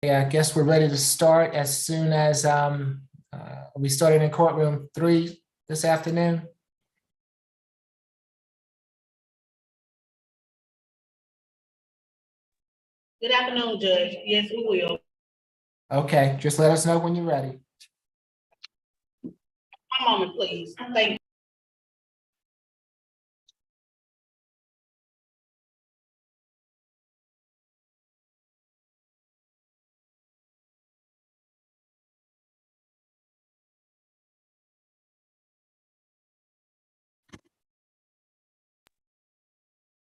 Yeah, I guess we're ready to start as soon as we started in courtroom 3 this afternoon. Good afternoon, Judge. Yes, we will. Okay, just let us know when you're ready. One moment, please. Thank you.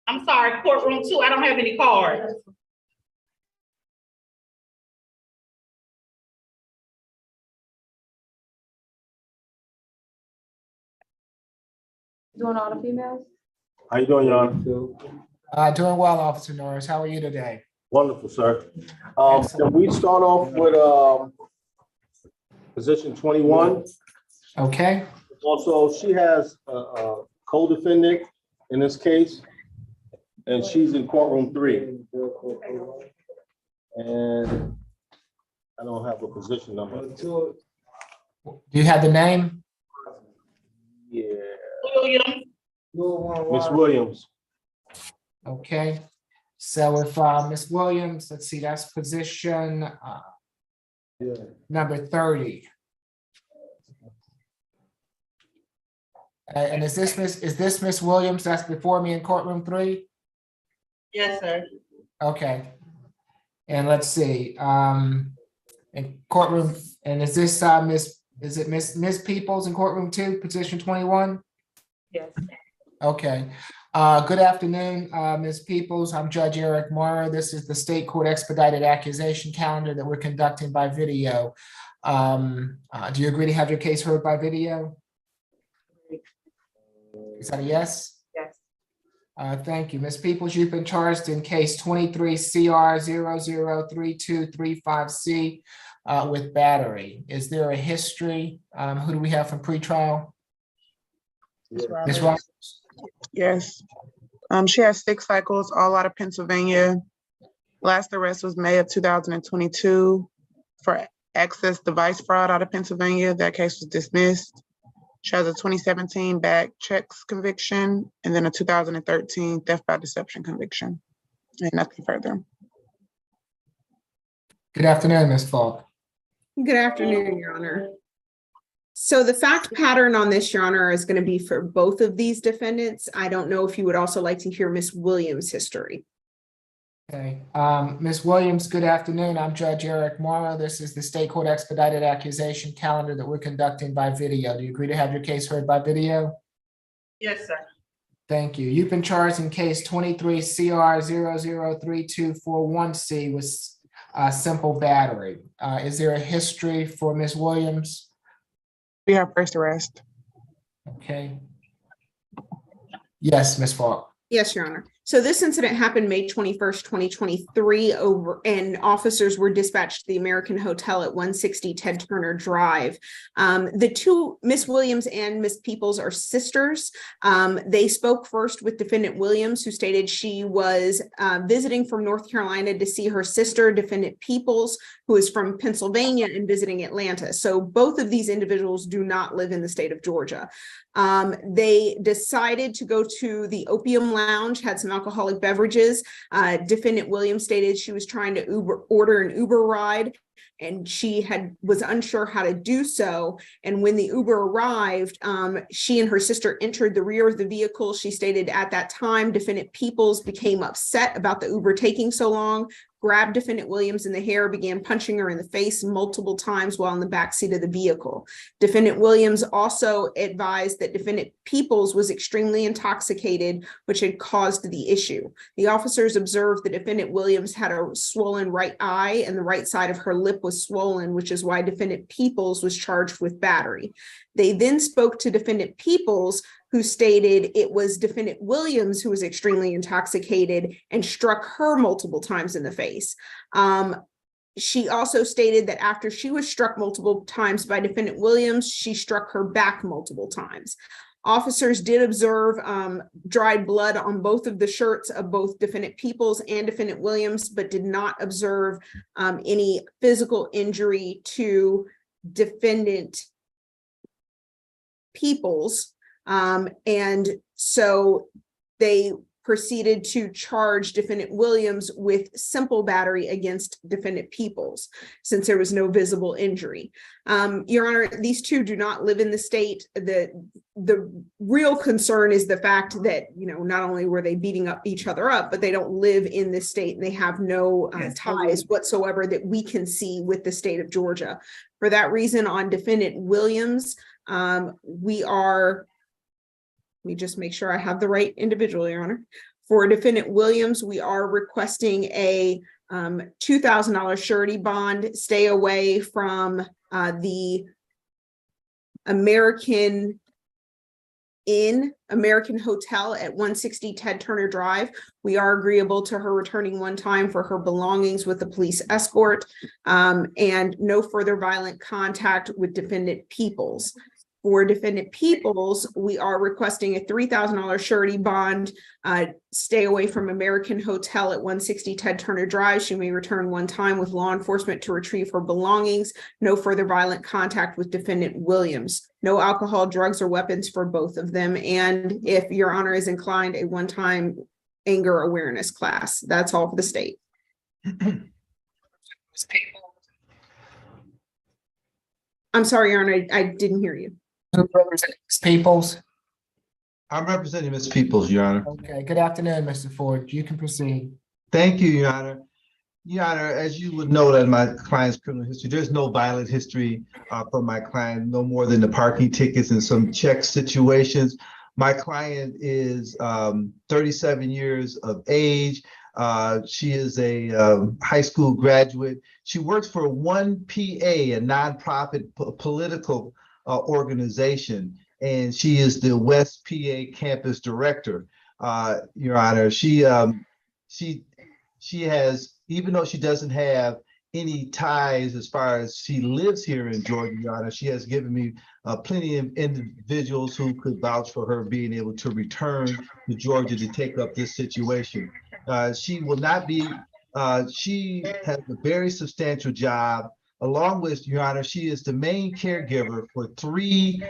I'm sorry, courtroom 2, I don't have any cards. Doing all the females? How you doing, Your Honor? Doing well, Officer Norris. How are you today? Wonderful, sir. Can we start off with position 21? Okay, Also, she has a co-defendant in this case, and she's in courtroom 3. And I don't have a position number. do you have the name? Yeah, William, Miss Williams. Okay, so if Miss Williams, let's see, that's position number 30. And is this Miss Williams that's before me in courtroom 3? yes, sir. Okay. And let's see, in courtroom, and is this Miss Peoples in courtroom 2, position 21? Yes. Okay. Good afternoon, Ms. Peoples. I'm Judge Eric Morrow. This is the state court expedited accusation calendar that we're conducting by video. Do you agree to have your case heard by video? Is that a yes? Yes. Thank you. Ms. Peoples, you've been charged in case 23 CR 003235C with battery. Is there a history? Who do we have from pretrial? Ms. Roberts? Yes. She has 6 cycles, all out of Pennsylvania. Last arrest was May of 2022 for access device fraud out of Pennsylvania. That case was dismissed. She has a 2017 bag checks conviction and then a 2013 theft by deception conviction, and nothing further. Good afternoon, Ms. Falk. Good afternoon, Your Honor. So the fact pattern on this, Your Honor, is going to be for both of these defendants. I don't know if you would also like to hear Ms. Williams' history. Okay, Ms. Williams, good afternoon. I'm Judge Eric Morrow. This is the state court expedited accusation calendar that we're conducting by video. Do you agree to have your case heard by video? Yes, sir. Thank you. You've been charged in case 23 CR 003241C with simple battery. Is there a history for Ms. Williams? We have first arrest. Okay. Yes, Ms. Falk. Yes, Your Honor. So this incident happened May 21st, 2023 and officers were dispatched to the American Hotel at 160 Ted Turner Drive. The two, Miss Williams and Miss Peoples, are sisters. They spoke first with defendant Williams, who stated she was visiting from North Carolina to see her sister, defendant Peoples, who is from Pennsylvania and visiting Atlanta. So both of these individuals do not live in the state of Georgia. They decided to go to the Opium Lounge, had some alcoholic beverages. Defendant Williams stated she was trying to order an Uber ride, and she was unsure how to do so. And when the Uber arrived, she and her sister entered the rear of the vehicle. She stated at that time, defendant Peoples became upset about the Uber taking so long, grabbed defendant Williams in the hair, began punching her in the face multiple times while in the backseat of the vehicle. Defendant Williams also advised that defendant Peoples was extremely intoxicated, which had caused the issue. The officers observed that defendant Williams had a swollen right eye and the right side of her lip was swollen, which is why defendant Peoples was charged with battery. They then spoke to defendant Peoples, who stated it was defendant Williams who was extremely intoxicated and struck her multiple times in the face. She also stated that after she was struck multiple times by defendant Williams, she struck her back multiple times. Officers did observe dried blood on both of the shirts of both defendant Peoples and defendant Williams, but did not observe any physical injury to defendant Peoples. And so they proceeded to charge defendant Williams with simple battery against defendant Peoples, since there was no visible injury. Your Honor, these two do not live in the state. The real concern is the fact that, you know, not only were they beating up each other up, but they don't live in this state and they have no ties whatsoever that we can see with the state of Georgia. For that reason, on defendant Williams, let me just make sure I have the right individual, Your Honor. For defendant Williams, we are requesting a $2,000 surety bond, stay away from the American Hotel at 160 Ted Turner Drive. We are agreeable to her returning one time for her belongings with the police escort, and no further violent contact with defendant Peoples. For defendant Peoples, we are requesting a $3,000 surety bond, stay away from American Hotel at 160 Ted Turner Drive. She may return one time with law enforcement to retrieve her belongings. No further violent contact with defendant Williams. No alcohol, drugs, or weapons for both of them. And if Your Honor is inclined, a one-time anger awareness class. That's all for the state. I'm sorry, Your Honor, I didn't hear you. Who represents Peoples? I'm representing Ms. Peoples, Your Honor. Okay, good afternoon, Mr. Ford. You can proceed. Thank you, Your Honor. Your Honor, as you would know in my client's criminal history, there's no violent history from my client, no more than the parking tickets and some check situations. My client is 37 years of age. She is a high school graduate. She works for 1PA, a nonprofit political organization, and she is the West PA campus director. Your Honor, she has, even though she doesn't have any ties as far as she lives here in Georgia, Your Honor, she has given me plenty of individuals who could vouch for her being able to return to Georgia to take up this situation. She will not be, she has a very substantial job. Along with, Your Honor, she is the main caregiver for 3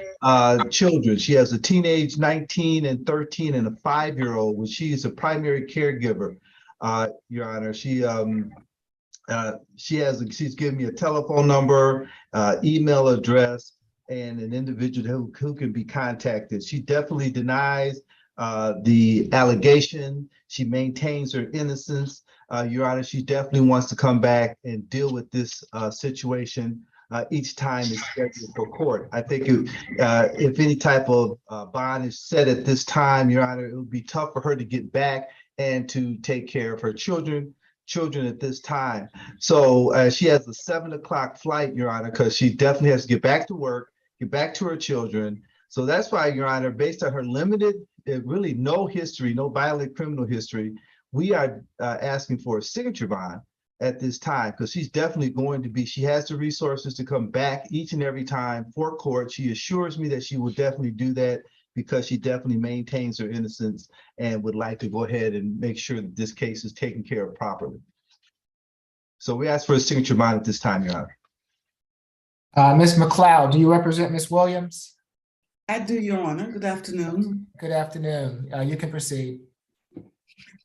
children. She has a teenage 19 and 13 and a 5-year-old, which she is a primary caregiver. Your Honor, she's given me a telephone number, email address, and an individual who can be contacted. She definitely denies the allegation. She maintains her innocence. Your Honor, she definitely wants to come back and deal with this situation each time it's scheduled for court. I think if any type of bond is set at this time, Your Honor, it would be tough for her to get back and to take care of her children at this time. So she has a 7 o'clock flight, Your Honor, because she definitely has to get back to work, get back to her children. So that's why, Your Honor, based on her limited, really no history, no violent criminal history, we are asking for a signature bond at this time, because she's definitely going to be, she has the resources to come back each and every time for court. She assures me that she will definitely do that because she definitely maintains her innocence and would like to go ahead and make sure that this case is taken care of properly. So we ask for a signature bond at this time, Your Honor. Ms. McLeod, do you represent Ms. Williams? I do, Your Honor. Good afternoon. Good afternoon. You can proceed.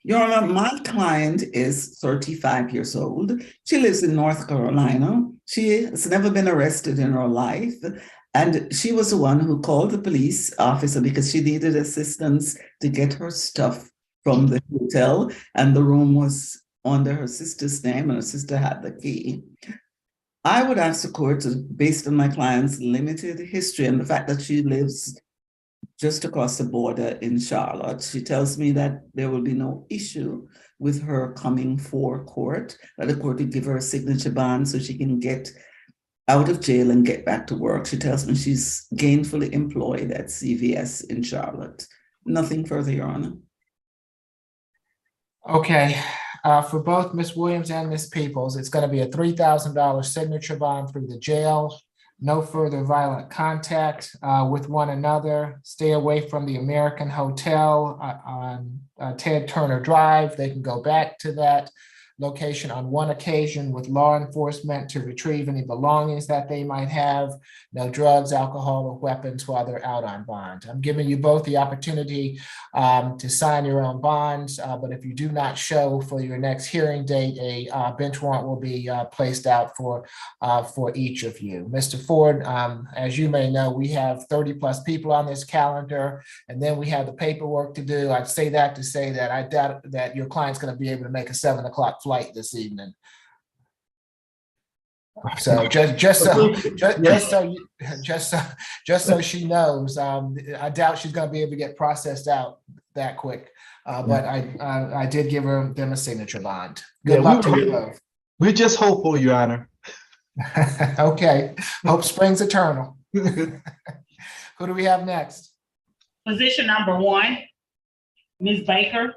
Your Honor, my client is 35 years old. She lives in North Carolina. She has never been arrested in her life. And she was the one who called the police officer because she needed assistance to get her stuff from the hotel. And the room was under her sister's name and her sister had the key. I would ask the court to, based on my client's limited history and the fact that she lives just across the border in Charlotte, she tells me that there will be no issue with her coming for court, that the court would give her a signature bond so she can get out of jail and get back to work. She tells me she's gainfully employed at CVS in Charlotte. Nothing further, Your Honor. Okay, for both Ms. Williams and Ms. Peoples, it's going to be a $3,000 signature bond through the jail. no further violent contact with one another, stay away from the American Hotel on Ted Turner Drive. They can go back to that location on one occasion with law enforcement to retrieve any belongings that they might have. No drugs, alcohol, or weapons while they're out on bond. I'm giving you both the opportunity to sign your own bonds, but if you do not show for your next hearing date, a bench warrant will be placed out for each of you. Mr. Ford, as you may know, we have 30+ people on this calendar, and then we have the paperwork to do. I'd say that to say that I doubt that your client's going to be able to make a 7 o'clock flight this evening. So just so she knows, I doubt she's going to be able to get processed out that quick. But I did give them a signature bond. Good luck to you both. We're just hopeful, Your Honor. Okay, hope springs eternal. Who do we have next? Position number 1, Ms. Baker.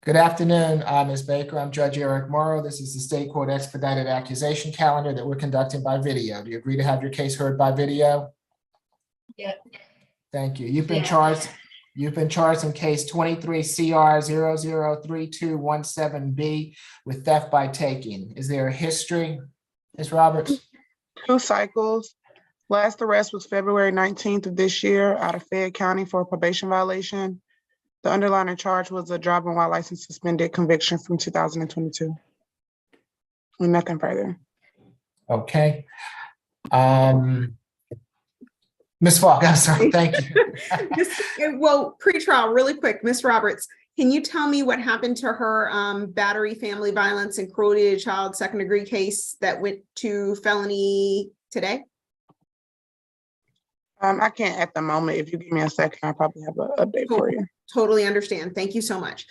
Good afternoon, Ms. Baker. I'm Judge Eric Morrow. This is the State Court Expedited Accusation Calendar that we're conducting by video. Do you agree to have your case heard by video? Yeah. Thank you. You've been charged in case 23 CR 003217B with theft by taking. Is there a history, Ms. Roberts? 2 cycles. Last arrest was February 19th of this year out of Fayette County for a probation violation. The underlying charge was a driving while license suspended conviction from 2022. And nothing further. Okay. Ms. Falk, I'm sorry, thank you. Well, pretrial, really quick, Ms. Roberts, can you tell me what happened to her battery, family violence, and cruelty to child second-degree case that went to felony today? I can't at the moment. If you give me a second, I'll probably have an update for you. Totally understand. Thank you so much.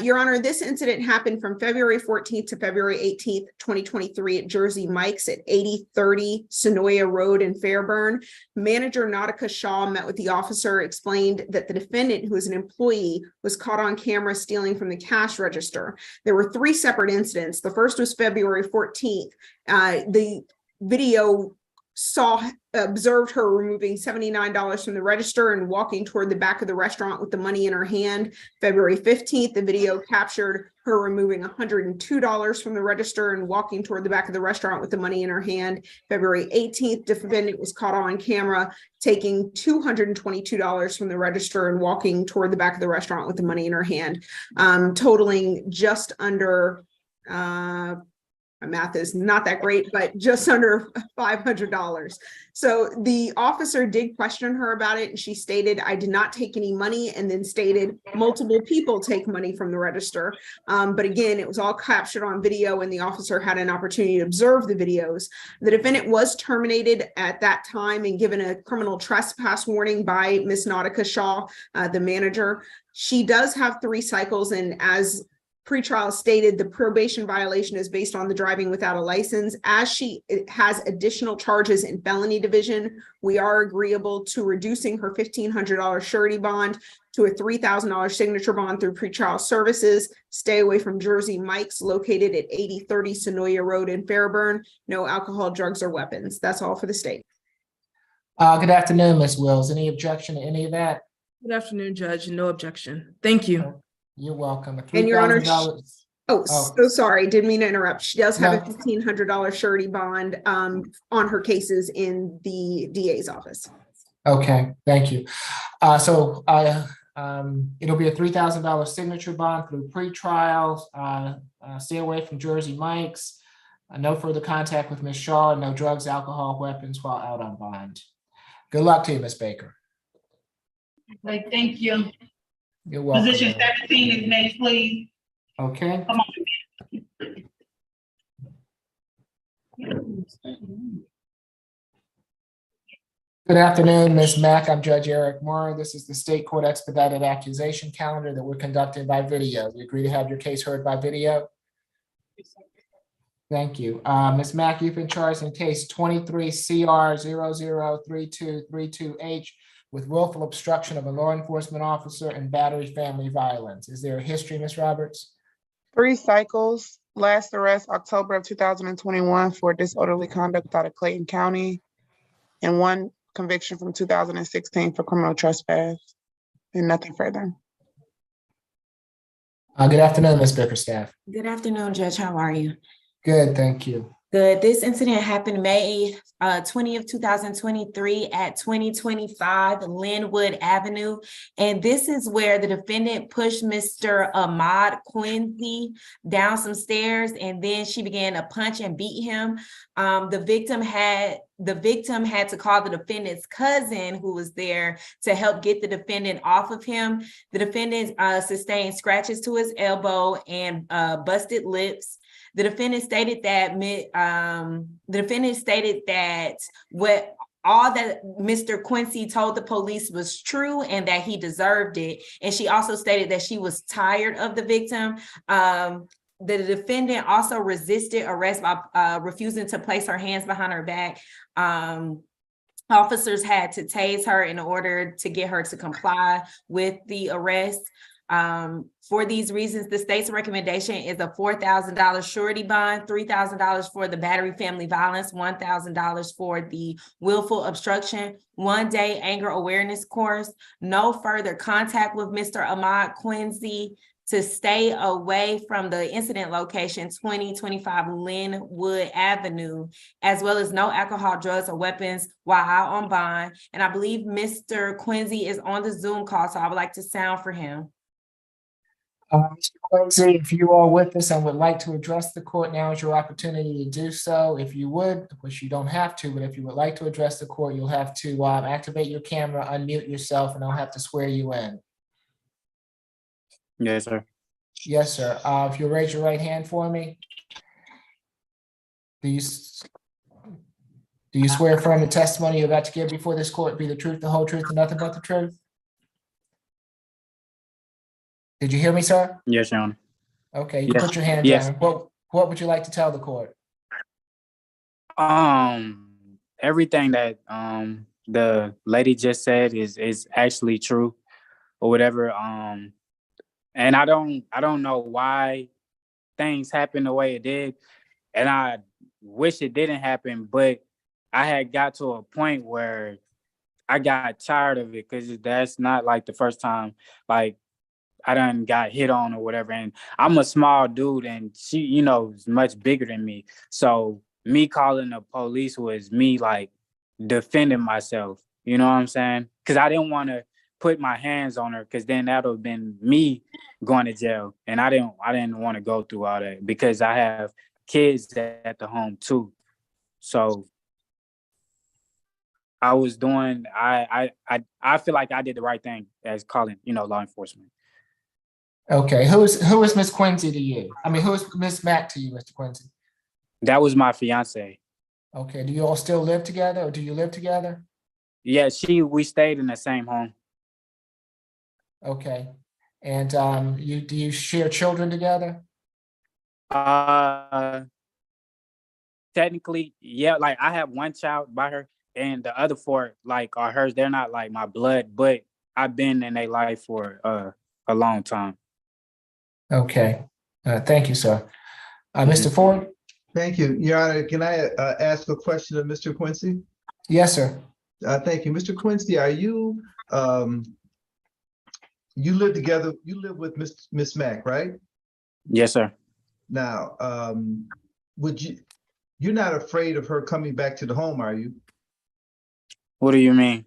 Your Honor, this incident happened from February 14th to February 18th, 2023 at Jersey Mike's at 8030 Sonoya Road in Fairburn. Manager Nautica Shaw met with the officer, explained that the defendant, who is an employee, was caught on camera stealing from the cash register. There were 3 separate incidents. The first was February 14th. The video observed her removing $79 from the register and walking toward the back of the restaurant with the money in her hand. February 15th, the video captured her removing $102 from the register and walking toward the back of the restaurant with the money in her hand. February 18th, the defendant was caught on camera taking $222 from the register and walking toward the back of the restaurant with the money in her hand, totaling just under my math is not that great, but just under $500. So the officer did question her about it, and she stated, "I did not take any money," and then stated multiple people take money from the register. But again, it was all captured on video, and the officer had an opportunity to observe the videos. The defendant was terminated at that time and given a criminal trespass warning by Ms. Nautica Shaw, the manager. She does have 3 cycles, and as pretrial stated, the probation violation is based on the driving without a license. As she has additional charges in felony division, we are agreeable to reducing her $1,500 surety bond to a $3,000 signature bond through pretrial services. Stay away from Jersey Mike's, located at 8030 Sonoya Road in Fairburn. No alcohol, drugs, or weapons. That's all for the state. Good afternoon, Ms. Wills. Any objection to any of that? Good afternoon, Judge. No objection. Thank you. You're welcome. And Your Honor, Oh. so sorry, didn't mean to interrupt. She does have a $1,500 surety bond on her cases in the DA's office. Okay, thank you. So it'll be a $3,000 signature bond through pretrial. Stay away from Jersey Mike's. No further contact with Ms. Shaw, and no drugs, alcohol, weapons while out on bond. Good luck to you, Ms. Baker. Okay, thank you. You're welcome. Position 17 is next, please. Okay. Come on. Good afternoon, Ms. Mack. I'm Judge Eric Morrow. This is the State Court Expedited Accusation Calendar that we're conducting by video. You agree to have your case heard by video? Thank you. Ms. Mack, you've been charged in case 23 CR 003232H with willful obstruction of a law enforcement officer and battery family violence. Is there a history, Ms. Roberts? 3 cycles. Last arrest, October of 2021 for disorderly conduct out of Clayton County, and 1 conviction from 2016 for criminal trespass, and nothing further. Good afternoon, Ms. Bickerstaff. Good afternoon, Judge. How are you? Good, thank you. Good. This incident happened May 20th, 2023 at 2025 Linwood Avenue. And this is where the defendant pushed Mr. Ahmad Quincy down some stairs, and then she began to punch and beat him. The victim had to call the defendant's cousin, who was there, to help get the defendant off of him. The defendant sustained scratches to his elbow and busted lips. The defendant stated that what all that Mr. Quincy told the police was true and that he deserved it. And she also stated that she was tired of the victim. The defendant also resisted arrest by refusing to place her hands behind her back. Officers had to tase her in order to get her to comply with the arrest. For these reasons, the state's recommendation is a $4,000 surety bond, $3,000 for the battery family violence, $1,000 for the willful obstruction, 1-day anger awareness course, no further contact with Mr. Ahmad Quincy, to stay away from the incident location, 2025 Linwood Avenue, as well as no alcohol, drugs, or weapons while out on bond. And I believe Mr. Quincy is on the Zoom call, so I would like to sound for him. Mr. Quincy, if you are with us and would like to address the court, now is your opportunity to do so. If you would, which you don't have to, but if you would like to address the court, you'll have to activate your camera, unmute yourself, and I'll have to swear you in. Yes, sir. Yes, sir. If you'll raise your right hand for me. Do you swear affirm the testimony you're about to give before this court be the truth, the whole truth, and nothing but the truth? Did you hear me, sir? Yes, Your Honor. Okay, you Yes. put your hand Yes. down. What would you like to tell the court? Everything that the lady just said is actually true, or whatever. And I don't know why things happened the way it did, and I wish it didn't happen. But I had got to a point where I got tired of it, because that's not like the first time like I done got hit on or whatever. And I'm a small dude, and she, is much bigger than me. So me calling the police was me like defending myself. You know what I'm saying? Because I didn't want to put my hands on her, because then that would have been me going to jail. And I didn't want to go through all that, because I have kids at the home too. So I was doing, I feel like I did the right thing as calling, law enforcement. Okay, who is Miss Quincy to you? I mean, who is Miss Mack to you, Mr. Quincy? That was my fiance. Okay, do you all still live together, or do you live together? Yeah, we stayed in the same home. Okay, and do you share children together? Technically, yeah, like I have one child by her, and the other 4 like are hers. They're not like my blood, but I've been in their life for a long time. Okay, thank you, sir. Mr. Ford? Thank you. Your Honor, can I ask a question of Mr. Quincy? Yes, sir. Thank you. Mr. Quincy, are you, you live together, you live with Miss Mack, right? Yes, sir. Now, you're not afraid of her coming back to the home, are you? What do you mean?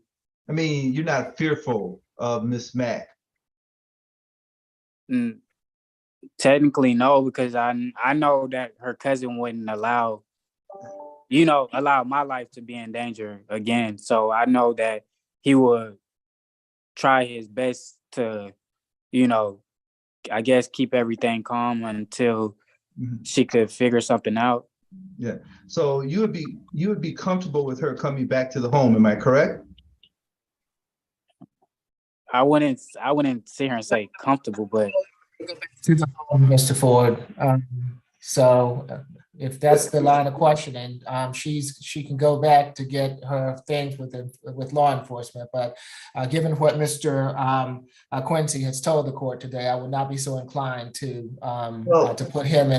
I mean, you're not fearful of Miss Mack? Technically, no, because I know that her cousin wouldn't allow my life to be in danger again. So I know that he would try his best to, I guess, keep everything calm until she could figure something out. Yeah. So you would be comfortable with her coming back to the home, am I correct? I wouldn't sit here and say comfortable, but Mr. Ford. So If that's the line of questioning, she can go back to get her things with law enforcement. But given what Mr. Quincy has told the court today, I would not be so inclined to put him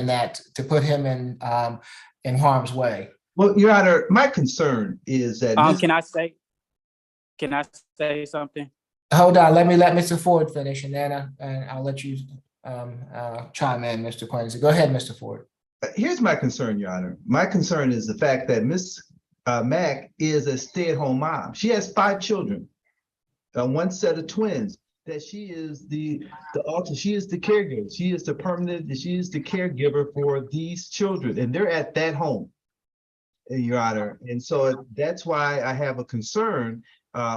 in harm's way. Well, Your Honor, my concern is that can I say something? Hold on, let Mr. Ford finish, and then I'll let you chime in, Mr. Quincy. Go ahead, Mr. Ford. Here's my concern, Your Honor. My concern is the fact that Ms. Mack is a stay-at-home mom. She has 5 children, one set of twins. That she is the caregiver. She is the caregiver for these children, and they're at that home, Your Honor. And so that's why I have a concern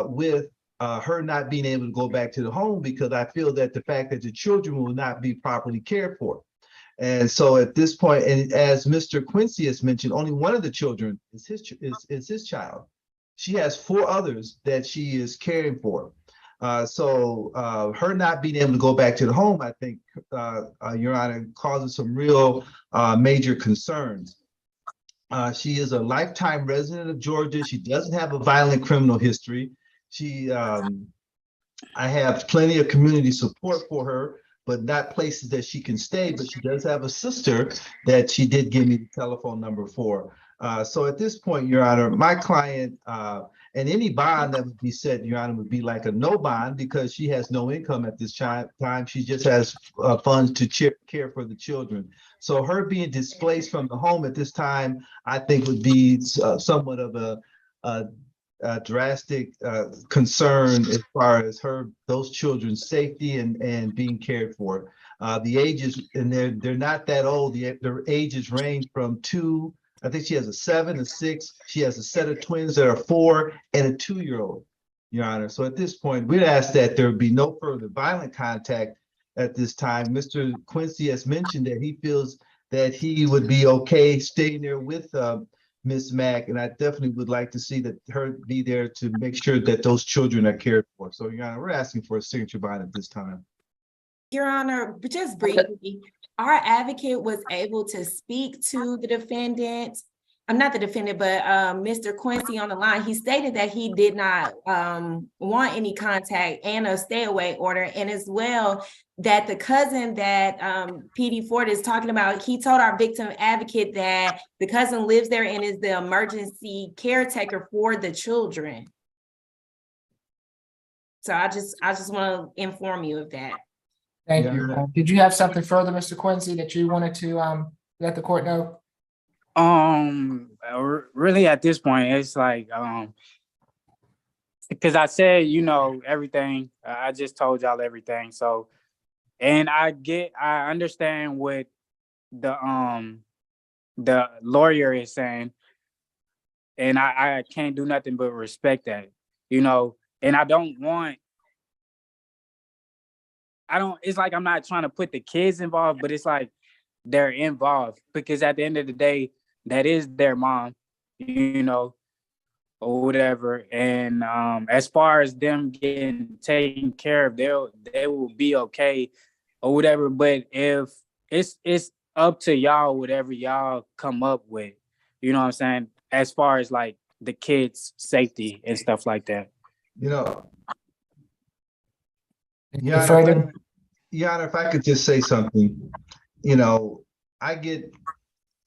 with her not being able to go back to the home, because I feel that the fact that the children will not be properly cared for. And so at this point, and as Mr. Quincy has mentioned, only one of the children is his child. She has 4 others that she is caring for. So her not being able to go back to the home, I think, Your Honor, causes some real major concerns. She is a lifetime resident of Georgia. She doesn't have a violent criminal history. I have plenty of community support for her, but not places that she can stay. But she does have a sister that she did give me the telephone number for. So at this point, Your Honor, my client and any bond that would be set, Your Honor, would be like a no bond, because she has no income at this time. She just has funds to care for the children. So her being displaced from the home at this time, I think would be somewhat of a drastic concern as far as those children's safety and being cared for. The ages, and they're not that old. Their ages range from 2. I think she has a 7, a 6. She has a set of twins that are 4 and a 2-year-old, Your Honor. So at this point, we'd ask that there be no further violent contact at this time. Mr. Quincy has mentioned that he feels that he would be okay staying there with Ms. Mack, and I definitely would like to see that her be there to make sure that those children are cared for. So, Your Honor, we're asking for a signature bond at this time. Your Honor, just briefly, our advocate was able to speak to the defendant. I'm not the defendant, but Mr. Quincy on the line. He stated that he did not want any contact and a stay away order, and as well that the cousin that PD Ford is talking about, he told our victim advocate that the cousin lives there and is the emergency caretaker for the children. So I just want to inform you of that. Thank you. Did you have something further, Mr. Quincy, that you wanted to let the court know? Really at this point, it's like, because I said, everything, I just told y'all everything. So, and I understand what the lawyer is saying, and I can't do nothing but respect that, and it's like, I'm not trying to put the kids involved, but it's like they're involved, because at the end of the day, that is their mom, or whatever. And as far as them getting taken care of, they will be okay or whatever. But if it's up to y'all, whatever y'all come up with, you know what I'm saying? As far as like the kids' safety and stuff like that. Your Honor, if I could just say something,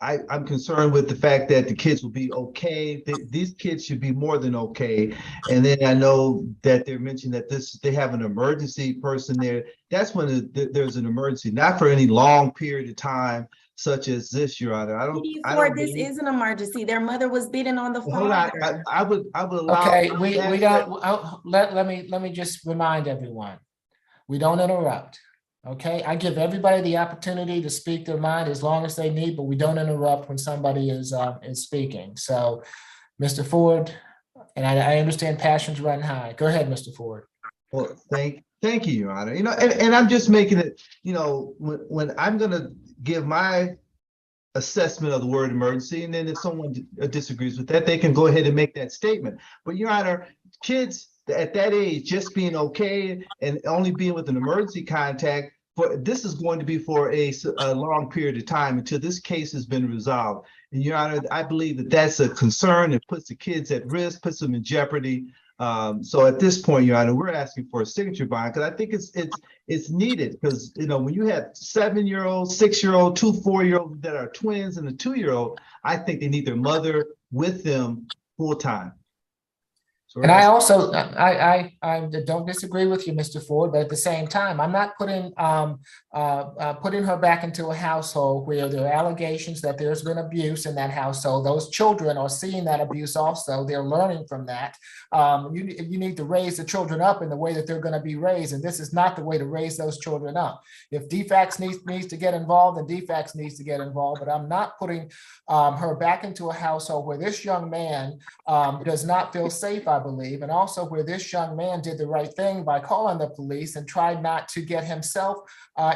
I'm concerned with the fact that the kids will be okay. These kids should be more than okay. And then I know that they mentioned that they have an emergency person there. That's when there's an emergency, not for any long period of time, such as this, Your Honor. This is an emergency. Their mother was beaten on the phone. Hold on. I would allow. Okay, we don't. Let me just remind everyone, we don't interrupt. Okay, I give everybody the opportunity to speak their mind as long as they need, but we don't interrupt when somebody is speaking. So, Mr. Ford, and I understand passions run high. Go ahead, Mr. Ford. Well, thank you, Your Honor. And I'm just making it. When I'm going to give my assessment of the word emergency, and then if someone disagrees with that, they can go ahead and make that statement. But Your Honor, kids at that age just being okay and only being with an emergency contact, this is going to be for a long period of time until this case has been resolved. And Your Honor, I believe that that's a concern. It puts the kids at risk, puts them in jeopardy. So at this point, Your Honor, we're asking for a signature bond because I think it's needed because, you know, when you have 7-year-old, 6-year-old, 2 4-year-olds that are twins and a 2-year-old, I think they need their mother with them full time. So And I also, I don't disagree with you, Mr. Ford, but at the same time, I'm not putting her back into a household where there are allegations that there's been abuse in that household. Those children are seeing that abuse also. They're learning from that. You need to raise the children up in the way that they're going to be raised, and this is not the way to raise those children up. If DFACS needs to get involved, then DFACS needs to get involved, but I'm not putting her back into a household where this young man does not feel safe, I believe, and also where this young man did the right thing by calling the police and tried not to get himself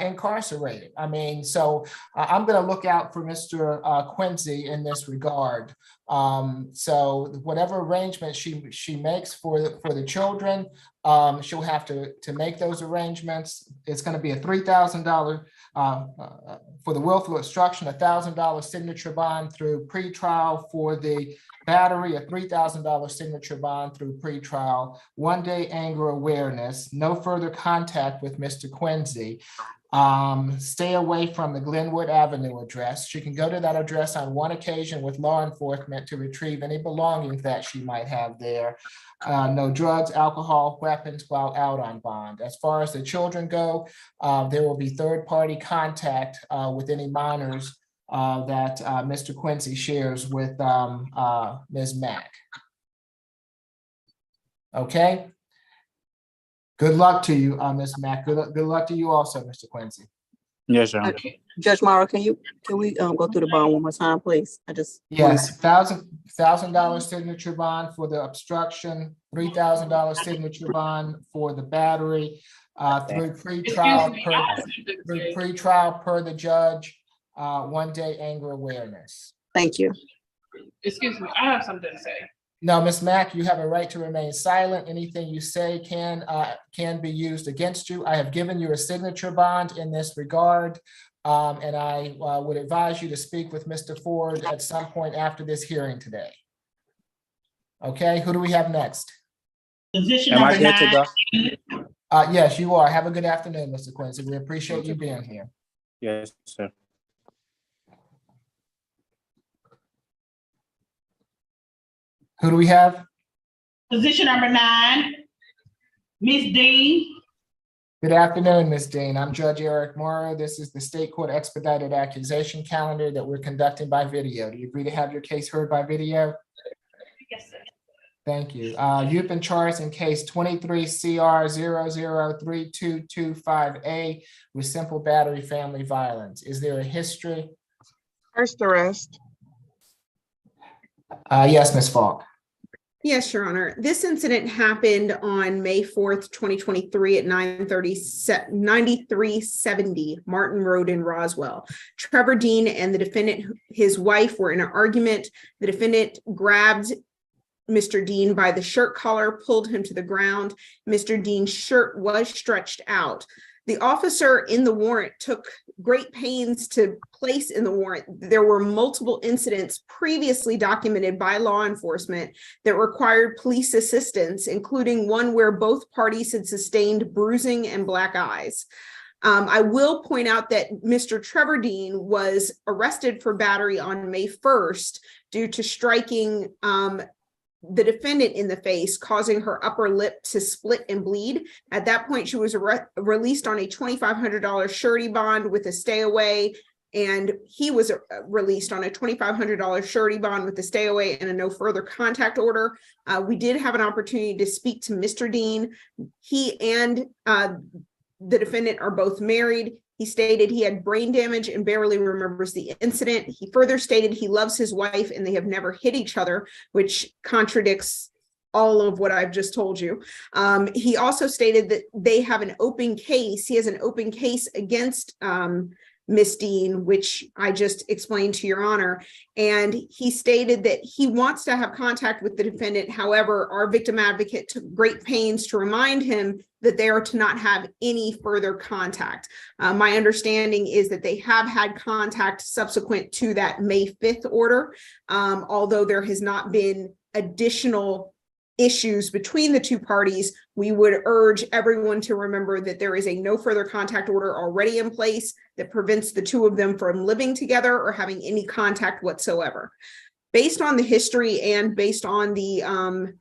incarcerated. I mean, so I'm going to look out for Mr. Quincy in this regard. So whatever arrangements she makes for the children, she'll have to make those arrangements. It's going to be a $3,000 for the willful obstruction, $1,000 signature bond through pretrial. For the battery, a $3,000 signature bond through pretrial, 1-day anger awareness, no further contact with Mr. Quincy. Stay away from the Glenwood Avenue address. She can go to that address on one occasion with law enforcement to retrieve any belongings that she might have there. No drugs, alcohol, weapons while out on bond. As far as the children go, there will be third-party contact with any minors that Mr. Quincy shares with Ms. Mack. Okay. Good luck to you, Ms. Mack. Good luck to you also, Mr. Quincy. Yes, Your Honor. Judge Morrow, can we go through the bond one more time, please? Yes, $1,000 signature bond for the obstruction, $3,000 signature bond for the battery, through pretrial per the judge, 1-day anger awareness. Thank you. Excuse me, I have something to say. No, Ms. Mack, you have a right to remain silent. Anything you say can be used against you. I have given you a signature bond in this regard, and I would advise you to speak with Mr. Ford at some point after this hearing today. Okay, who do we have next? Position Am I number good to 9. go? Yes, you are. Have a good afternoon, Mr. Quincy. We appreciate you being here. Yes, sir. Who do we have? Position number 9, Ms. Dean. Good afternoon, Ms. Dean. I'm Judge Eric Morrow. This is the State Court Expedited Accusation Calendar that we're conducting by video. Do you agree to have your case heard by video? Yes, sir. Thank you. You've been charged in case 23 CR 003225A with simple battery family violence. Is there a history? First arrest. Yes, Ms. Falk. Yes, Your Honor. This incident happened on May 4th, 2023 at 9370 Martin Road in Roswell. Trevor Dean and the defendant, his wife, were in an argument. The defendant grabbed Mr. Dean by the shirt collar, pulled him to the ground. Mr. Dean's shirt was stretched out. The officer in the warrant took great pains to place in the warrant. There were multiple incidents previously documented by law enforcement that required police assistance, including one where both parties had sustained bruising and black eyes. I will point out that Mr. Trevor Dean was arrested for battery on May 1st due to striking the defendant in the face, causing her upper lip to split and bleed. At that point, she was released on a $2,500 surety bond with a stay away, and he was released on a $2,500 surety bond with a stay away and a no further contact order. We did have an opportunity to speak to Mr. Dean. He and the defendant are both married. He stated he had brain damage and barely remembers the incident. He further stated he loves his wife and they have never hit each other, which contradicts all of what I've just told you. He also stated that they have an open case. He has an open case against Miss Dean, which I just explained to Your Honor. And he stated that he wants to have contact with the defendant. However, our victim advocate took great pains to remind him that they are to not have any further contact. My understanding is that they have had contact subsequent to that May 5th order, although there has not been additional issues between the two parties. We would urge everyone to remember that there is a no further contact order already in place that prevents the two of them from living together or having any contact whatsoever. Based on the history and based on the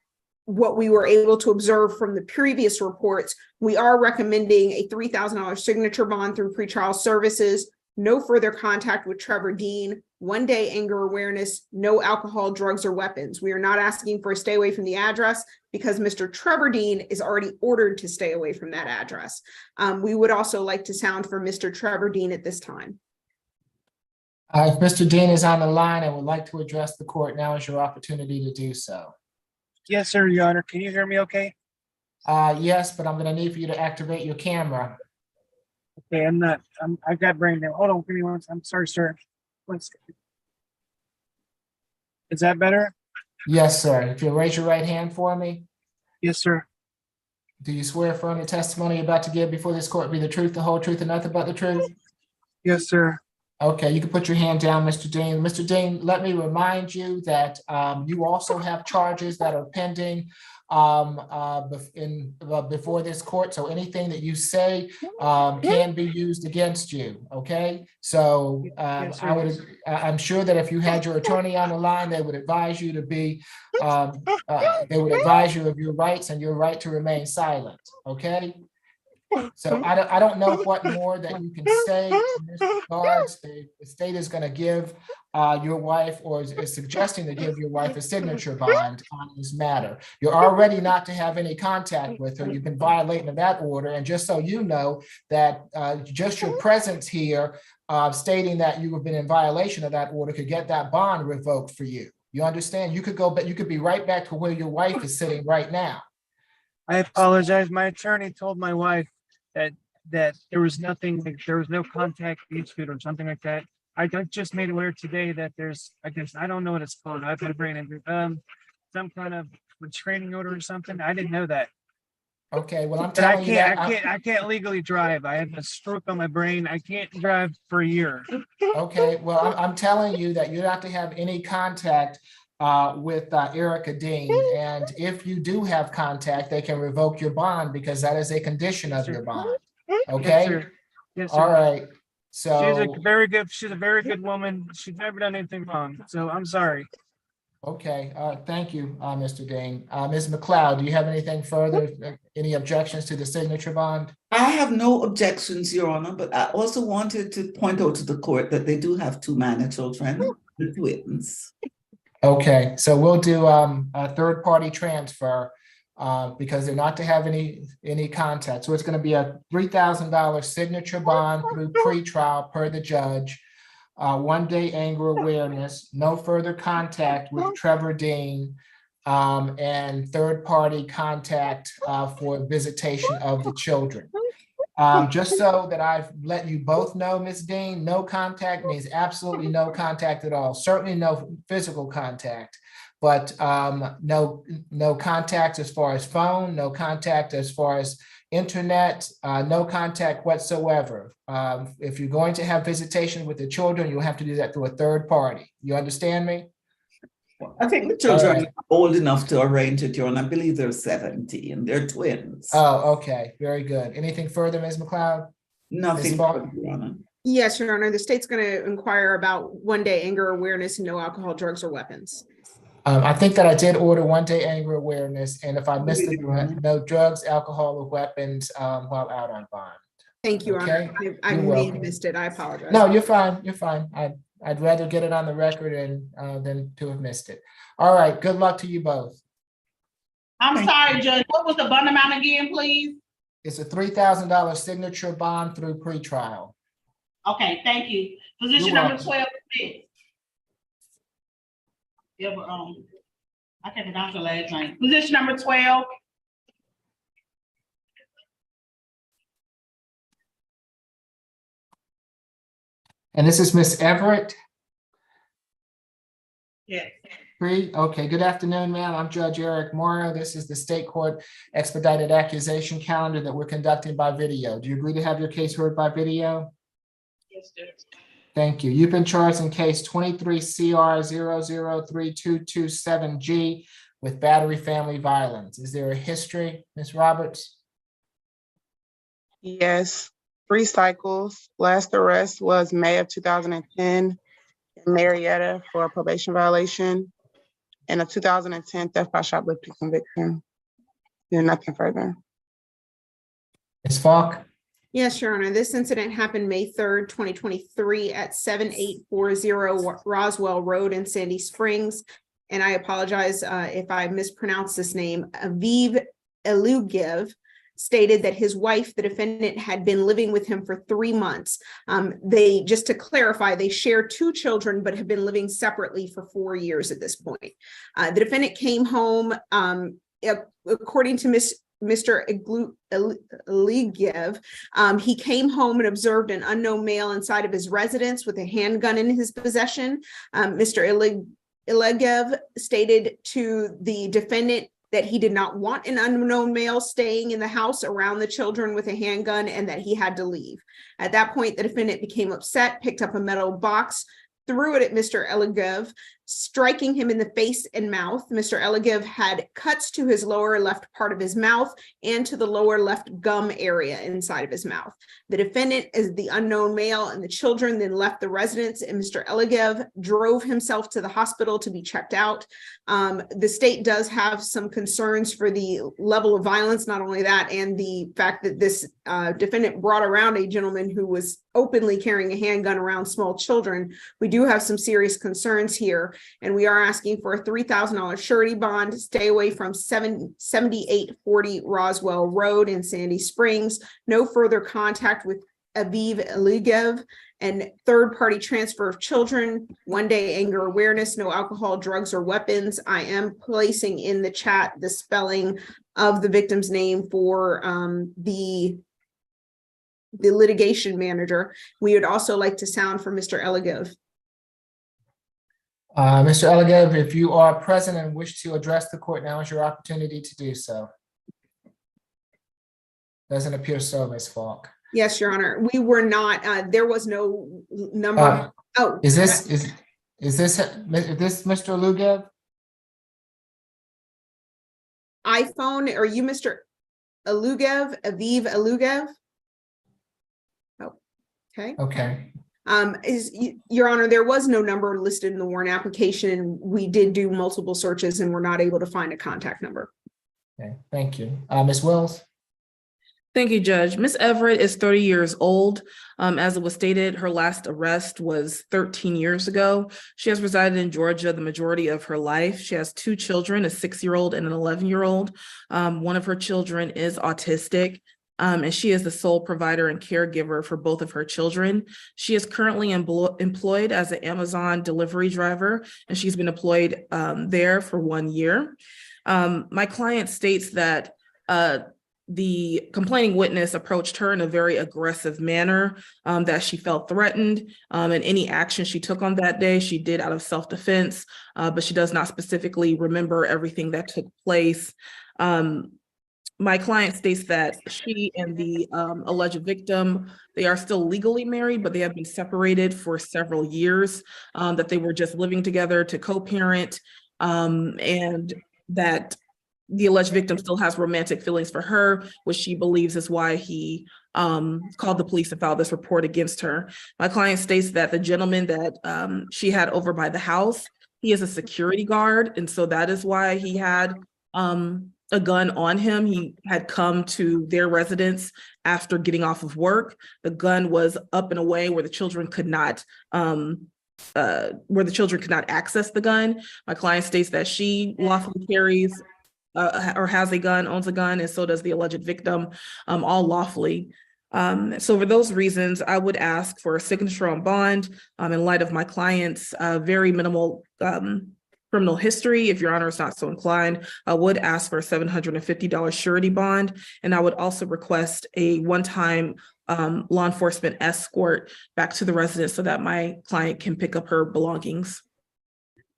what we were able to observe from the previous reports, we are recommending a $3,000 signature bond through pretrial services, no further contact with Trevor Dean, 1 day anger awareness, no alcohol, drugs, or weapons. We are not asking for a stay away from the address because Mr. Trevor Dean is already ordered to stay away from that address. We would also like to sound for Mr. Trevor Dean at this time. If Mr. Dean is on the line and would like to address the court, now is your opportunity to do so. Yes, sir, Your Honor. Can you hear me okay? Yes, but I'm going to need for you to activate your camera. Okay, I've got brain damage. Hold on, give me one. I'm sorry, sir. 1 second. Is that better? Yes, sir. If you'll raise your right hand for me. Yes, sir. Do you swear affirm the testimony you're about to give before this court be the truth, the whole truth, and nothing but the truth? Yes, sir. Okay, you can put your hand down, Mr. Dean. Mr. Dean, let me remind you that you also have charges that are pending before this court. So anything that you say can be used against you. Okay, so Yes, I'm sure that if you had your attorney on the line, they would advise you to be they would advise you of your rights and your right to remain silent. Okay. So I don't know what more that you can say in this regards. The state is going to give your wife, or is suggesting to give your wife, a signature bond on this matter. You're already not to have any contact with her. You've been violating of that order. And just so you know that just your presence here stating that you have been in violation of that order could get that bond revoked for you. You understand? You could go, but you could be right back to where your wife is sitting right now. I apologize. My attorney told my wife that there was nothing, like there was no contact issued or something like that. I just made aware today that there's, I guess, I don't know what it's called. I've had a brain injury. Some kind of restraining order or something. I didn't know that. Okay, well, I'm But I telling you that. I can't legally drive. I have a stroke on my brain. I can't drive for a year. Okay, well, I'm telling you that you're not to have any contact with Erica Dean. And if you do have contact, they can revoke your bond because that is a condition of your bond. Okay? Yes, sir. Yes, sir. All right. So She's a very good woman. She's never done anything wrong. So I'm sorry. okay, thank you, Mr. Dean. Ms. McLeod, do you have anything further? Any objections to the signature bond? I have no objections, Your Honor, but I also wanted to point out to the court that they do have 2 minor children, the twins. Okay, so we'll do a third-party transfer because they're not to have any contact. So it's going to be a $3,000 signature bond through pretrial per the judge, 1 day anger awareness, no further contact with Trevor Dean, and third-party contact for visitation of the children. Just so that I've let you both know, Ms. Dean, no contact means absolutely no contact at all. Certainly no physical contact, but no contact as far as phone, no contact as far as internet, no contact whatsoever. If you're going to have visitation with the children, you'll have to do that through a third party. You understand me? I think the children are old enough to arrange it, Your Honor. I believe they're 17. They're twins. Oh, okay. Very good. Anything further, Ms. McLeod? Nothing, Ms. Your Honor. Yes, Your Honor. The state's going to inquire about 1 day anger awareness and no alcohol, drugs, or weapons. I think that I did order 1 day anger awareness, and if I missed it, no drugs, alcohol, or weapons while out on bond. Thank you, Okay. Your Honor. I may have missed it. I apologize. No, you're fine. You're fine. I'd rather get it on the record than to have missed it. All right. Good luck to you both. I'm sorry, Judge. What was the bond amount again, please? It's a $3,000 signature bond through pretrial. Okay, thank you. Position You're number welcome. 12. I can't pronounce your last name. Position number 12. And this is Miss Everett. Yes. Free? Okay, good afternoon, ma'am. I'm Judge Eric Morrow. This is the state court expedited accusation calendar that we're conducting by video. Do you agree to have your case heard by video? Yes, Judge. Thank you. You've been charged in case 23 CR 003227G with battery family violence. Is there a history, Ms. Roberts? Yes, 3 cycles. Last arrest was May of 2010 in Marietta for a probation violation, and a 2010 theft by shoplifting conviction. Nothing further. Ms. Falk? Yes, Your Honor. This incident happened May 3rd, 2023 at 7840 Roswell Road in Sandy Springs. And I apologize if I mispronounce this name. Aviv Elugev stated that his wife, the defendant, had been living with him for 3 months. Just to clarify, they share 2 children, but have been living separately for 4 years at this point. The defendant came home, according to Mr. Elugev, he came home and observed an unknown male inside of his residence with a handgun in his possession. Mr. Elugev stated to the defendant that he did not want an unknown male staying in the house around the children with a handgun and that he had to leave. At that point, the defendant became upset, picked up a metal box, threw it at Mr. Elugev, striking him in the face and mouth. Mr. Elugev had cuts to his lower left part of his mouth and to the lower left gum area inside of his mouth. The defendant, as the unknown male, and the children then left the residence, and Mr. Elugev drove himself to the hospital to be checked out. The state does have some concerns for the level of violence, not only that, and the fact that this defendant brought around a gentleman who was openly carrying a handgun around small children. We do have some serious concerns here, and we are asking for a $3,000 surety bond to stay away from 7840 Roswell Road in Sandy Springs. No further contact with Aviv Elugev, and third-party transfer of children, 1-day anger awareness, no alcohol, drugs, or weapons. I am placing in the chat the spelling of the victim's name for the litigation manager. We would also like to sound for Mr. Elugev. Mr. Elugev, if you are present and wish to address the court, now is your opportunity to do so. Doesn't appear so, Ms. Falk. Yes, Your Honor. We were not, there was no number. Is this Mr. Elugev? iPhone, are you Mr. Elugev, Aviv Elugev? Oh, okay. Okay. Your Honor, there was no number listed in the warrant application. We did do multiple searches and were not able to find a contact number. Okay, thank you. Ms. Wills? Thank you, Judge. Ms. Everett is 30 years old. As it was stated, her last arrest was 13 years ago. She has resided in Georgia the majority of her life. She has 2 children, a 6-year-old and an 11-year-old. One of her children is autistic, and she is the sole provider and caregiver for both of her children. She is currently employed as an Amazon delivery driver, and she's been employed there for 1 year. My client states that the complaining witness approached her in a very aggressive manner, that she felt threatened, and any action she took on that day, she did out of self-defense, but she does not specifically remember everything that took place. My client states that she and the alleged victim, they are still legally married, but they have been separated for several years, that they were just living together to co-parent, and that the alleged victim still has romantic feelings for her, which she believes is why he called the police and filed this report against her. My client states that the gentleman that she had over by the house, he is a security guard, and so that is why he had a gun on him. He had come to their residence after getting off of work. The gun was up and away where the children could not access the gun. My client states that she lawfully carries or has a gun, owns a gun, and so does the alleged victim, all lawfully. So for those reasons, I would ask for a signature on bond in light of my client's very minimal criminal history. If Your Honor is not so inclined, I would ask for a $750 surety bond, and I would also request a one-time law enforcement escort back to the residence so that my client can pick up her belongings.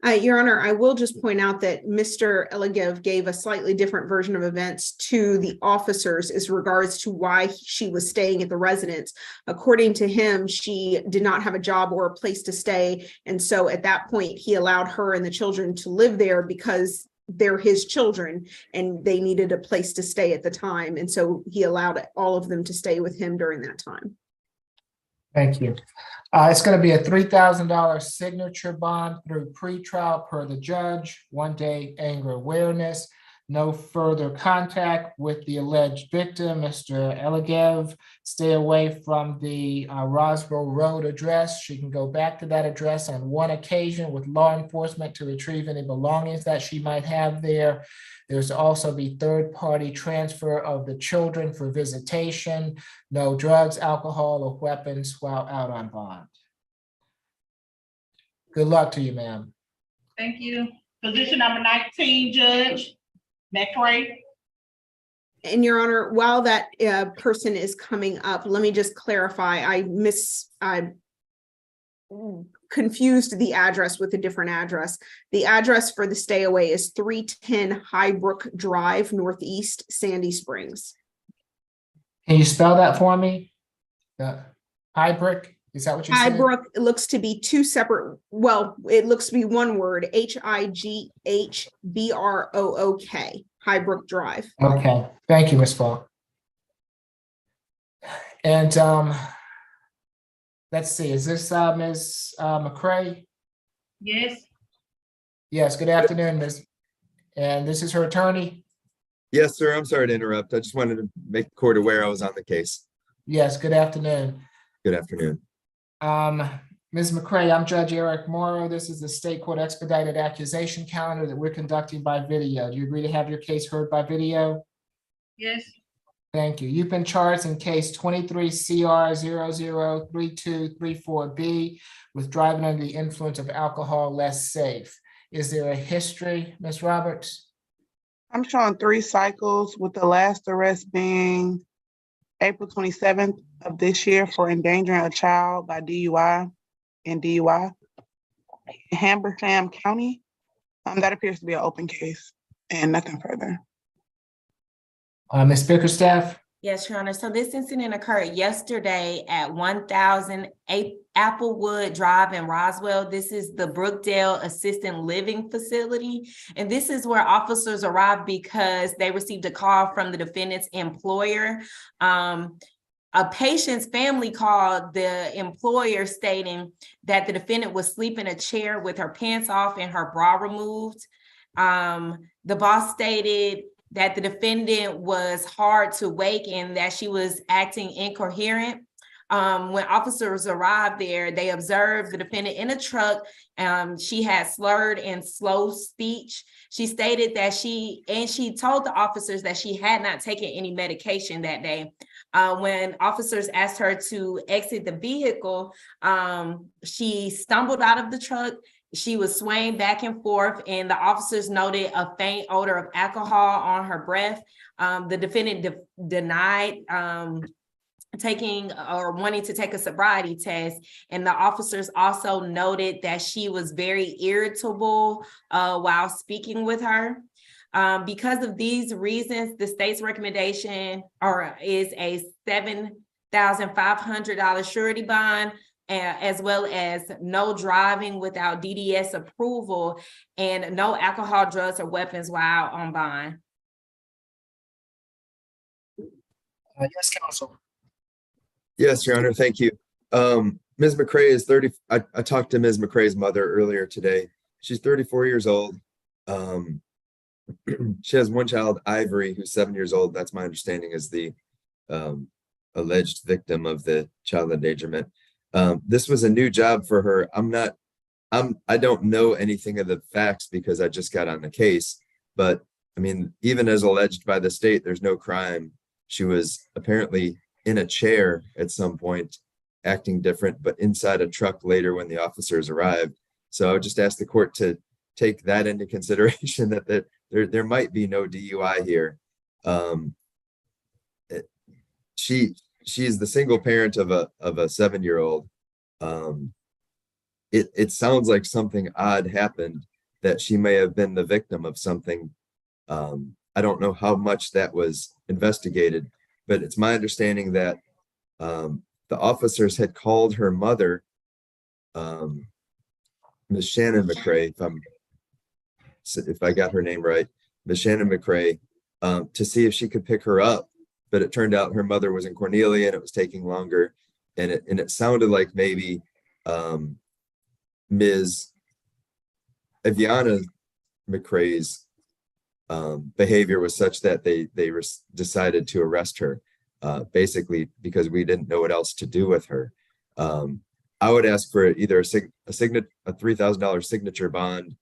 Your Honor, I will just point out that Mr. Elegev gave a slightly different version of events to the officers as regards to why she was staying at the residence. According to him, she did not have a job or a place to stay. And so at that point, he allowed her and the children to live there because they're his children and they needed a place to stay at the time. And so he allowed all of them to stay with him during that time. Thank you. It's going to be a $3,000 signature bond through pretrial per the judge, 1 day anger awareness, no further contact with the alleged victim, Mr. Elegev. Stay away from the Roswell Road address. She can go back to that address on one occasion with law enforcement to retrieve any belongings that she might have there. There's also be third-party transfer of the children for visitation, no drugs, alcohol, or weapons while out on bond. Good luck to you, ma'am. Thank you. Position number 19, Judge McRae. And Your Honor, while that person is coming up, let me just clarify. I confused the address with a different address. The address for the stay away is 310 Highbrook Drive, Northeast, Sandy Springs. Can you spell that for me? Highbrook, is that what you said? Highbrook, it looks to be two separate, well, it looks to be one word, Highbrook, Highbrook Drive. Okay, thank you, Ms. Falk. And let's see, is this Ms. McRae? Yes. Yes, good afternoon, Ms. And this is her attorney? Yes, sir. I'm sorry to interrupt. I just wanted to make the court aware I was on the case. Yes, good afternoon. Good afternoon. Ms. McRae, I'm Judge Eric Morrow. This is the State Court Expedited Accusation Calendar that we're conducting by video. Do you agree to have your case heard by video? Yes. Thank you. You've been charged in case 23 CR 003234B with driving under the influence of alcohol less safe. Is there a history, Ms. Roberts? I'm showing 3 cycles with the last arrest being April 27th of this year for endangering a child by DUI and DUI in Habersham County. That appears to be an open case and nothing further. Ms. Bickerstaff? Yes, Your Honor. So this incident occurred yesterday at 1000 Applewood Drive in Roswell. This is the Brookdale Assisted Living Facility. And this is where officers arrived because they received a call from the defendant's employer. A patient's family called the employer stating that the defendant was asleep in a chair with her pants off and her bra removed. The boss stated that the defendant was hard to wake and that she was acting incoherent. When officers arrived there, they observed the defendant in a truck. She had slurred and slow speech. She stated that she told the officers that she had not taken any medication that day. When officers asked her to exit the vehicle, she stumbled out of the truck. She was swaying back and forth, and the officers noted a faint odor of alcohol on her breath. The defendant denied taking or wanting to take a sobriety test, and the officers also noted that she was very irritable while speaking with her. Because of these reasons, the state's recommendation is a $7,500 surety bond, as well as no driving without DDS approval and no alcohol, drugs, or weapons while on bond. Yes, counsel. Yes, Your Honor. Thank you. Ms. McRae is 30. I talked to Ms. McRae's mother earlier today. She's 34 years old. She has one child, Ivory, who's 7 years old. That's my understanding is the alleged victim of the child endangerment. This was a new job for her. I don't know anything of the facts because I just got on the case, but I mean, even as alleged by the state, there's no crime. She was apparently in a chair at some point, acting different, but inside a truck later when the officers arrived. So I would just ask the court to take that into consideration that there might be no DUI here. She she's the single parent of a 7-year-old. It sounds like something odd happened, that she may have been the victim of something. I don't know how much that was investigated, but it's my understanding that the officers had called her mother, Miss Shannon McCrae, if I got her name right, Miss Shannon McCrae, to see if she could pick her up. But it turned out her mother was in Cornelia and it was taking longer. And it sounded like maybe Ms. Eviana McCrae's behavior was such that they decided to arrest her, basically because we didn't know what else to do with her. I would ask for either a $3,000 signature bond,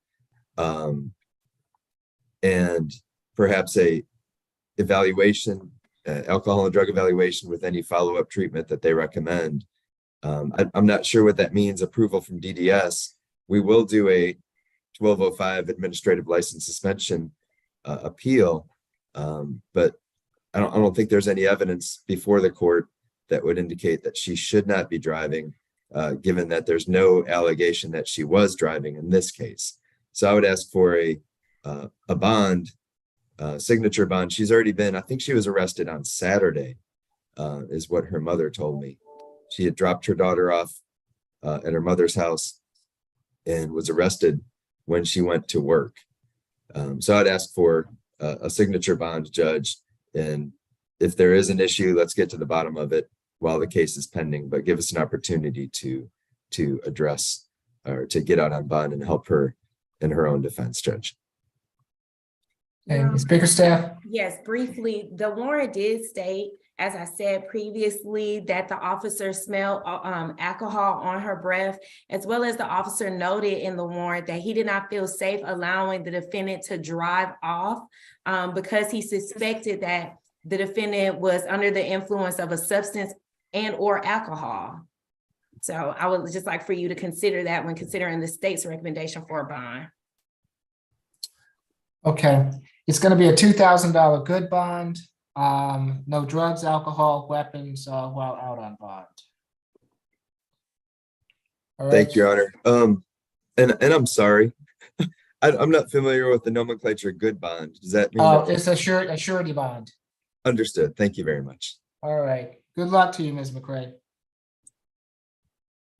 and perhaps a evaluation, alcohol and drug evaluation with any follow-up treatment that they recommend. I'm not sure what that means, approval from DDS. We will do a 1205 administrative license suspension appeal, but I don't think there's any evidence before the court that would indicate that she should not be driving, given that there's no allegation that she was driving in this case. So I would ask for a bond, signature bond. She's already been, I think she was arrested on Saturday, is what her mother told me. She had dropped her daughter off at her mother's house and was arrested when she went to work. So I'd ask for a signature bond, Judge. And if there is an issue, let's get to the bottom of it while the case is pending, but give us an opportunity to address or to get out on bond and help her in her own defense, Judge. And Ms. Bickerstaff? Yes, briefly, the warrant did state, as I said previously, that the officer smelled alcohol on her breath, as well as the officer noted in the warrant that he did not feel safe allowing the defendant to drive off because he suspected that the defendant was under the influence of a substance and or alcohol. So I would just like for you to consider that when considering the state's recommendation for a bond. Okay, it's going to be a $2,000 good bond. No drugs, alcohol, weapons while out on bond. All right. Thank you, Your Honor. And I'm sorry, I'm not familiar with the nomenclature good bond. Does that mean? It's a surety bond. Understood. Thank you very much. All right. Good luck to you, Ms. McCrae.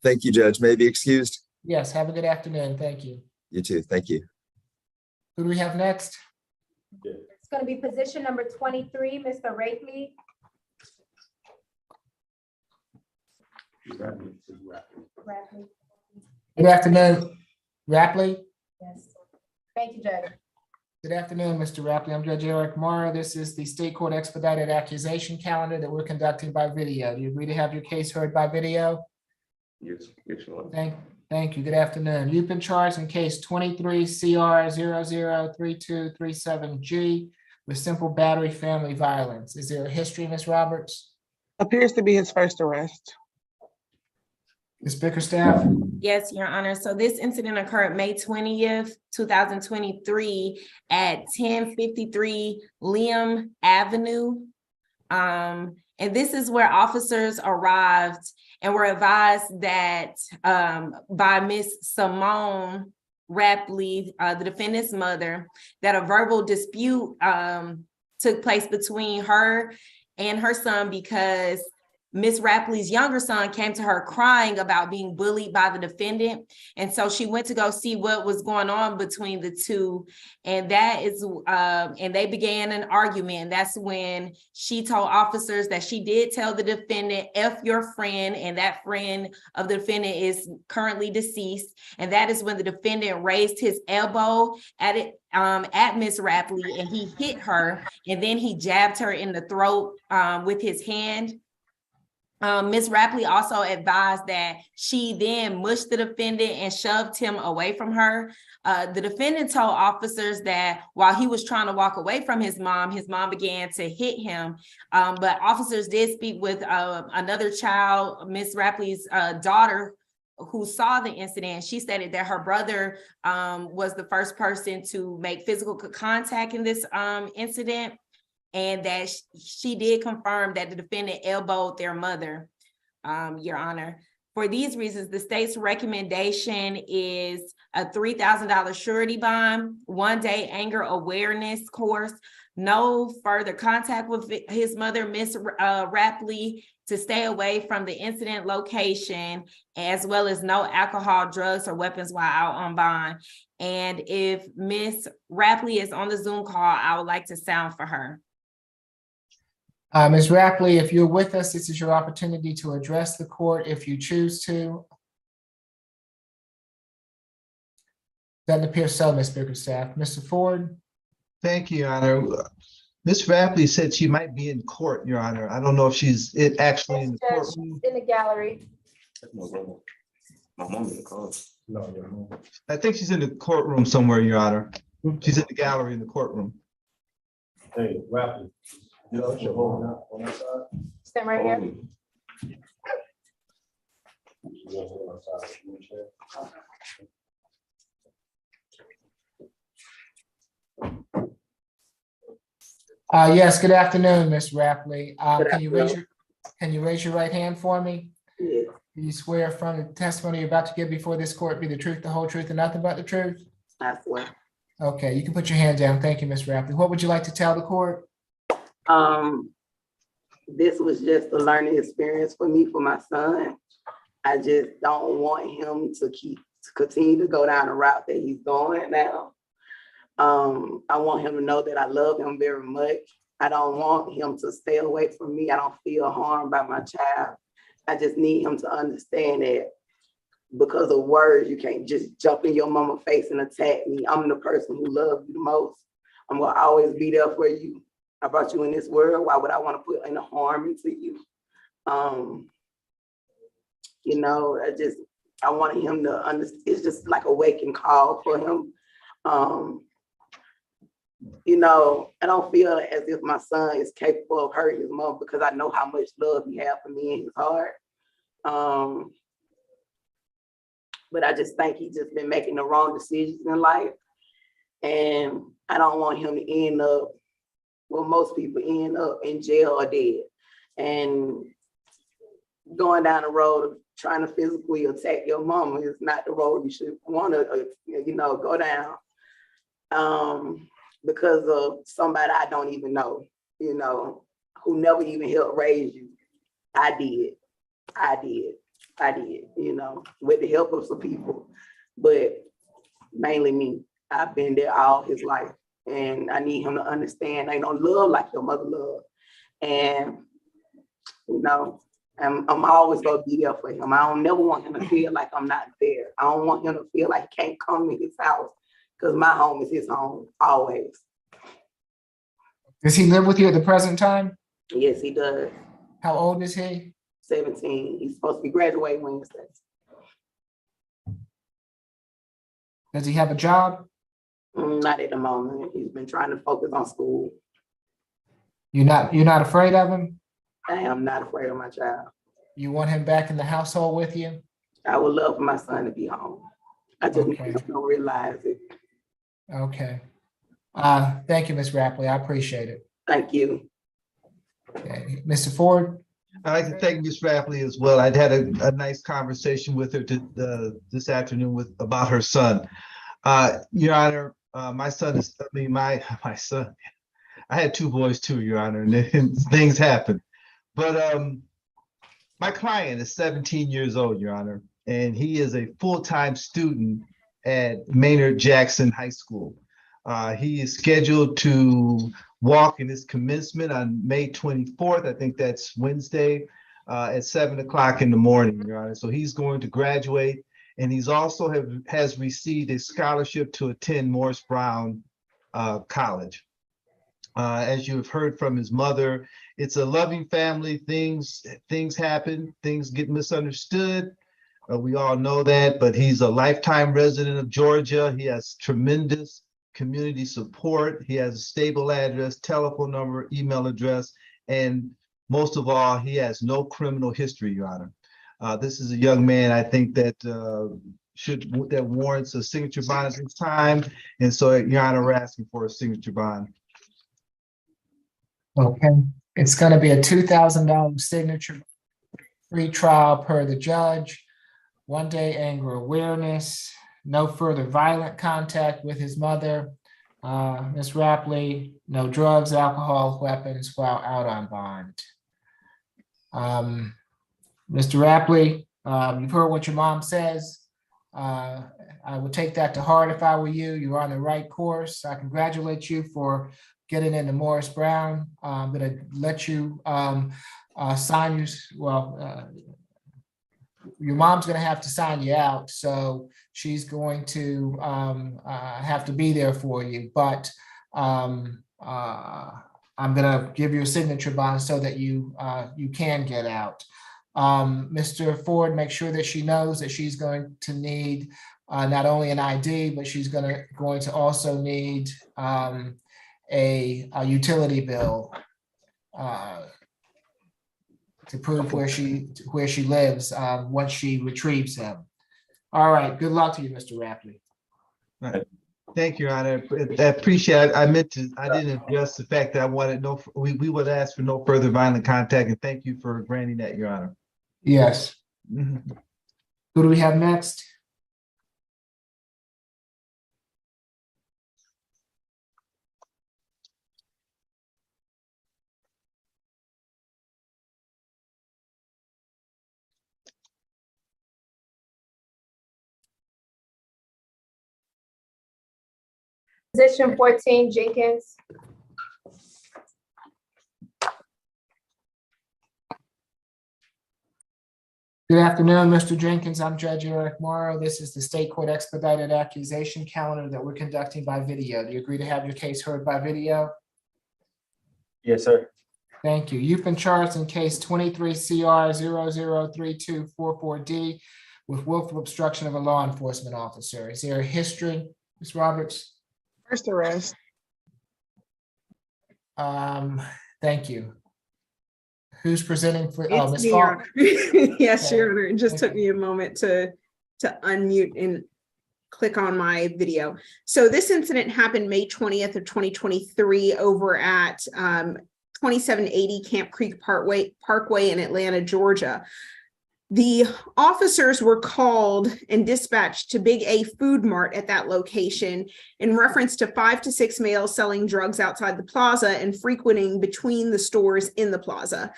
Thank you, Judge. May I be excused? Yes, have a good afternoon. Thank you. You too. Thank you. Who do we have next? It's going to be position number 23, Mr. Rapley. Rapley. Good afternoon, Rapley. Yes. Thank you, Judge. Good afternoon, Mr. Rapley. I'm Judge Eric Morrow. This is the State Court Expedited Accusation Calendar that we're conducting by video. Do you agree to have your case heard by video? Yes, Your Honor. Thank you. Good afternoon. You've been charged in case 23 CR 003237G with simple battery family violence. Is there a history, Ms. Roberts? Appears to be his first arrest. Ms. Bickerstaff? Yes, Your Honor. So this incident occurred May 20th, 2023 at 1053 Liam Avenue. And this is where officers arrived and were advised that by Miss Simone Rapley, the defendant's mother, that a verbal dispute took place between her and her son because Miss Rapley's younger son came to her crying about being bullied by the defendant. And so she went to go see what was going on between the two. And that is, and they began an argument. That's when she told officers that she did tell the defendant, F your friend, and that friend of the defendant is currently deceased. And that is when the defendant raised his elbow at Miss Rapley and he hit her. And then he jabbed her in the throat with his hand. Ms. Rapley also advised that she then mushed the defendant and shoved him away from her. The defendant told officers that while he was trying to walk away from his mom began to hit him. But officers did speak with another child, Ms. Rapley's daughter, who saw the incident. She stated that her brother was the first person to make physical contact in this incident. and that she did confirm that the defendant elbowed their mother, Your Honor. For these reasons, the state's recommendation is a $3,000 surety bond, 1-day anger awareness course, no further contact with his mother, Miss Rapley, to stay away from the incident location, as well as no alcohol, drugs, or weapons while out on bond. And if Miss Rapley is on the Zoom call, I would like to sound for her. Ms. Rapley, if you're with us, this is your opportunity to address the court if you choose to. Doesn't appear so, Ms. Bickerstaff. Mr. Ford? Thank you, Your Honor. Ms. Rapley said she might be in court, Your Honor. I don't know if she's actually in the courtroom. In the gallery. I think she's in the courtroom somewhere, Your Honor. She's in the gallery in the courtroom. Hey, Rapley. You know, you're holding up on that side. Stand right here. Yes, good afternoon, Ms. Rapley. Good Can you raise your right hand for me? Yeah. Do you swear from the testimony you're about to give before this court be the truth, the whole truth, and nothing but the truth? I swear. Okay, you can put your hand down. Thank you, Ms. Rapley. What would you like to tell the court? This was just a learning experience for me, for my son. I just don't want him to continue to go down the route that he's going now. I want him to know that I love him very much. I don't want him to stay away from me. I don't feel harmed by my child. I just need him to understand that because of words, you can't just jump in your mama's face and attack me. I'm the person who loves you the most. I'm gonna always be there for you. I brought you in this world. Why would I want to put any harm into you? You know, I wanted him to understand. It's just like a waking call for him. You know, I don't feel as if my son is capable of hurting his mom because I know how much love he has for me in his heart. But I just think he's just been making the wrong decisions in life. And I don't want him to end up, well, most people end up in jail or dead. And going down the road of trying to physically attack your mama is not the road you should want to, you know, go down. Because of somebody I don't even know, you know, who never even helped raise you. I did, you know, with the help of some people, but mainly me. I've been there all his life, and I need him to understand ain't no love like your mother love. And, you know, I'm always gonna be there for him. I don't never want him to feel like I'm not there. I don't want him to feel like he can't come to his house because my home is his home, always. Does he live with you at the present time? Yes, he does. How old is he? 17. He's supposed to be graduating Wednesday. Does he have a job? Not at the moment. He's been trying to focus on school. You're not afraid of him? I am not afraid of my child. You want him back in the household with you? I would love for my son to be home. I just don't realize it. Okay. Thank you, Ms. Rapley. I appreciate it. Thank you. Okay. Mr. Ford? I'd like to thank Ms. Rapley as well. I'd had a nice conversation with her this afternoon about her son. Your Honor, my son is, my son, I had two boys too, Your Honor, and things happen. But my client is 17 years old, Your Honor, and he is a full-time student at Maynard Jackson High School. He is scheduled to walk in his commencement on May 24th. I think that's Wednesday at 7 o'clock in the morning, Your Honor. So he's going to graduate, and he's also has received a scholarship to attend Morris Brown College. As you have heard from his mother, it's a loving family. Things happen, things get misunderstood. We all know that, but he's a lifetime resident of Georgia. He has tremendous community support. He has a stable address, telephone number, email address, and most of all, he has no criminal history, Your Honor. This is a young man, I think, that warrants a signature bond at this time. And so, Your Honor, we're asking for a signature bond. Okay, it's gonna be a $2,000 signature, free trial per the judge, 1-day anger awareness, no further violent contact with his mother. Ms. Rapley, no drugs, alcohol, weapons while out on bond. Mr. Rapley, you've heard what your mom says. I would take that to heart if I were you. You're on the right course. I congratulate you for getting into Morris Brown. I'm gonna let you sign your mom's gonna have to sign you out, so she's going to have to be there for you, but I'm gonna give you a signature bond so that you can get out. Mr. Ford, make sure that she knows that she's going to need not only an ID, but she's going to also need a utility bill to prove where she lives once she retrieves him. All right, good luck to you, Mr. Rapley. All right. Thank you, Your Honor. I appreciate it. I didn't address the fact that I wanted we would ask for no further violent contact, and thank you for granting that, Your Honor. Yes. Mhm. Who do we have next? Position 14, Jenkins. Good afternoon, Mr. Jenkins. I'm Judge Eric Morrow. This is the State Court Expedited Accusation calendar that we're conducting by video. Do you agree to have your case heard by video? Yes, sir. Thank you. You've been charged in case 23 CR 003244D with willful obstruction of a law enforcement officer. Is there a history, Ms. Roberts? First arrest. Thank you. Who's presenting for, It's Ms. me, Falk? Your Honor. Yes, Your Okay. Honor. It just took Okay. me a moment to unmute and click on my video. So this incident happened May 20th of 2023 over at 2780 Camp Creek Parkway in Atlanta, Georgia. The officers were called and dispatched to Big A Food Mart at that location in reference to 5 to 6 males selling drugs outside the plaza and frequenting between the stores in the plaza.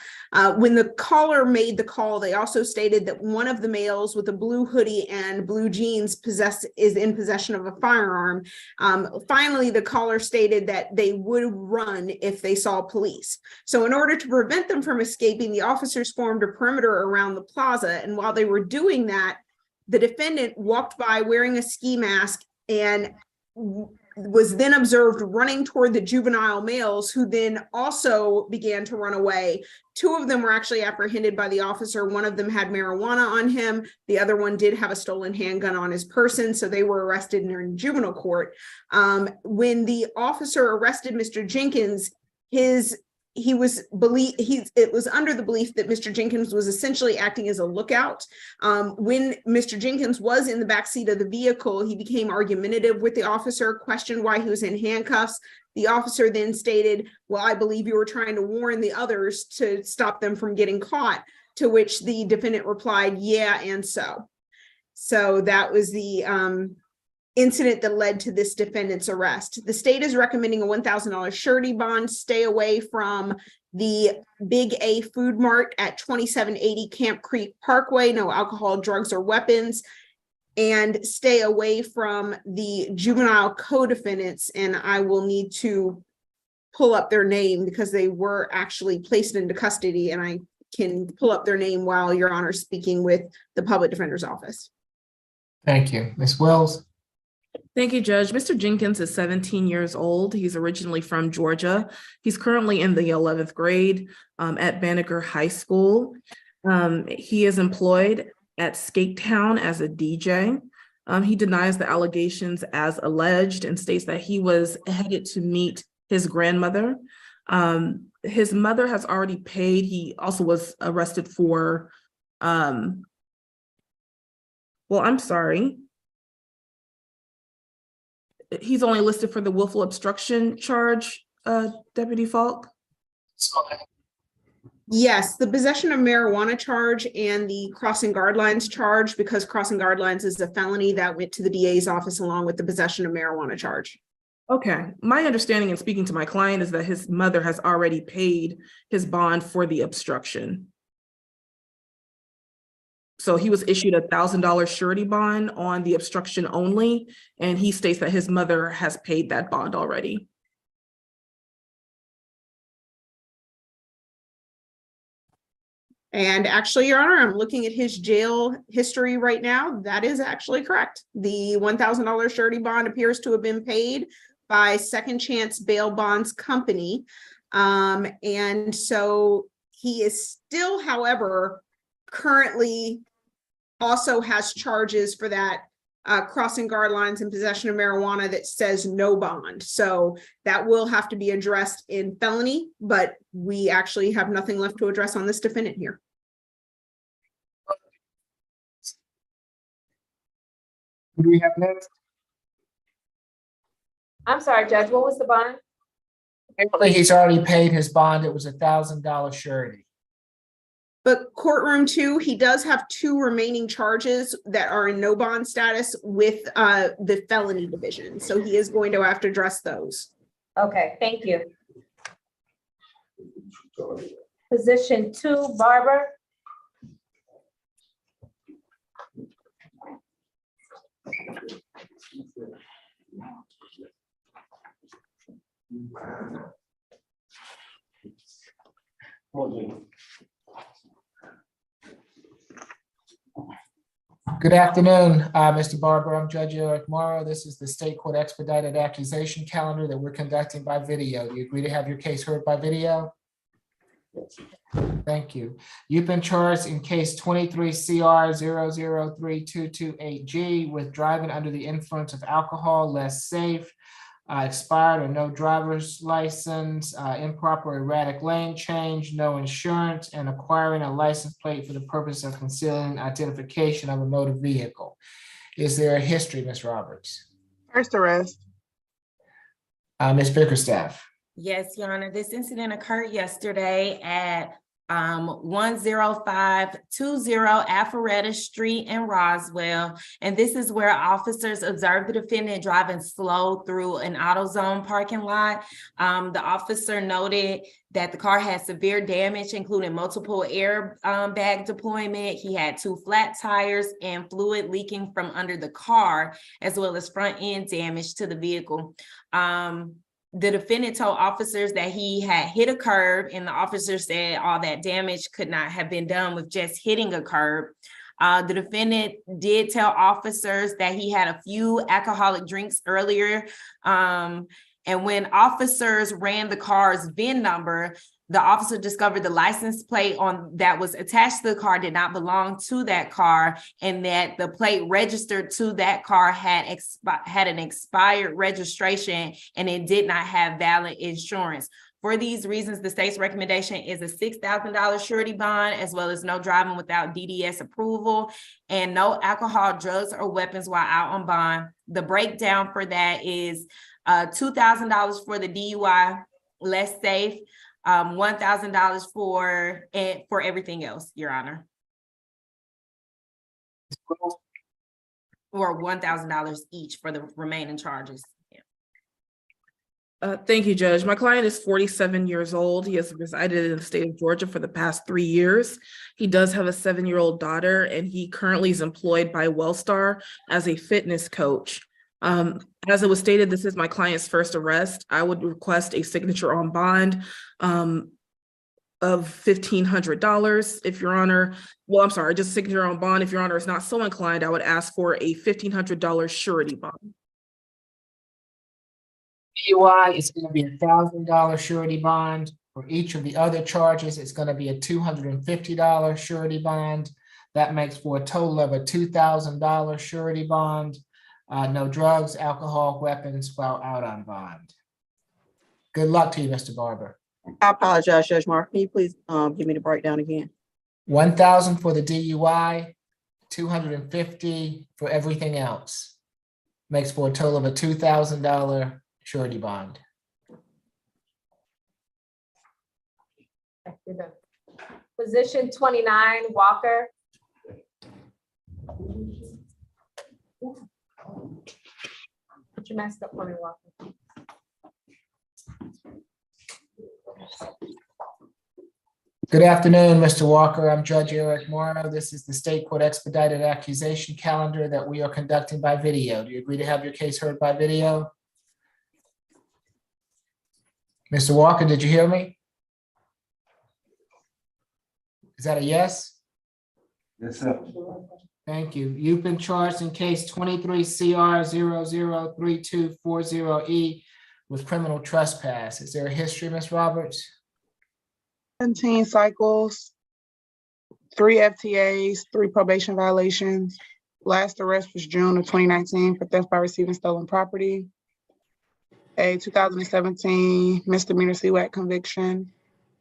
When the caller made the call, they also stated that one of the males with a blue hoodie and blue jeans is in possession of a firearm. Finally, the caller stated that they would run if they saw police. So in order to prevent them from escaping, the officers formed a perimeter around the plaza. And while they were doing that, the defendant walked by wearing a ski mask and was then observed running toward the juvenile males, who then also began to run away. 2 of them were actually apprehended by the officer. One of them had marijuana on him. The other one did have a stolen handgun on his person, so they were arrested and are in juvenile court. When the officer arrested Mr. Jenkins, it was under the belief that Mr. Jenkins was essentially acting as a lookout. When Mr. Jenkins was in the backseat of the vehicle, he became argumentative with the officer, questioned why he was in handcuffs. The officer then stated, "Well, I believe you were trying to warn the others to stop them from getting caught," to which the defendant replied, "Yeah, and so." So that was the incident that led to this defendant's arrest. The state is recommending a $1,000 surety bond, stay away from the Big A Food Mart at 2780 Camp Creek Parkway, no alcohol, drugs, or weapons, and stay away from the juvenile co-defendants. And I will need to pull up their name because they were actually placed into custody, and I can pull up their name while Your Honor is speaking with the public defender's office. Thank you. Ms. Wells? Thank you, Judge. Mr. Jenkins is 17 years old. He's originally from Georgia. He's currently in the 11th grade at Banneker High School. He is employed at Skate Town as a DJ. He denies the allegations as alleged and states that he was headed to meet his grandmother. His mother has already paid. He also was arrested for, I'm sorry. He's only listed for the willful obstruction charge, Deputy Falk. Yes, the possession of marijuana charge and the crossing guard lines charge, because crossing guard lines is a felony that went to the DA's office along with the possession of marijuana charge. Okay, my understanding in speaking to my client is that his mother has already paid his bond for the obstruction. So he was issued $1,000 surety bond on the obstruction only, and he states that his mother has paid that bond already. And actually, Your Honor, I'm looking at his jail history right now. That is actually correct. The $1,000 surety bond appears to have been paid by Second Chance Bail Bonds Company. And so he is still, however, currently also has charges for that crossing guard lines and possession of marijuana that says no bond. So that will have to be addressed in felony, but we actually have nothing left to address on this defendant here. Who do we have next? I'm sorry, Judge, what was the bond? Apparently, he's already paid his bond. It was $1,000 surety. But courtroom 2, he does have 2 remaining charges that are in no bond status with the felony division. So he is going to have to address those. Okay, thank you. Position 2, Barbara. Good afternoon, Mr. Barber. I'm Judge Eric Morrow. This is the State Court Expedited Accusation Calendar that we're conducting by video. Do you agree to have your case heard by video? Thank you. You've been charged in case 23 CR 0032228G with driving under the influence of alcohol, less safe, expired or no driver's license, improper erratic lane change, no insurance, and acquiring a license plate for the purpose of concealing identification of a motor vehicle. Is there a history, Ms. Roberts? First arrest. Ms. Bickerstaff? Yes, Your Honor, this incident occurred yesterday at 10520 Alpharetta Street in Roswell. And this is where officers observed the defendant driving slow through an AutoZone parking lot. The officer noted that the car had severe damage, including multiple airbag deployment. He had 2 flat tires and fluid leaking from under the car, as well as front end damage to the vehicle. The defendant told officers that he had hit a curb, and the officer said all that damage could not have been done with just hitting a curb. The defendant did tell officers that he had a few alcoholic drinks earlier. And when officers ran the car's VIN number, the officer discovered the license plate that was attached to the car did not belong to that car, and that the plate registered to that car had an expired registration, and it did not have valid insurance. For these reasons, the state's recommendation is a $6,000 surety bond, as well as no driving without DDS approval, and no alcohol, drugs, or weapons while out on bond. The breakdown for that is $2,000 for the DUI, less safe, $1,000 for everything else, Your Honor. Or $1,000 each for the remaining charges. Thank you, Judge. My client is 47 years old. He has resided in the state of Georgia for the past 3 years. He does have a 7-year-old daughter, and he currently is employed by Wellstar as a fitness coach. As it was stated, this is my client's first arrest. I would request a signature on bond of $1,500. If Your Honor, well, I'm sorry, just signature on bond. If Your Honor is not so inclined, I would ask for a $1,500 surety bond. DUI is going to be $1,000 surety bond. For each of the other charges, it's going to be a $250 surety bond. That makes for a total of a $2,000 surety bond. No drugs, alcohol, weapons while out on bond. Good luck to you, Mr. Barber. I apologize, Judge Mark. Can you please give me the breakdown again? 1,000 for the DUI, 250 for everything else. Makes for a total of a $2,000 surety bond. You're done. Position 29, Walker. Put your mask up for me, Walker. Good afternoon, Mr. Walker. I'm Judge Eric Morrow. This is the State Court Expedited Accusation Calendar that we are conducting by video. Do you agree to have your case heard by video? Mr. Walker, did you hear me? Is that a yes? Yes, sir. Thank you. You've been charged in case 23 CR 003240E with criminal trespass. Is there a history, Ms. Roberts? 17 cycles, 3 FTAs, 3 probation violations. Last arrest was June of 2019 for theft by receiving stolen property. A 2017 misdemeanor CWAC conviction.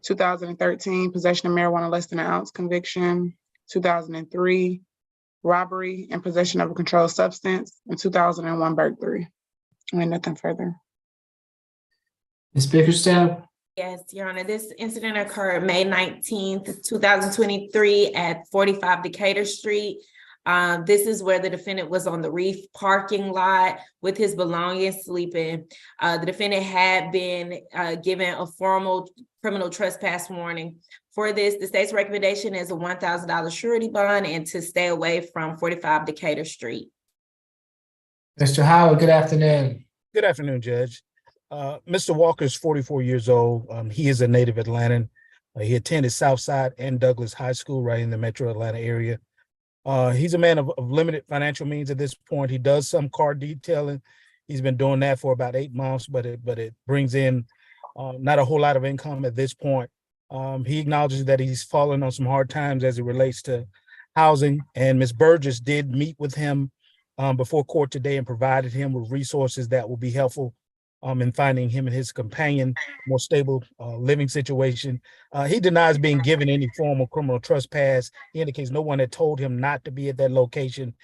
2013 possession of marijuana less than an ounce conviction. 2003 robbery and possession of a controlled substance. And 2001 burglary. And nothing further. Ms. Bickerstaff? Yes, Your Honor, this incident occurred May 19th, 2023 at 45 Decatur Street. This is where the defendant was on the Reef parking lot with his belongings sleeping. The defendant had been given a formal criminal trespass warning. For this, the state's recommendation is a $1,000 surety bond and to stay away from 45 Decatur Street. Mr. Howard, good afternoon. Good afternoon, Judge. Mr. Walker is 44 years old. He is a native Atlantan. He attended Southside and Douglas High School right in the metro Atlanta area. He's a man of limited financial means at this point. He does some car detailing. He's been doing that for about 8 months, but it brings in not a whole lot of income at this point. He acknowledges that he's fallen on some hard times as it relates to housing, and Ms. Burgess did meet with him before court today and provided him with resources that will be helpful in finding him and his companion more stable living situation. He denies being given any form of criminal trespass. He indicates no one had told him not to be at that location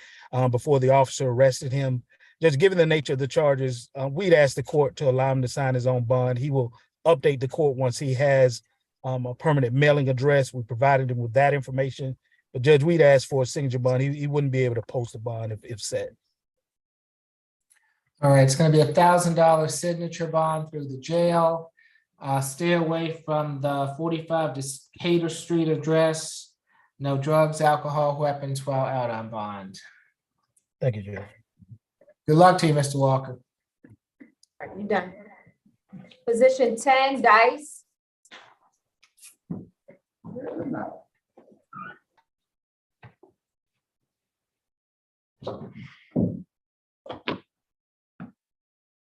before the officer arrested him. Just given the nature of the charges, we'd ask the court to allow him to sign his own bond. He will update the court once he has a permanent mailing address. We provided him with that information. But Judge, we'd ask for a signature bond. He wouldn't be able to post a bond if set. All right, it's going to be $1,000 signature bond through the jail. Stay away from the 45 Decatur Street address. No drugs, alcohol, weapons while out on bond. Thank you, Judge. Good luck to you, Mr. Walker. All right, you done. Position 10, Dice.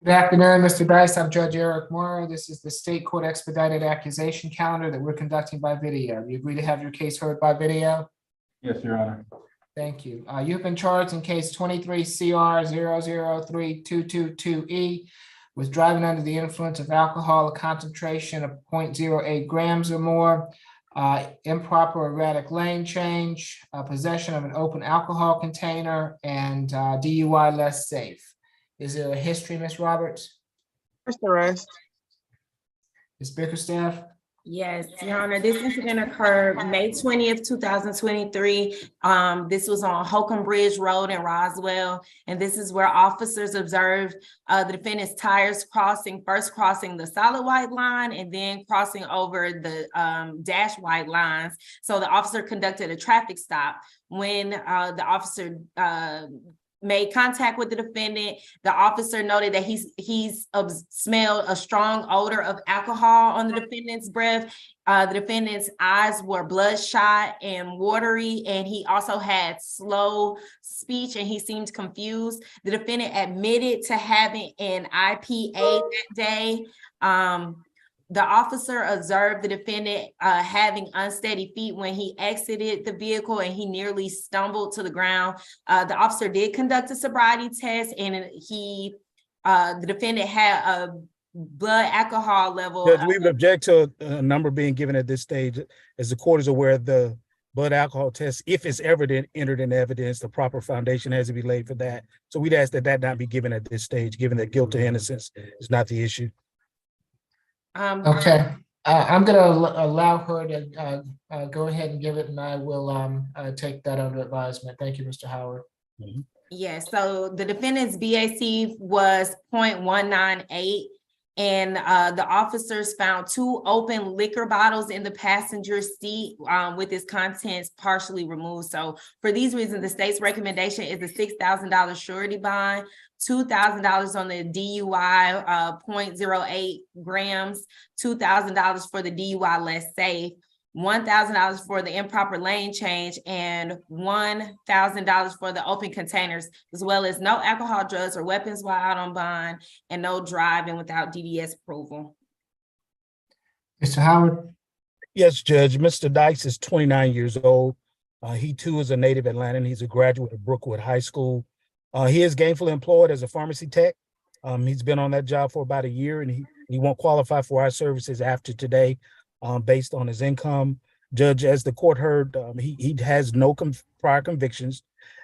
Good afternoon, Mr. Dice. I'm Judge Eric Morrow. This is the State Court Expedited Accusation Calendar that we're conducting by video. Do you agree to have your case heard by video? Yes, Your Honor. Thank you. You've been charged in case 23 CR 003222E with driving under the influence of alcohol, a concentration of 0.08 grams or more, improper erratic lane change, possession of an open alcohol container, and DUI less safe. Is there a history, Ms. Roberts? First arrest. Ms. Bickerstaff? Yes, Your Honor, this incident occurred May 20th, 2023. This was on Holcomb Bridge Road in Roswell, and this is where officers observed the defendant's tires first crossing the solid white line and then crossing over the dash white lines. So the officer conducted a traffic stop. When the officer made contact with the defendant, the officer noted that he's smelled a strong odor of alcohol on the defendant's breath. The defendant's eyes were bloodshot and watery, and he also had slow speech and he seemed confused. The defendant admitted to having an IPA that day. The officer observed the defendant having unsteady feet when he exited the vehicle and he nearly stumbled to the ground. The officer did conduct a sobriety test and the defendant had a blood alcohol level. Judge, we would object to a number being given at this stage. As the court is aware, the blood alcohol test, if it's ever entered in evidence, the proper foundation has to be laid for that. So we'd ask that not be given at this stage, given that guilt or innocence is not the issue. Okay. I'm gonna allow her to go ahead and give it, and I will take that under advisement. Thank you, Mr. Howard. Yes, so the defendant's BAC was 0.198. And the officers found 2 open liquor bottles in the passenger seat with its contents partially removed. So for these reasons, the state's recommendation is a $6,000 surety bond, $2,000 on the DUI 0.08 grams, $2,000 for the DUI less safe, $1,000 for the improper lane change, and $1,000 for the open containers, as well as no alcohol, drugs, or weapons while out on bond, and no driving without DDS approval. Mr. Howard? Yes, Judge. Mr. Dice is 29 years old. He too is a native Atlantan. He's a graduate of Brookwood High School. He is gainfully employed as a pharmacy tech. He's been on that job for about a year, and he won't qualify for our services after today. Based on his income. Judge, as the court heard, he has no prior convictions,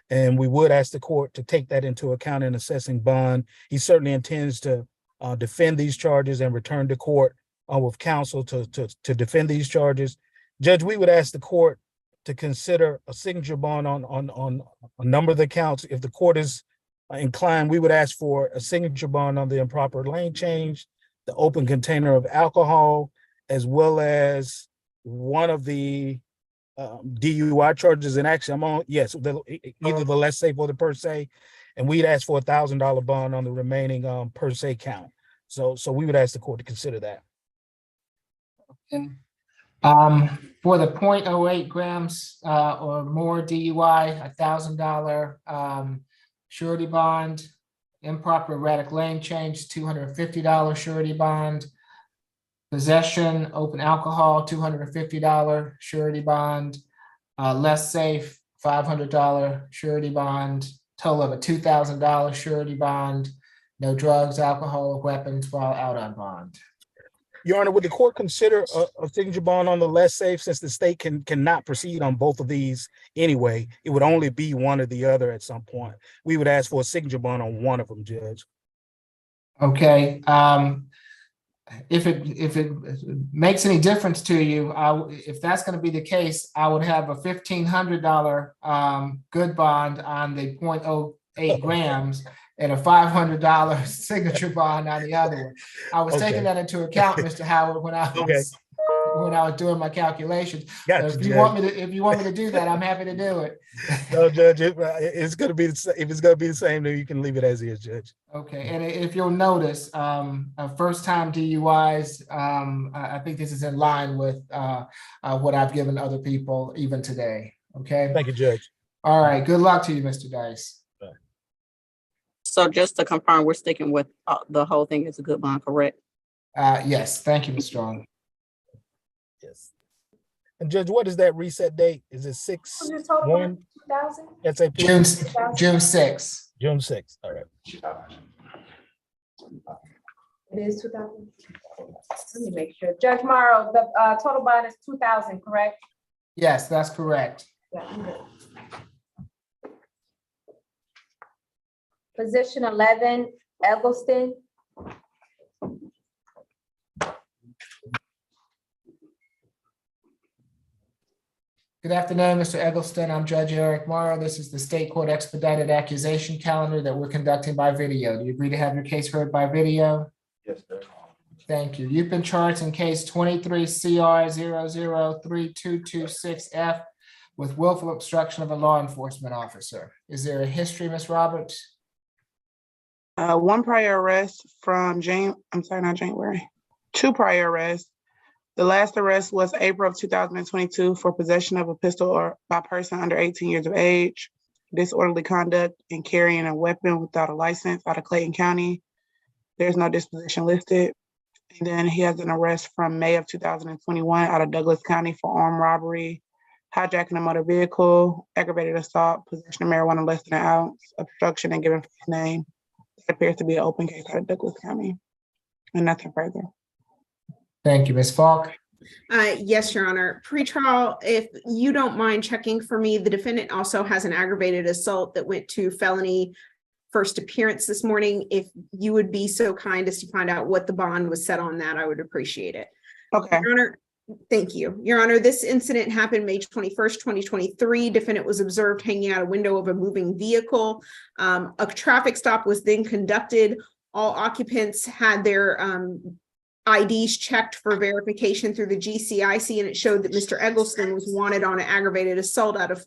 and we would ask the court to take that into account in assessing bond. He certainly intends to defend these charges and return to court with counsel to defend these charges. Judge, we would ask the court to consider a signature bond on a number of the counts. If the court is inclined, we would ask for a signature bond on the improper lane change, the open container of alcohol, as well as one of the DUI charges in action. Either the less safe or the per se, and we'd ask for $1,000 bond on the remaining per se count. So we would ask the court to consider that. Okay. For the 0.08 grams or more DUI, $1,000 surety bond, improper erratic lane change, $250 surety bond. Possession, open alcohol, $250 surety bond, less safe, $500 surety bond, total of a $2,000 surety bond, no drugs, alcohol, or weapons while out on bond. Your Honor, would the court consider a signature bond on the less safe, since the state cannot proceed on both of these anyway? It would only be one or the other at some point. We would ask for a signature bond on one of them, Judge. Okay. If it makes any difference to you, if that's going to be the case, I would have a $1,500 good bond on the 0.08 grams and a $500 signature bond on the other one. I was taking that into account, Mr. Howard, when I was doing my calculations. If you want me to do that, I'm happy to do it. No, Judge, it's going to be if it's going to be the same, then you can leave it as is, Judge. Okay, and if you'll notice, first-time DUIs, I think this is in line with what I've given other people even today. Okay. Thank you, Judge. All right. Good luck to you, Mr. Dice. So just to confirm, we're sticking with the whole thing is a good bond, correct? Yes. Thank you, Ms. Strong. Yes. And Judge, what is that reset date? Is it 6/1? That's a June 6th. June 6th. All right. It is 2,000. Let me make sure. Judge Morrow, the total bond is 2,000, correct? Yes, that's correct. Yeah, I'm good. Position 11, Eggleston. Good afternoon, Mr. Eggleston. I'm Judge Eric Morrow. This is the State Court Expedited Accusation Calendar that we're conducting by video. Do you agree to have your case heard by video? Yes, sir. Thank you. You've been charged in case 23 CR 003226F with willful obstruction of a law enforcement officer. Is there a history, Ms. Roberts? One prior arrest from not January. 2 prior arrests. The last arrest was April of 2022 for possession of a pistol or by person under 18 years of age, disorderly conduct, and carrying a weapon without a license out of Clayton County. There's no disposition listed. And then he has an arrest from May of 2021 out of Douglas County for armed robbery, hijacking a motor vehicle, aggravated assault, possession of marijuana less than an ounce, obstruction, and giving false name. It appears to be an open case out of Douglas County, and nothing further. Thank you, Ms. Falk. Yes, Your Honor. Pretrial, if you don't mind checking for me, the defendant also has an aggravated assault that went to felony first appearance this morning. If you would be so kind as to find out what the bond was set on that, I would appreciate it. Okay. Your Honor, thank you. Your Honor, this incident happened May 21st, 2023. Defendant was observed hanging out a window of a moving vehicle. A traffic stop was then conducted. All occupants had their IDs checked for verification through the GCIC, and it showed that Mr. Eggleston was wanted on an aggravated assault out of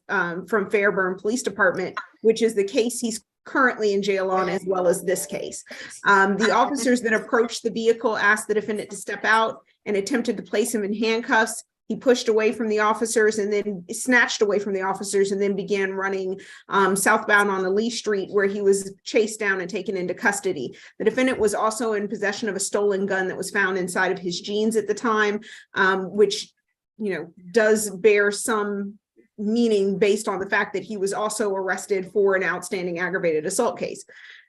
from Fairburn Police Department, which is the case he's currently in jail on, as well as this case. The officers that approached the vehicle asked the defendant to step out and attempted to place him in handcuffs. He pushed away from the officers and then snatched away from the officers and then began running southbound on Lee Street, where he was chased down and taken into custody. The defendant was also in possession of a stolen gun that was found inside of his jeans at the time, which, you know, does bear some meaning based on the fact that he was also arrested for an outstanding aggravated assault case.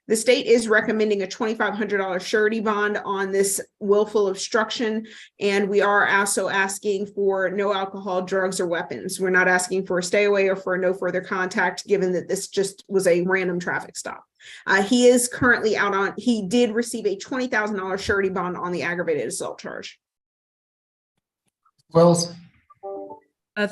The state is recommending a $2,500 surety bond on this willful obstruction, and we are also asking for no alcohol, drugs, or weapons. We're not asking for a stay away or for no further contact, given that this just was a random traffic stop. He is currently out on, he did receive a $20,000 surety bond on the aggravated assault charge. Wills?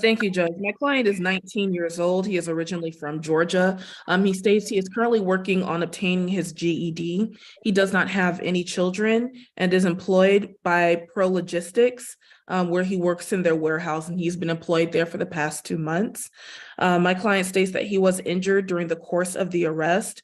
Thank you, Judge. My client is 19 years old. He is originally from Georgia. He states he is currently working on obtaining his GED. He does not have any children and is employed by Pro Logistics, where he works in their warehouse, and he's been employed there for the past 2 months. My client states that he was injured during the course of the arrest.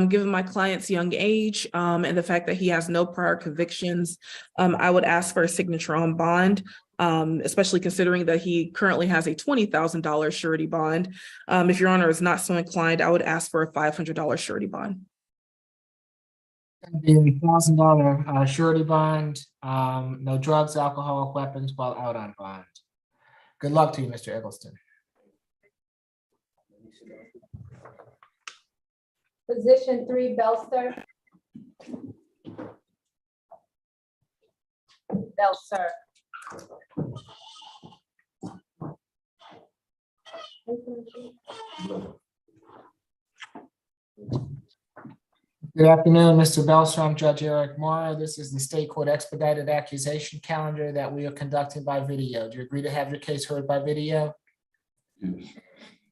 Given my client's young age and the fact that he has no prior convictions, I would ask for a signature on bond. Especially considering that he currently has a $20,000 surety bond. If Your Honor is not so inclined, I would ask for a $500 surety bond. The $1,000 surety bond, no drugs, alcohol, weapons while out on bond. Good luck to you, Mr. Eggleston. Position 3, Belster. Belster. Good afternoon, Mr. Belster. I'm Judge Eric Morrow. This is the State Court Expedited Accusation calendar that we are conducting by video. Do you agree to have your case heard by video? Yes.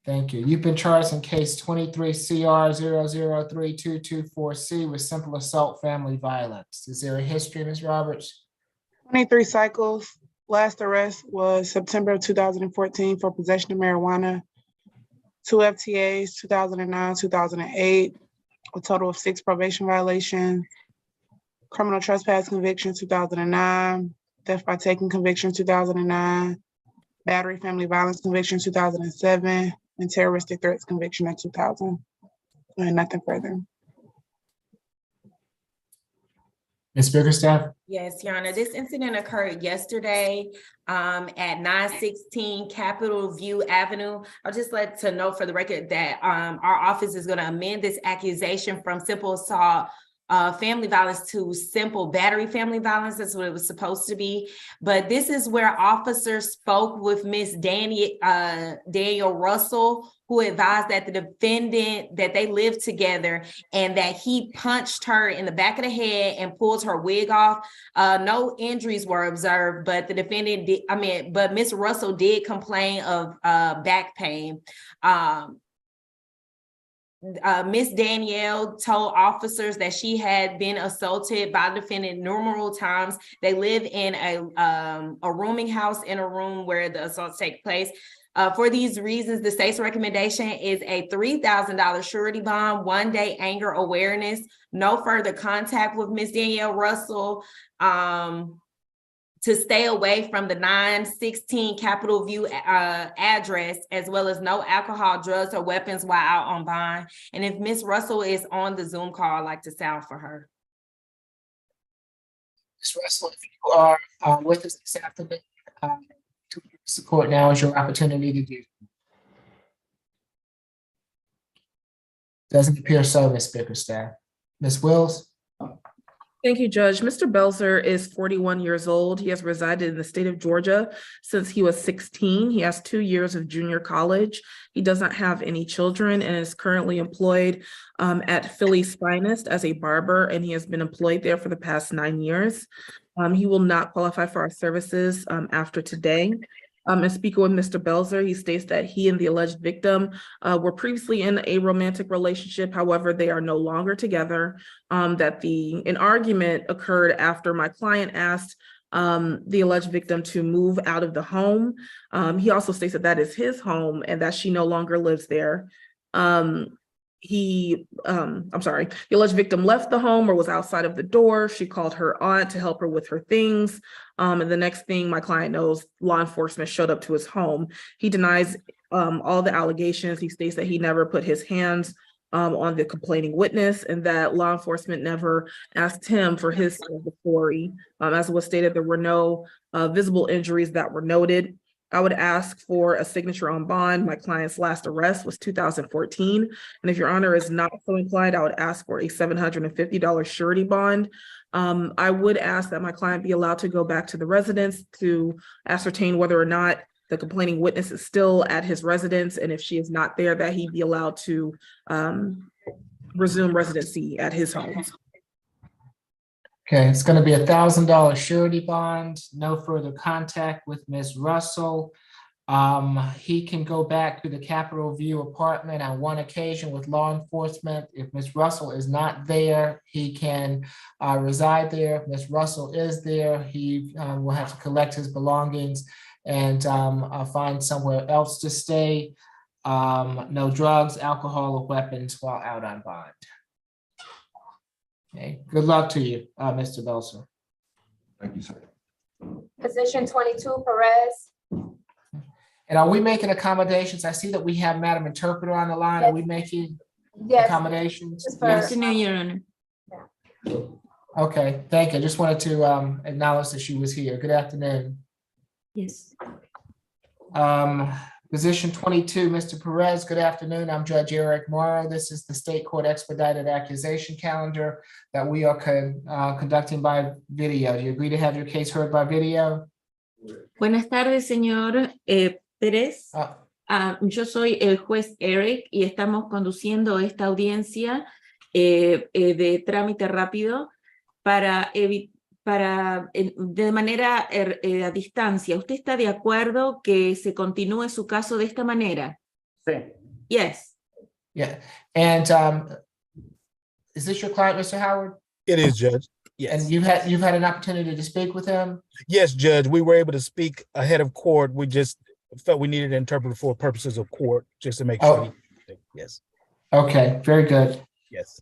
Thank you. You've been charged in case 23 CR 0032224C with simple assault, family violence. Is there a history, Ms. Roberts? 23 cycles. Last arrest was September 2014 for possession of marijuana. 2 FTAs, 2009, 2008. A total of 6 probation violations. Criminal trespass conviction, 2009. Theft by taking conviction, 2009. Battery family violence conviction, 2007. And terroristic threats conviction in 2000. And nothing further. Ms. Bickerstaff? Yes, Your Honor, this incident occurred yesterday at 916 Capitol View Avenue. I'll just let to know for the record that our office is going to amend this accusation from simple assault family violence to simple battery family violence. That's what it was supposed to be. But this is where officers spoke with Miss Daniel Russell, who advised that the defendant, that they lived together and that he punched her in the back of the head and pulled her wig off. No injuries were observed, but the defendant did, but Miss Russell did complain of back pain. Miss Danielle told officers that she had been assaulted by the defendant numerous times. They live in a rooming house in a room where the assaults take place. For these reasons, the state's recommendation is a $3,000 surety bond, 1-day anger awareness, no further contact with Miss Danielle Russell, to stay away from the 916 Capitol View address, as well as no alcohol, drugs, or weapons while out on bond. And if Miss Russell is on the Zoom call, I'd like to sound for her. Ms. Russell, if you are with us this afternoon, to support now is your opportunity to do. Doesn't appear so, Ms. Bickerstaff. Ms. Wills? Thank you, Judge. Mr. Belzer is 41 years old. He has resided in the state of Georgia since he was 16. He has 2 years of junior college. He doesn't have any children and is currently employed at Philly's Finest as a barber, and he has been employed there for the past 9 years. He will not qualify for our services after today. And speaking with Mr. Belzer, he states that he and the alleged victim were previously in a romantic relationship. However, they are no longer together. That an argument occurred after my client asked the alleged victim to move out of the home. He also states that that is his home and that she no longer lives there. The alleged victim left the home or was outside of the door. She called her aunt to help her with her things. And the next thing my client knows, law enforcement showed up to his home. He denies all the allegations. He states that he never put his hands on the complaining witness and that law enforcement never asked him for his side of the story. As was stated, there were no visible injuries that were noted. I would ask for a signature on bond. My client's last arrest was 2014. And if your honor is not so inclined, I would ask for a $750 surety bond. I would ask that my client be allowed to go back to the residence to ascertain whether or not the complaining witness is still at his residence. And if she is not there, that he be allowed to resume residency at his home. Okay, it's going to be $1,000 surety bond, no further contact with Ms. Russell. He can go back to the Capitol View apartment on one occasion with law enforcement. If Ms. Russell is not there, he can reside there. If Ms. Russell is there, he will have to collect his belongings and find somewhere else to stay. No drugs, alcohol, or weapons while out on bond. Okay, good luck to you, Mr. Belzer. Thank you, sir. Position 22, Perez. And are we making accommodations? I see that we have Madam Interpreter on the line. Are we making Yes. accommodations? Just for- Yes. Your Honor. Okay, thank you. I just wanted to acknowledge that she was here. Good afternoon. Yes. Position 22, Mr. Perez, good afternoon. I'm Judge Eric Morrow. This is the State Court Expedited Accusation Calendar that we are conducting by video. Do you agree to have your case heard by video? Buenas tardes, señor Pérez. Yo soy el juez Eric y estamos conduciendo esta audiencia de trámite rápido de manera a distancia. ¿Usted está de acuerdo que se continúe su caso de esta manera? Sí. Yes. Yeah. And is this your client, Mr. Howard? It is, Judge. Yes. And you've had an opportunity to speak with him? Yes, Judge. We were able to speak ahead of court. We just felt we needed an interpreter for purposes of court, just to make sure. Yes. Okay, very good. Yes.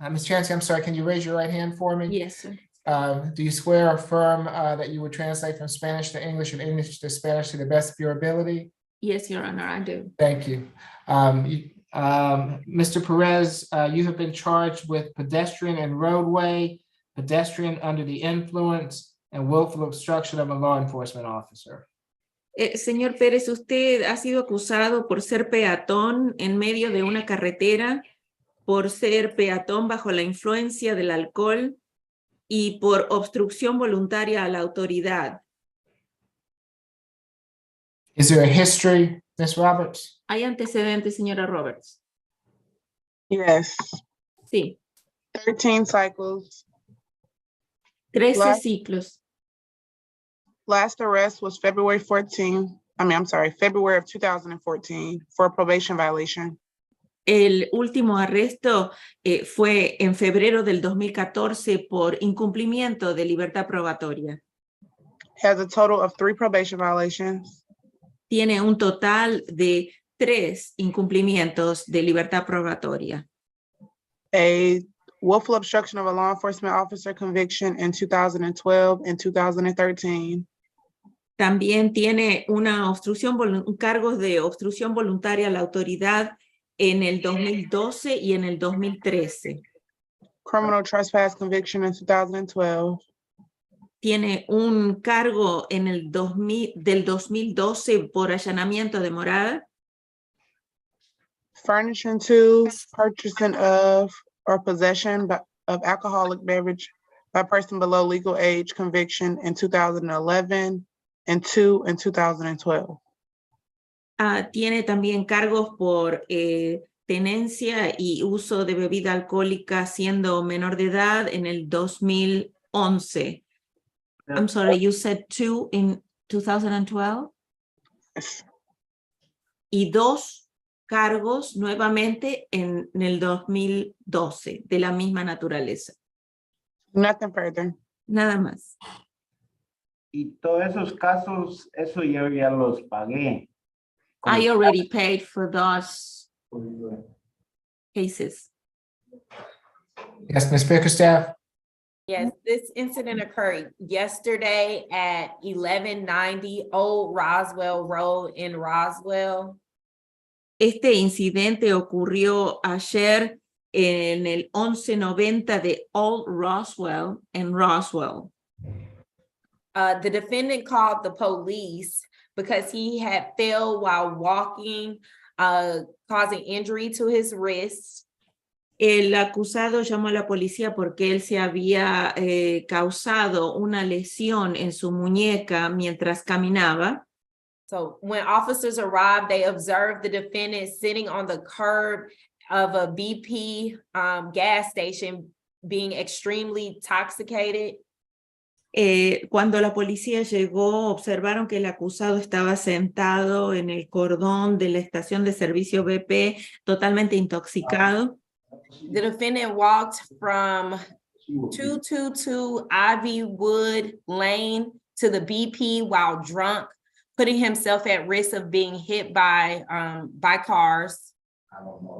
Ms. Chancey, I'm sorry, can you raise your right hand for me? Yes, sir. Do you swear or affirm that you would translate from Spanish to English and English to Spanish to the best of your ability? Yes, Your Honor, I do. Thank you. Mr. Perez, you have been charged with pedestrian and roadway, pedestrian under the influence, and willful obstruction of a law enforcement officer. Señor Pérez, usted ha sido acusado por ser peatón en medio de una carretera, por ser peatón bajo la influencia del alcohol y por obstrucción voluntaria a la autoridad. Is there a history, Ms. Roberts? ¿Hay antecedentes, señora Roberts? Yes. Sí. 13 cycles. 13 ciclos. Last arrest was February of 2014 for a probation violation. El último arresto fue en febrero del 2014 por incumplimiento de libertad probatoria. Has a total of 3 probation violations. Tiene un total de 3 incumplimientos de libertad probatoria. A willful obstruction of a law enforcement officer conviction in 2012 and 2013. También tiene cargos de obstrucción voluntaria a la autoridad en el 2012 y en el 2013. Criminal trespass conviction in 2012. Tiene un cargo en el del 2012 por allanamiento de morada. Furnishing to, purchasing of, or possession of alcoholic beverage by person below legal age conviction in 2011 and 2 in 2012. Tiene también cargos por tenencia y uso de bebida alcohólica siendo menor de edad en el 2011. I'm sorry, you said 2 in 2012? Yes. Y 2 cargos nuevamente en el 2012 de la misma naturaleza. Nothing further. Nada más. Y todos esos casos, eso yo ya los pagué. I already paid for those cases. Yes, Ms. Bickerstaff? Yes, this incident occurred yesterday at 1190 Old Roswell Road in Roswell. Este incidente ocurrió ayer en el 1190 de Old Roswell en Roswell. The defendant called the police because he had fell while walking, causing injury to his wrist. El acusado llamó a la policía porque él se había causado una lesión en su muñeca mientras caminaba. So when officers arrived, they observed the defendant sitting on the curb of a BP gas station being extremely intoxicated. Cuando la policía llegó, observaron que el acusado estaba sentado en el cordón de la estación de servicio BP, totalmente intoxicado. The defendant walked from 222 Ivywood Lane to the BP while drunk, putting himself at risk of being hit by cars.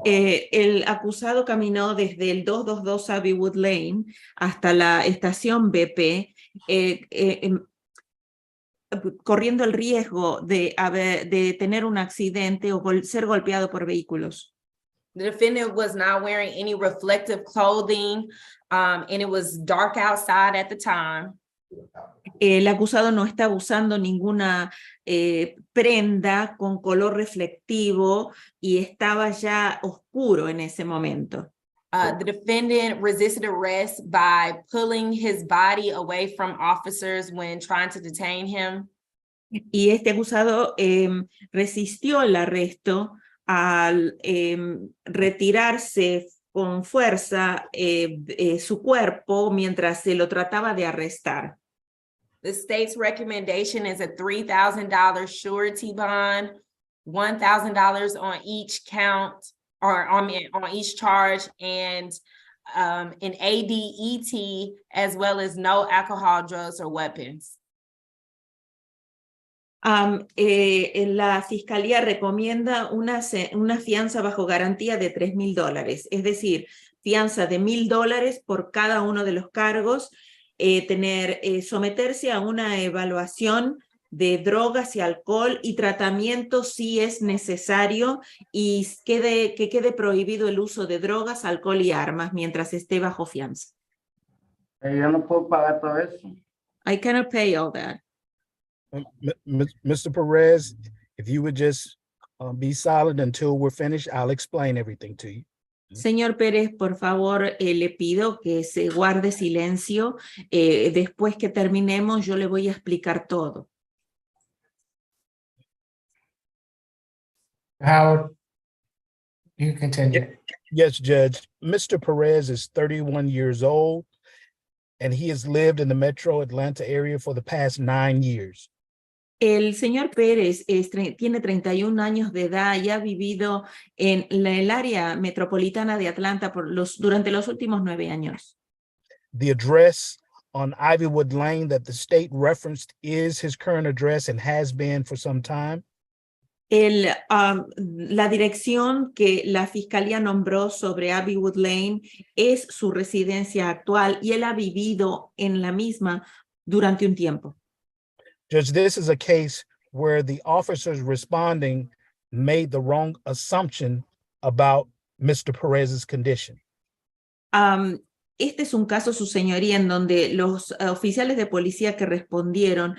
El acusado caminó desde el 222 Ivywood Lane hasta la estación BP, corriendo el riesgo de tener un accidente o ser golpeado por vehículos. The defendant was not wearing any reflective clothing, and it was dark outside at the time. El acusado no estaba usando ninguna prenda con color reflectivo y estaba ya oscuro en ese momento. The defendant resisted arrest by pulling his body away from officers when trying to detain him. Y este acusado resistió el arresto al retirarse con fuerza su cuerpo mientras se lo trataba de arrestar. The state's recommendation is a $3,000 surety bond, $1,000 on each count, or on each charge, and an ADET, as well as no alcohol, drugs, or weapons. La fiscalía recomienda una fianza bajo garantía de $3,000, es decir, fianza de $1,000 por cada uno de los cargos, someterse a una evaluación de drogas y alcohol y tratamiento si es necesario y que quede prohibido el uso de drogas, alcohol y armas mientras esté bajo fianza. Yo no puedo pagar todo eso. I cannot pay all that. Mr. Perez, if you would just be silent until we're finished, I'll explain everything to you. Señor Pérez, por favor, le pido que se guarde silencio. Después que terminemos, yo le voy a explicar todo. Howard, you can continue. Yes, Judge. Mr. Perez is 31 years old, and he has lived in the metro Atlanta area for the past 9 years. El señor Pérez tiene 31 años de edad y ha vivido en el área metropolitana de Atlanta durante los últimos 9 años. The address on Ivywood Lane that the state referenced is his current address and has been for some time. La dirección que la fiscalía nombró sobre Ivywood Lane es su residencia actual y él ha vivido en la misma durante un tiempo. Judge, this is a case where the officers responding made the wrong assumption about Mr. Perez's condition. Este es un caso, su señoría, en donde los oficiales de policía que respondieron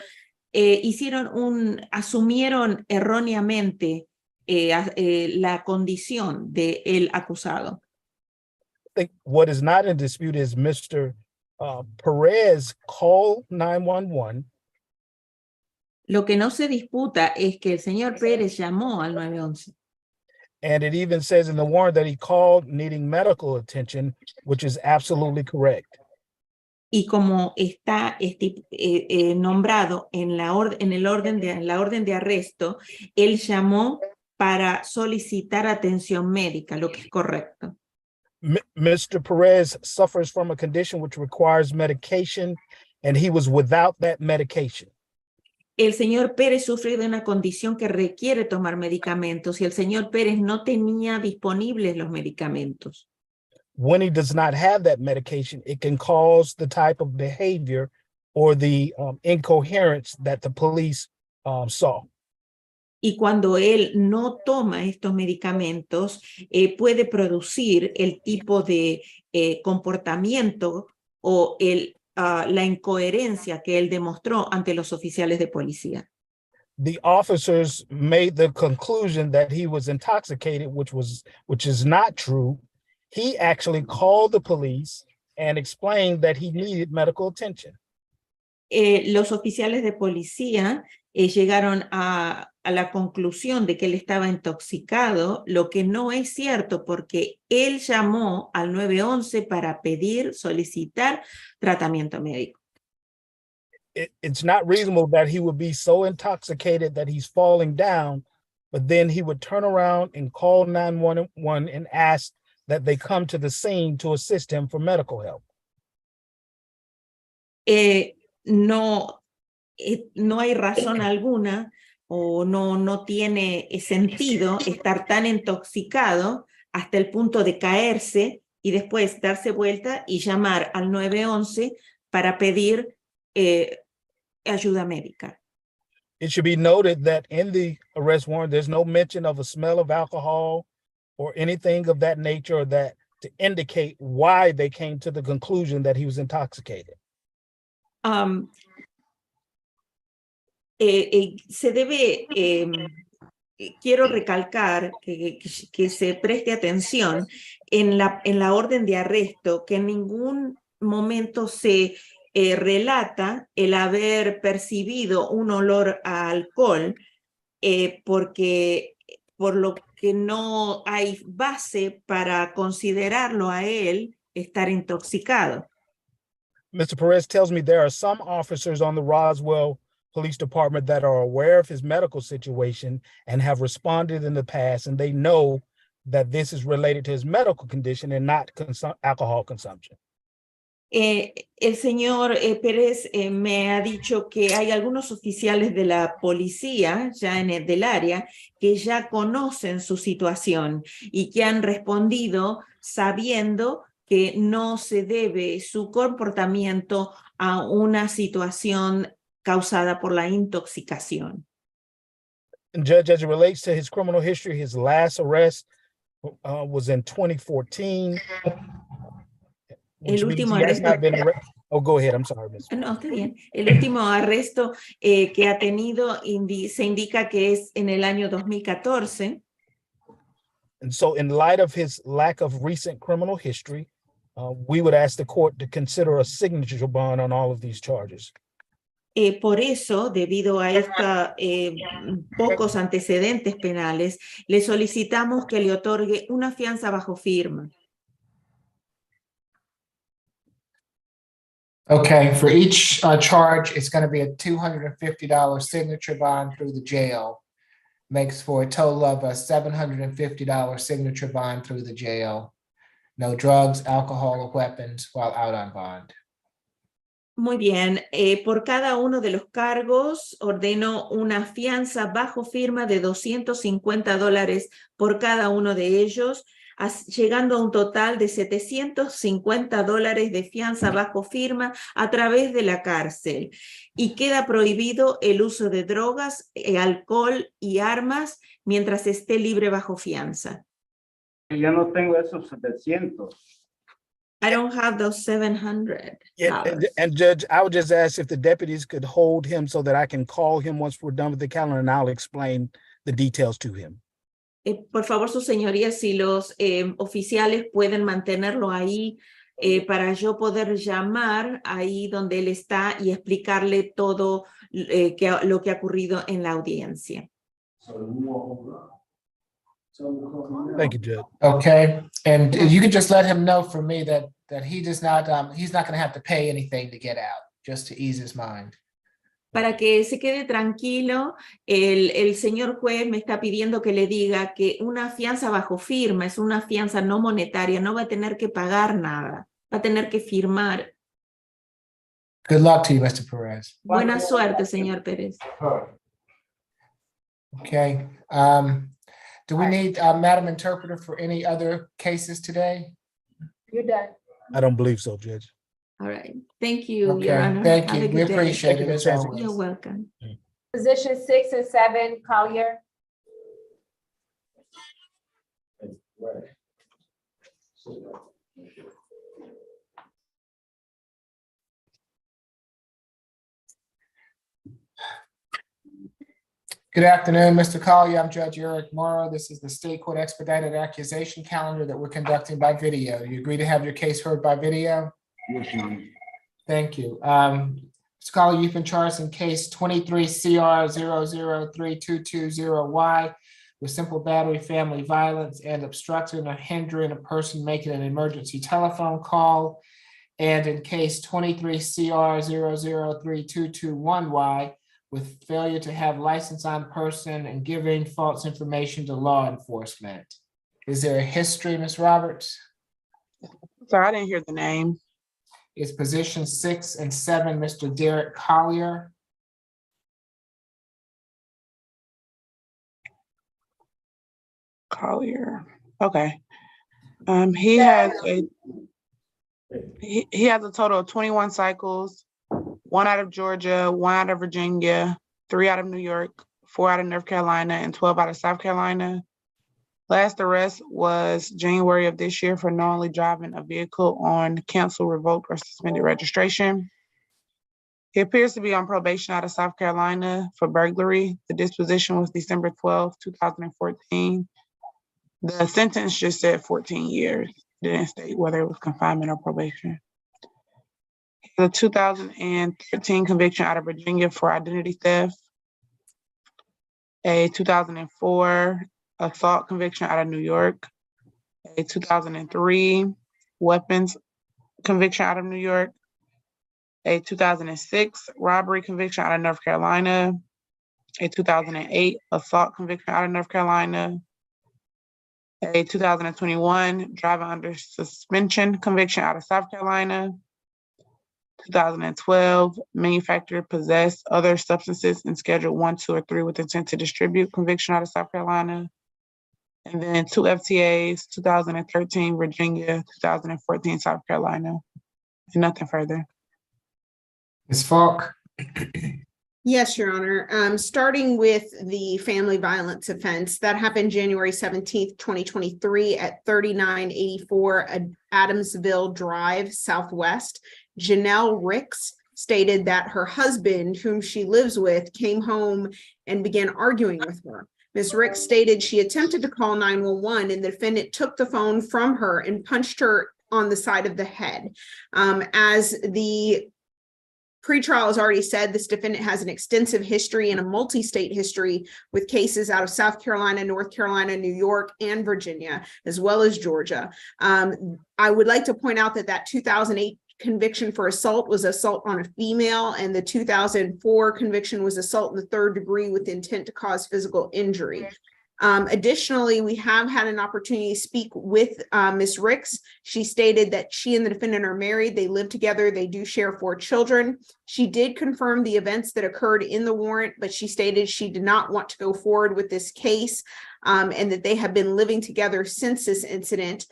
asumieron erróneamente la condición del acusado. think what is not in dispute is Mr. Perez called 911. Lo que no se disputa es que el señor Pérez llamó al 911. And it even says in the warrant that he called needing medical attention, which is absolutely correct. Y como está nombrado en la orden de arresto, él llamó para solicitar atención médica, lo que es correcto. Mr. Perez suffers from a condition which requires medication, and he was without that medication. El señor Pérez sufre de una condición que requiere tomar medicamentos y el señor Pérez no tenía disponibles los medicamentos. When he does not have that medication, it can cause the type of behavior or the incoherence that the police saw. Y cuando él no toma estos medicamentos, puede producir el tipo de comportamiento o la incoherencia que él demostró ante los oficiales de policía. The officers made the conclusion that he was intoxicated, which is not true. He actually called the police and explained that he needed medical attention. Los oficiales de policía llegaron a la conclusión de que él estaba intoxicado, lo que no es cierto porque él llamó al 911 para solicitar tratamiento médico. It's not reasonable that he would be so intoxicated that he's falling down, but then he would turn around and call 911 and ask that they come to the scene to assist him for medical help. No hay razón alguna o no tiene sentido estar tan intoxicado hasta el punto de caerse y después darse vuelta y llamar al 911 para pedir ayuda médica. It should be noted that in the arrest warrant, there's no mention of a smell of alcohol or anything of that nature that to indicate why they came to the conclusion that he was intoxicated. Se debe, quiero recalcar que se preste atención en la orden de arresto, que en ningún momento se relata el haber percibido un olor a alcohol, por lo que no hay base para considerarlo a él estar intoxicado. Mr. Perez tells me there are some officers on the Roswell Police Department that are aware of his medical situation and have responded in the past, and they know that this is related to his medical condition and not alcohol consumption. El señor Pérez me ha dicho que hay algunos oficiales de la policía ya del área que ya conocen su situación y que han respondido sabiendo que no se debe su comportamiento a una situación causada por la intoxicación. And Judge, as it relates to his criminal history, his last arrest was in 2014. El último arresto. Oh, go ahead. I'm sorry, Ms. No, está bien. El último arresto que ha tenido se indica que es en el año 2014. And so in light of his lack of recent criminal history, we would ask the court to consider a signature bond on all of these charges. Por eso, debido a estos pocos antecedentes penales, le solicitamos que le otorgue una fianza bajo firma. Okay, for each charge, it's going to be a $250 signature bond through the jail. Makes for a total of a $750 signature bond through the jail. No drugs, alcohol, or weapons while out on bond. Muy bien, por cada uno de los cargos ordeno una fianza bajo firma de $250 por cada uno de ellos, llegando a un total de $750 de fianza bajo firma a través de la cárcel. Y queda prohibido el uso de drogas, alcohol y armas mientras esté libre bajo fianza. Yo no tengo esos 700. I don't have those $700. Yeah, and Judge, I would just ask if the deputies could hold him so that I can call him once we're done with the calendar, and I'll explain the details to him. Por favor, sus señorías, si los oficiales pueden mantenerlo ahí para yo poder llamar ahí donde él está y explicarle todo lo que ha ocurrido en la audiencia. Thank you, Judge. Okay, and you can just let him know for me that he does not, he's not gonna have to pay anything to get out, just to ease his mind. Para que se quede tranquilo, el señor juez me está pidiendo que le diga que una fianza bajo firma es una fianza no monetaria, no va a tener que pagar nada, va a tener que firmar. Good luck to you, Mr. Perez. Buena suerte, señor Pérez. Okay, do we need Madam Interpreter for any other cases today? You're done. I don't believe so, Judge. All right. Thank you, Your Okay, Honor. thank Have a you. We good day. appreciate Thank it you, as Ms. always. You're welcome. Position 6 and 7, Collier. Good afternoon, Mr. Collier. I'm Judge Eric Morrow. This is the State Court Expedited Accusation Calendar that we're conducting by video. You agree to have your case heard by video? Yes, Your Honor. Thank you. Mr. Collier, you've been charged in case 23 CR 0032220Y with simple battery, family violence, and obstructing or hindering a person making an emergency telephone call. And in case 23 CR 0032221Y with failure to have license on person and giving false information to law enforcement. Is there a history, Ms. Roberts? Sorry, I didn't hear the name. Is position 6 and 7, Mr. Derek Collier? Collier. Okay. He has a he has a total of 21 cycles, 1 out of Georgia, 1 out of Virginia, 3 out of New York, 4 out of North Carolina, and 12 out of South Carolina. Last arrest was January of this year for knowingly driving a vehicle on canceled, revoked, or suspended registration. He appears to be on probation out of South Carolina for burglary. The disposition was December 12, 2014. The sentence just said 14 years. Didn't state whether it was confinement or probation. The 2013 conviction out of Virginia for identity theft. A 2004 assault conviction out of New York. A 2003 weapons conviction out of New York. A 2006 robbery conviction out of North Carolina. A 2008 assault conviction out of North Carolina. A 2021 driving under suspension conviction out of South Carolina. 2012 manufacture, possess other substances in Schedule 1, 2, or 3 with intent to distribute conviction out of South Carolina. And then 2 FTAs, 2013 Virginia, 2014 South Carolina, and nothing further. Ms. Falk? Yes, Your Honor. Starting with the family violence offense that happened January 17th, 2023 at 3984 Adamsville Drive, Southwest. Janelle Ricks stated that her husband, whom she lives with, came home and began arguing with her. Ms. Ricks stated she attempted to call 911 and the defendant took the phone from her and punched her on the side of the head. As the pretrial has already said, this defendant has an extensive history and a multi-state history with cases out of South Carolina, North Carolina, New York, and Virginia, as well as Georgia. I would like to point out that that 2008 conviction for assault was assault on a female, and the 2004 conviction was assault in the 3rd degree with intent to cause physical injury. Additionally, we have had an opportunity to speak with Ms. Ricks. She stated that she and the defendant are married. They live together. They do share 4 children. She did confirm the events that occurred in the warrant, but she stated she did not want to go forward with this case and that they have been living together since this incident.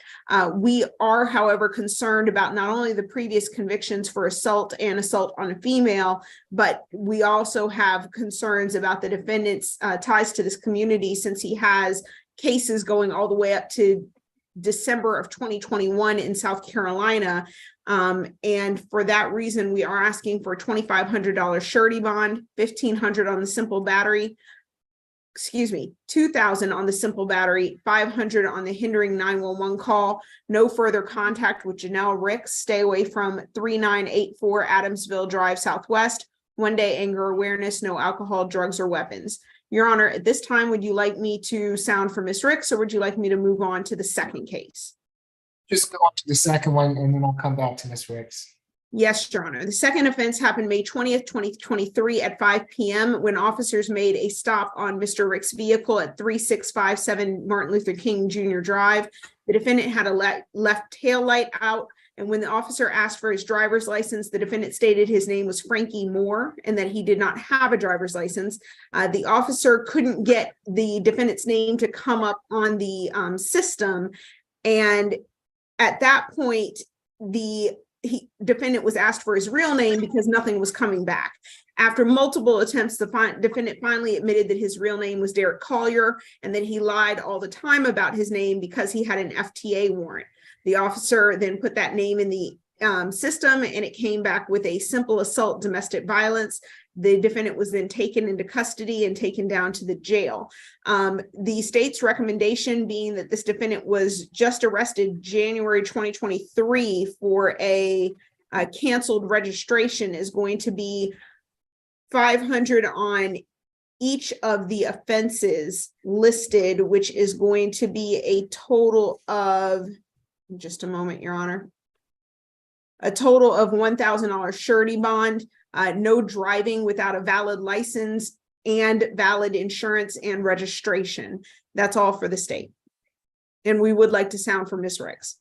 We are, however, concerned about not only the previous convictions for assault and assault on a female, but we also have concerns about the defendant's ties to this community, since he has cases going all the way up to December of 2021 in South Carolina. And for that reason, we are asking for a $2,500 surety bond, $1,500 on the simple battery, 2,000 on the simple battery, 500 on the hindering 911 call. No further contact with Janelle Ricks. Stay away from 3984 Adamsville Drive Southwest. 1 day anger awareness, no alcohol, drugs, or weapons. Your Honor, at this time, would you like me to sound for Ms. Ricks, or would you like me to move on to the second case? Just go on to the second one and then I'll come back to Ms. Ricks. Yes, Your Honor. The second offense happened May 20th, 2023 at 5 p.m. when officers made a stop on Mr. Rick's vehicle at 3657 Martin Luther King Jr. Drive. The defendant had a left tail light out, and when the officer asked for his driver's license, the defendant stated his name was Frankie Moore and that he did not have a driver's license. The officer couldn't get the defendant's name to come up on the system, and at that point, the defendant was asked for his real name because nothing was coming back. After multiple attempts, the defendant finally admitted that his real name was Derek Collier and that he lied all the time about his name because he had an FTA warrant. The officer then put that name in the system, and it came back with a simple assault domestic violence. The defendant was then taken into custody and taken down to the jail. The state's recommendation being that this defendant was just arrested January 2023 for a canceled registration is going to be 500 on each of the offenses listed, which is going to be a total of, just a moment, Your Honor, a total of $1,000 surety bond, no driving without a valid license, and valid insurance and registration. That's all for the state. And we would like to sound for Ms. Ricks.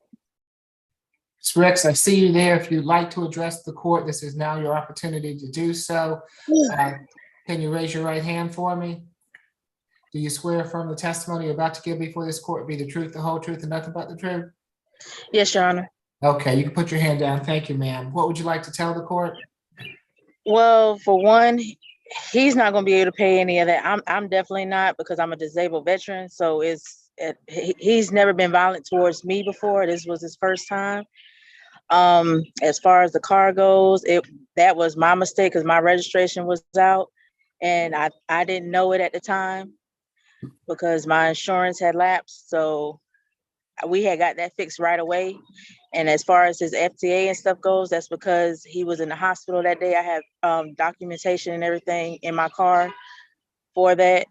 Ms. Ricks, I see you there. If you'd like to address the court, this is now your opportunity to do so. Can you raise your right hand for me? Do you swear affirm the testimony you're about to give before this court be the truth, the whole truth, and nothing but the truth? Yes, Your Honor. Okay, you can put your hand down. Thank you, ma'am. What would you like to tell the court? Well, for one, he's not going to be able to pay any of that. I'm definitely not, because I'm a disabled veteran. So he's never been violent towards me before. This was his first time. As far as the car goes, that was my mistake because my registration was out and I didn't know it at the time because my insurance had lapsed. So we had got that fixed right away. And as far as his FTA and stuff goes, that's because he was in the hospital that day. I have documentation and everything in my car for that.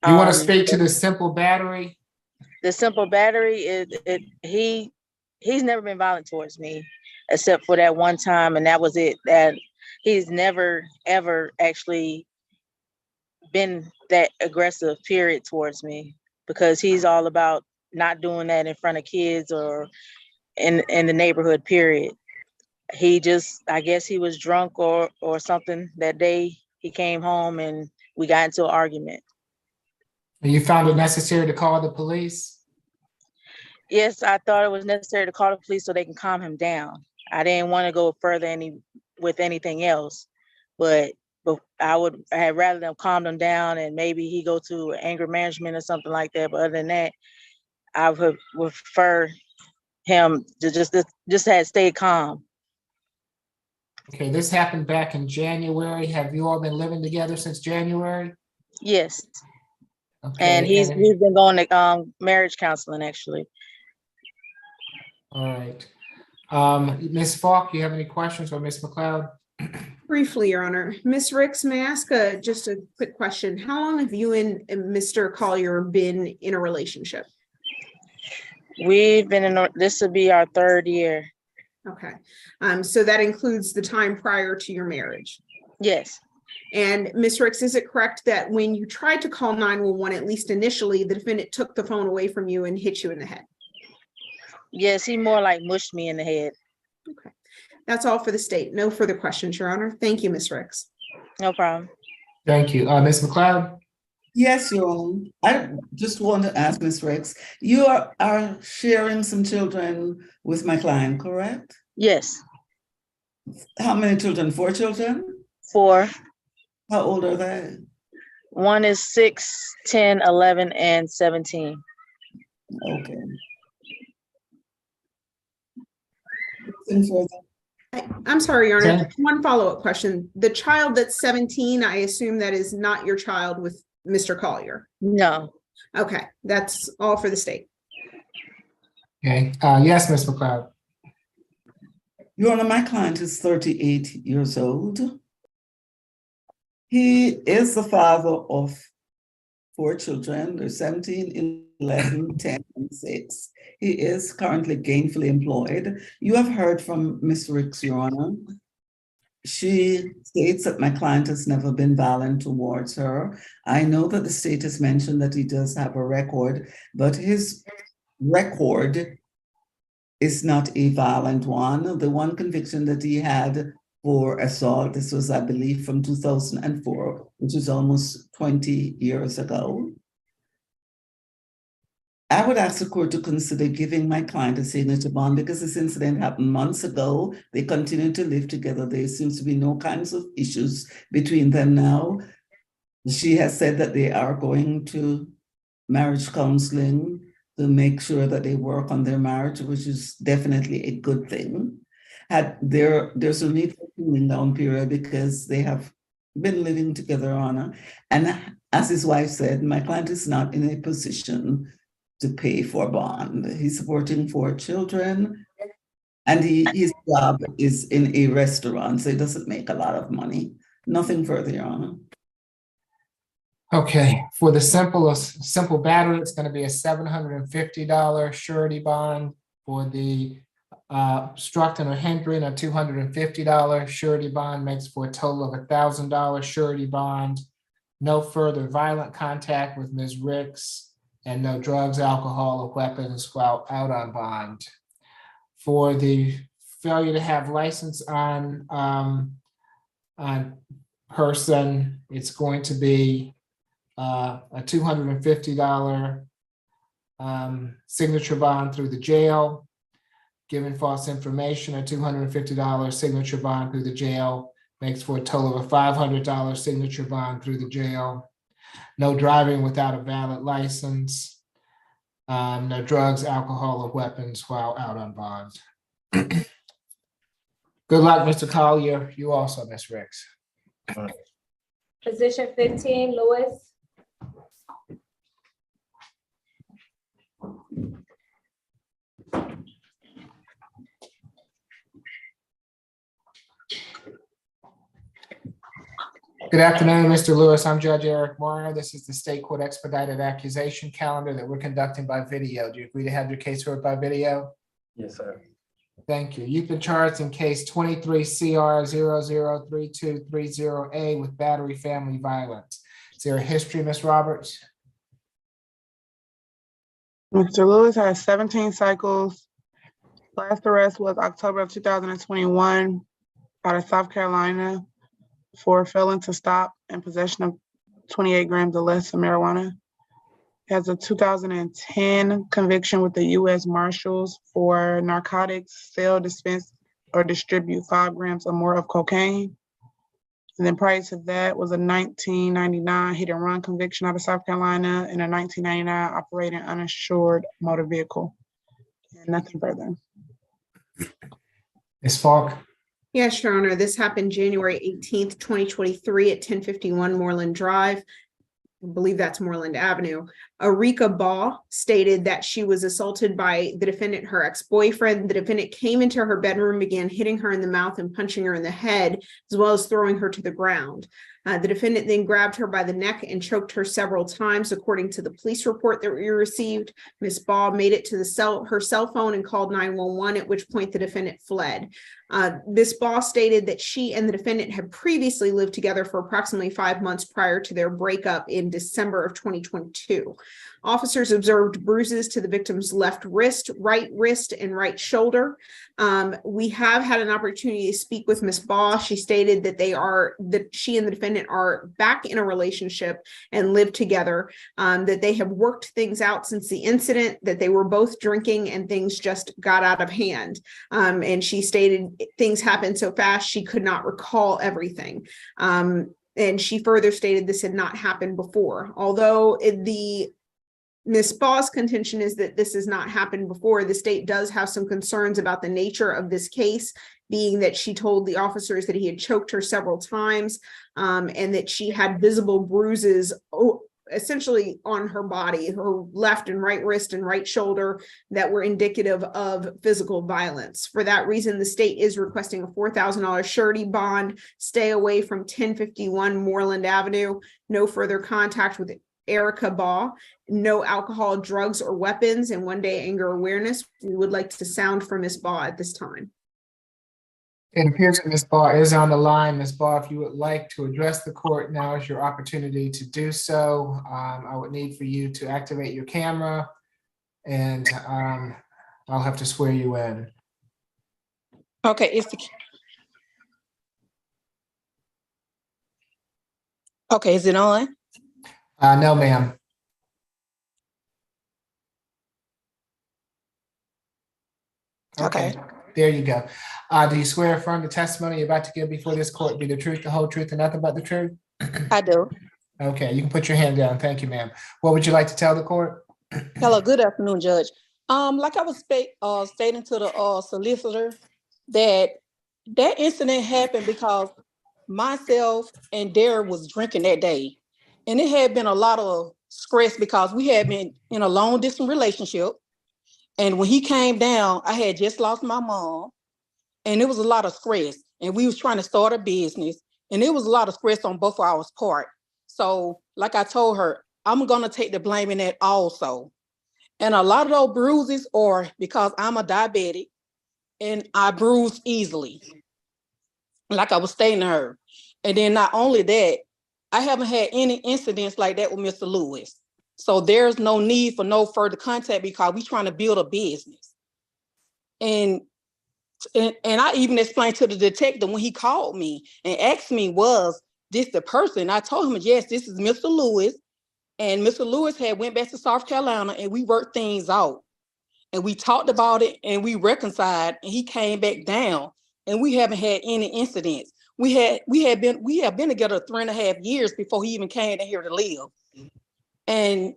You want to speak to the simple battery? The simple battery he's never been violent towards me except for that one time, and that was it. That he's never ever actually been that aggressive period towards me, because he's all about not doing that in front of kids or in the neighborhood, period. He just, I guess he was drunk or something that day. He came home and we got into an argument. And you found it necessary to call the police? Yes, I thought it was necessary to call the police so they can calm him down. I didn't want to go further with anything else, but I had rather them calm them down and maybe he go to anger management or something like that. But other than that, I would prefer him to just had stayed calm. Okay, this happened back in January. Have you all been living together since January? Yes. Okay, And he's been going to marriage counseling, actually. All right. Ms. Falk, you have any questions, or Ms. McLeod? Briefly, Your Honor. Ms. Ricks, may I ask just a quick question? How long have you and Mr. Collier been in a relationship? We've been this will be our 3rd year. Okay. So that includes the time prior to your marriage? Yes. And Ms. Ricks, is it correct that when you tried to call 911, at least initially, the defendant took the phone away from you and hit you in the head? Yes, he more like mushed me in the head. Okay. That's all for the state. No further questions, Your Honor. Thank you, Ms. Ricks. No problem. Thank you. Ms. McLeod? Yes, Your Honor. I just want to ask Ms. Ricks, you are sharing some children with my client, correct? Yes. How many children? 4 children? 4. How old are they? One is 6, 10, 11, and 17. Okay. I'm sorry, Your Honor, Okay. one follow-up question. The child that's 17, I assume that is not your child with Mr. Collier. No. Okay, that's all for the state. Okay, yes, Ms. McLeod. Your Honor, my client is 38 years old. He is the father of 4 children. They're 17, 11, 10, and 6. He is currently gainfully employed. You have heard from Ms. Ricks, Your Honor. She states that my client has never been violent towards her. I know that the state has mentioned that he does have a record, but his record is not a violent one. The one conviction that he had for assault, this was, I believe, from 2004, which is almost 20 years ago. I would ask the court to consider giving my client a signature bond because this incident happened months ago. They continue to live together. There seems to be no kinds of issues between them now. She has said that they are going to marriage counseling to make sure that they work on their marriage, which is definitely a good thing. There's a need for a cooling down period because they have been living together on her. And as his wife said, my client is not in a position to pay for bond. He's supporting 4 children and his job is in a restaurant, so he doesn't make a lot of money. Nothing further, Your Honor. Okay, for the simple battery, it's going to be a $750 surety bond. For the obstructing or hindering, a $250 surety bond makes for a total of $1,000 surety bond. No further violent contact with Ms. Ricks, and no drugs, alcohol, or weapons while out on bond. For the failure to have license on person, it's going to be a $250 signature bond through the jail. Giving false information, a $250 signature bond through the jail makes for a total of a $500 signature bond through the jail. No driving without a valid license. No drugs, alcohol, or weapons while out on bond. Good luck, Mr. Collier. You also, Ms. Ricks. Position 15, Lewis. Good afternoon, Mr. Lewis. I'm Judge Eric Morrow. This is the State Court Expedited Accusation calendar that we're conducting by video. Do you agree to have your case heard by video? Yes, sir. Thank you. You've been charged in case 23 CR 003230A with battery family violence. Is there a history, Ms. Roberts? Mr. Lewis has 17 cycles. Last arrest was October of 2021 out of South Carolina for failing to stop and possession of 28 grams or less of marijuana. He has a 2010 conviction with the U.S. Marshals for narcotics, sell, dispense, or distribute 5 grams or more of cocaine. And then prior to that was a 1999 hit and run conviction out of South Carolina and a 1999 operating uninsured motor vehicle. And nothing further. Ms. Falk? Yes, Your Honor, this happened January 18th, 2023 at 1051 Moreland Drive. I believe that's Moreland Avenue. Arika Baugh stated that she was assaulted by the defendant, her ex-boyfriend. The defendant came into her bedroom, began hitting her in the mouth and punching her in the head, as well as throwing her to the ground. The defendant then grabbed her by the neck and choked her several times, according to the police report that we received. Ms. Baugh made it to her cell phone and called 911, at which point the defendant fled. Ms. Baugh stated that she and the defendant had previously lived together for approximately 5 months prior to their breakup in December of 2022. Officers observed bruises to the victim's left wrist, and right shoulder. We have had an opportunity to speak with Ms. Baugh. She stated that she and the defendant are back in a relationship and live together, that they have worked things out since the incident, that they were both drinking and things just got out of hand. And she stated things happened so fast she could not recall everything. And she further stated this had not happened before. Although the Ms. Ball's contention is that this has not happened before. The state does have some concerns about the nature of this case, being that she told the officers that he had choked her several times, and that she had visible bruises essentially on her body, her left and right wrist and right shoulder, that were indicative of physical violence. For that reason, the state is requesting a $4,000 surety bond, stay away from 1051 Moreland Avenue, no further contact with Erica Ball, no alcohol, drugs, or weapons, and 1 day anger awareness. We would like to sound from Ms. Ball at this time. It appears that Ms. Ball is on the line. Ms. Ball, if you would like to address the court, now is your opportunity to do so. I would need for you to activate your camera, and I'll have to swear you in. Okay, okay, is it on? No, ma'am. Okay, there you go. Do you swear or affirm the testimony you're about to give before this court be the truth, the whole truth, and nothing but the truth? I do. Okay, you can put your hand down. Thank you, ma'am. What would you like to tell the court? Hello, good afternoon, Judge. Like I was stating to the solicitor, that incident happened because myself and Derek was drinking that day. And it had been a lot of stress because we had been in a long distance relationship. And when he came down, I had just lost my mom, and it was a lot of stress. And we was trying to start a business, and it was a lot of stress on both of our part. So like I told her, I'm gonna take the blame in that also. And a lot of those bruises are because I'm a diabetic and I bruise easily, like I was stating to her. And then not only that, I haven't had any incidents like that with Mr. Lewis. So there's no need for no further contact because we're trying to build a business. And I even explained to the detective when he called me and asked me, was this the person? I told him, yes, this is Mr. Lewis. And Mr. Lewis had went back to South Carolina and we worked things out. And we talked about it and we reconciled, and he came back down, and we haven't had any incidents. We have been together 3.5 years before he even came down here to live. And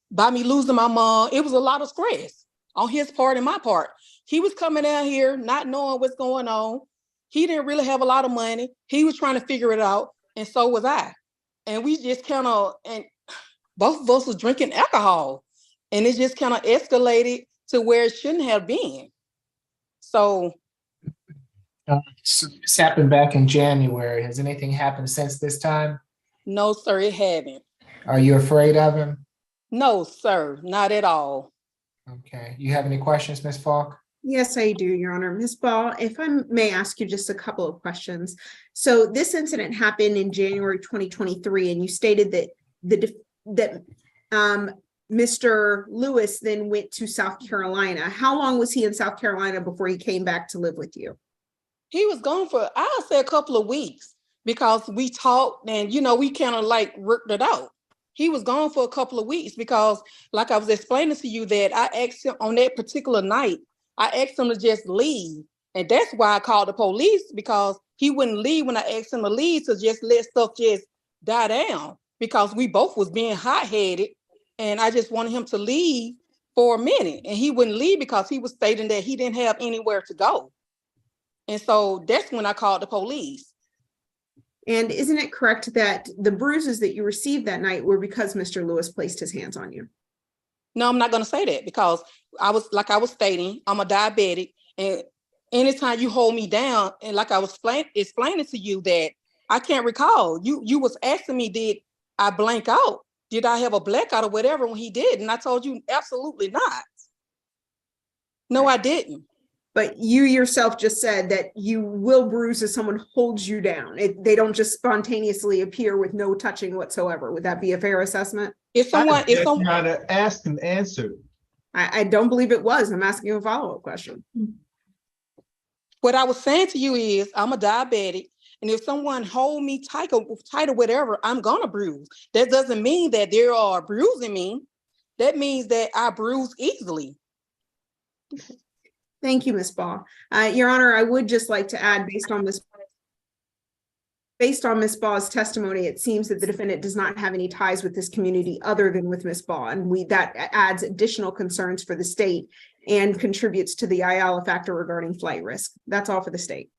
by me losing my mom, it was a lot of stress on his part and my part. He was coming down here not knowing what's going on. He didn't really have a lot of money. He was trying to figure it out, and so was I. And we just kind of, and both of us was drinking alcohol, and it just kind of escalated to where it shouldn't have been. So this happened back in January. Has anything happened since this time? No, sir, it haven't. Are you afraid of him? No, sir, not at all. Okay. You have any questions, Ms. Falk? Yes, I do, Your Honor. Ms. Ball, if I may ask you just a couple of questions. So this incident happened in January 2023, and you stated that Mr. Lewis then went to South Carolina. How long was he in South Carolina before he came back to live with you? He was gone for, I'll say, a couple of weeks because we talked and, we kind of like worked it out. He was gone for a couple of weeks because, like I was explaining to you, that I asked him on that particular night, I asked him to just leave. And that's why I called the police, because he wouldn't leave when I asked him to leave, to just let stuff just die down, because we both was being hot-headed. And I just wanted him to leave for a minute, and he wouldn't leave because he was stating that he didn't have anywhere to go. And so that's when I called the police. And isn't it correct that the bruises that you received that night were because Mr. Lewis placed his hands on you? No, I'm not going to say that, because I was stating, I'm a diabetic, and anytime you hold me down, and like I was explaining to you, that I can't recall. You was asking me, did I blank out? Did I have a blackout or whatever when he did? And I told you, absolutely not. No, I didn't. But you yourself just said that you will bruise if someone holds you down. They don't just spontaneously appear with no touching whatsoever. Would that be a fair assessment? If someone asked and answered. I don't believe it was. I'm asking you a follow-up question. What I was saying to you is, I'm a diabetic, and if someone hold me tight or whatever, I'm gonna bruise. That doesn't mean that they are bruising me. That means that I bruise easily. Thank you, Ms. Ball. Your Honor, I would just like to add, based on this, Based on Ms. Ball's testimony, it seems that the defendant does not have any ties with this community other than with Ms. Ball, and that adds additional concerns for the state and contributes to the IALA factor regarding flight risk. That's all for the state.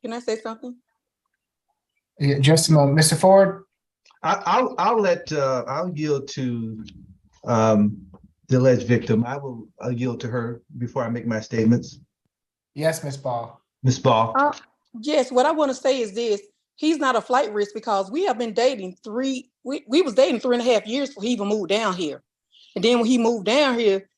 Can I say something? Yeah, just a moment, Mr. Ford. I'll yield to the alleged victim. I'll yield to her before I make my statements. Yes, Ms. Ball. Ms. Ball. Yes, what I want to say is this. He's not a flight risk because we have been dating we was dating 3.5 years before he even moved down here. And then when he moved down here,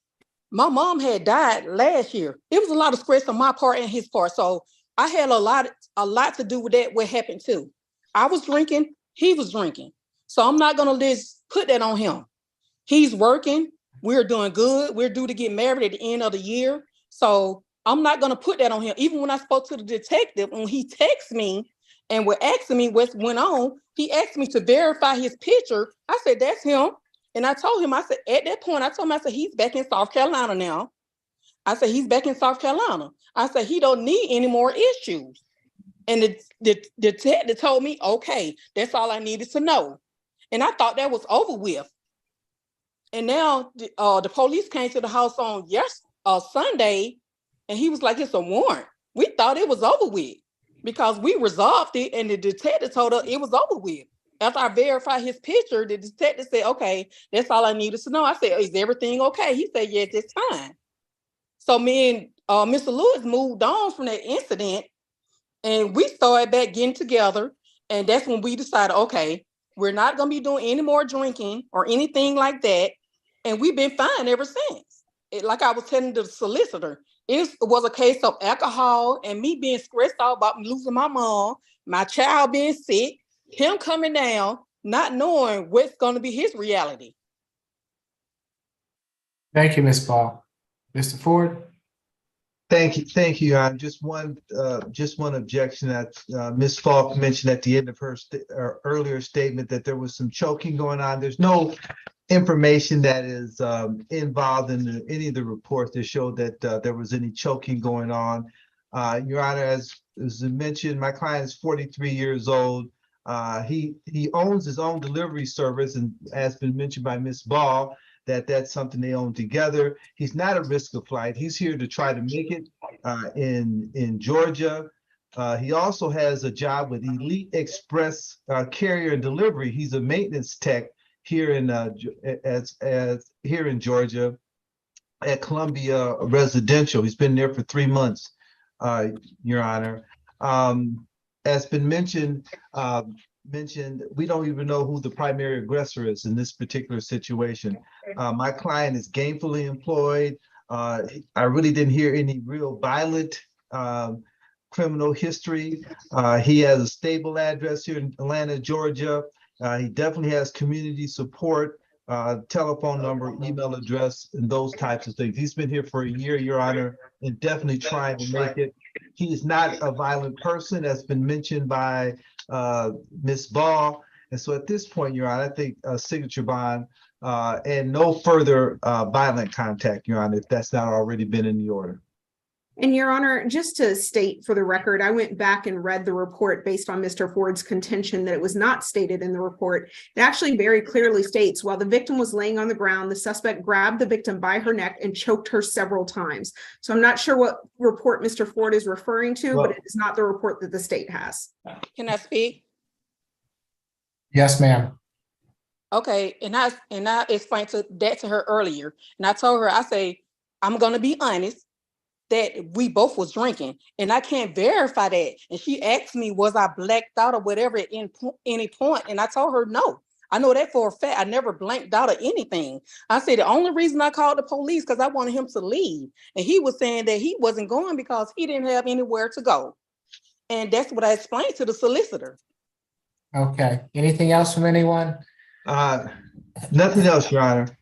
my mom had died last year. It was a lot of stress on my part and his part. So I had a lot to do with that, what happened too. I was drinking, he was drinking. So I'm not gonna just put that on him. He's working, we're doing good. We're due to get married at the end of the year. So I'm not gonna put that on him. Even when I spoke to the detective, when he texted me and were asking me what went on, he asked me to verify his picture. I said, that's him. And I told him, I said, at that point, I told him, I said, he's back in South Carolina now. I said, he's back in South Carolina. I said, he don't need any more issues. And the detective told me, okay, that's all I needed to know. And I thought that was over with. And now the police came to the house on Sunday, and he was like, it's a warrant. We thought it was over with because we resolved it, and the detective told us it was over with. After I verified his picture, the detective said, okay, that's all I needed to know. I said, is everything okay? He said, yes, it's fine. So me and Mr. Lewis moved on from that incident, and we started back getting together. And that's when we decided, okay, we're not going to be doing any more drinking or anything like that. And we've been fine ever since. Like I was telling the solicitor, it was a case of alcohol and me being stressed out about losing my mom, my child being sick, him coming down, not knowing what's going to be his reality. Thank you, Ms. Ball. Mr. Ford. Thank you, Your Honor. Just one objection that Ms. Falk mentioned at the end of her earlier statement that there was some choking going on. There's no information that is involved in any of the reports that showed that there was any choking going on. Your Honor, as mentioned, my client is 43 years old. He owns his own delivery service, and as been mentioned by Ms. Ball, that's something they own together. He's not at risk of flight. He's here to try to make it in Georgia. He also has a job with Elite Express Carrier and Delivery. He's a maintenance tech here in here in Georgia at Columbia Residential. He's been there for 3 months, Your Honor. As been mentioned, we don't even know who the primary aggressor is in this particular situation. My client is gainfully employed. I really didn't hear any real violent criminal history. He has a stable address here in Atlanta, Georgia. He definitely has community support, telephone number, email address, and those types of things. He's been here for a year, Your Honor, and definitely trying to make it. He is not a violent person, that's been mentioned by Ms. Ball. And so at this point, Your Honor, I think a signature bond and no further violent contact, Your Honor, if that's not already been in the order. And Your Honor, just to state for the record, I went back and read the report based on Mr. Ford's contention that it was not stated in the report. It actually very clearly states, while the victim was laying on the ground, the suspect grabbed the victim by her neck and choked her several times. So I'm not sure what report Mr. Ford is referring to, but it is not the report that the state has. Can I speak? Yes, ma'am. Okay, and I explained that to her earlier. And I told her, I say, I'm going to be honest, that we both was drinking, and I can't verify that. And she asked me, was I blacked out or whatever at any point? And I told her, no, I know that for a fact. I never blanked out or anything. I said, the only reason I called the police because I wanted him to leave. And he was saying that he wasn't going because he didn't have anywhere to go. And that's what I explained to the solicitor. Okay. Anything else from anyone? Nothing else, Your Honor.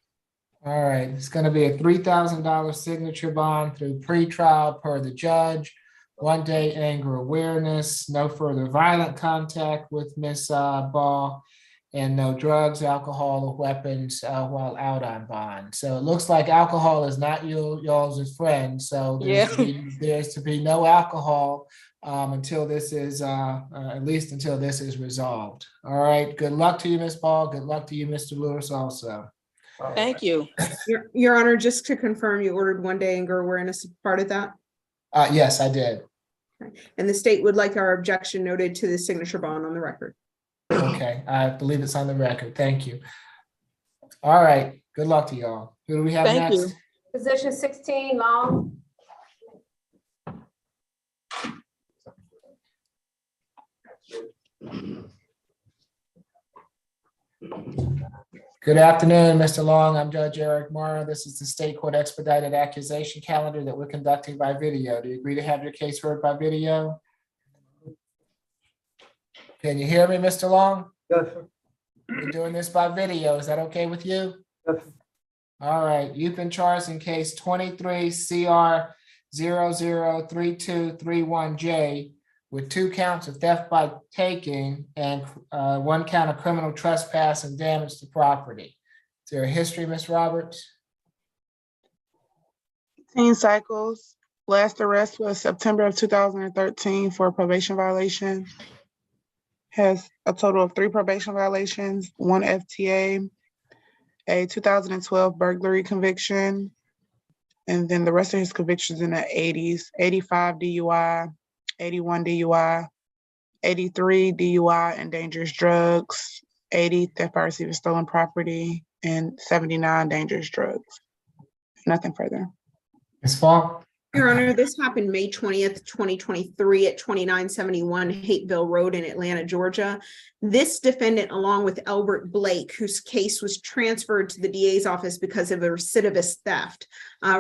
All right, it's going to be a $3,000 signature bond through pretrial per the judge, 1 day anger awareness, no further violent contact with Ms. Ball, and no drugs, alcohol, or weapons while out on bond. So it looks like alcohol is not y'all's friend. So there's to be no alcohol until this is at least until this is resolved. All right. Good luck to you, Ms. Ball. Good luck to you, Mr. Lewis, also. Thank you. Your Honor, just to confirm, you ordered 1-day anger awareness as part of that? Yes, I did. And the state would like our objection noted to the signature bond on the record. Okay, I believe it's on the record. Thank you. All right, good luck to y'all. Who do we have Thank next? you. Position 16, Long. Good afternoon, Mr. Long. I'm Judge Eric Morrow. This is the State Court Expedited Accusation Calendar that we're conducting by video. Do you agree to have your case heard by video? Can you hear me, Mr. Long? Yes, sir. We're doing this by video. Is that okay with you? Yes, sir. All right, you've been charged in case 23 CR 003231J with 2 counts of theft by taking and 1 count of criminal trespass and damage to property. Is there a history, Ms. Roberts? 10 cycles. Last arrest was September of 2013 for a probation violation. Has a total of 3 probation violations, 1 FTA, a 2012 burglary conviction, and then the rest of his convictions in the 80s, 85 DUI, 81 DUI, 83 DUI and dangerous drugs, 80 theft by receiving stolen property, and 79 dangerous drugs. Nothing further. Ms. Falk? Your Honor, this happened May 20th, 2023 at 2971 Hateville Road in Atlanta, Georgia. This defendant, along with Albert Blake, whose case was transferred to the DA's office because of a recidivist theft,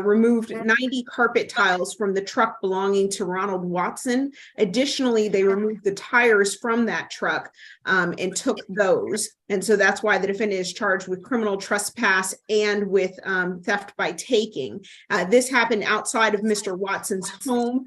removed 90 carpet tiles from the truck belonging to Ronald Watson. Additionally, they removed the tires from that truck and took those. And so that's why the defendant is charged with criminal trespass and with theft by taking. This happened outside of Mr. Watson's home.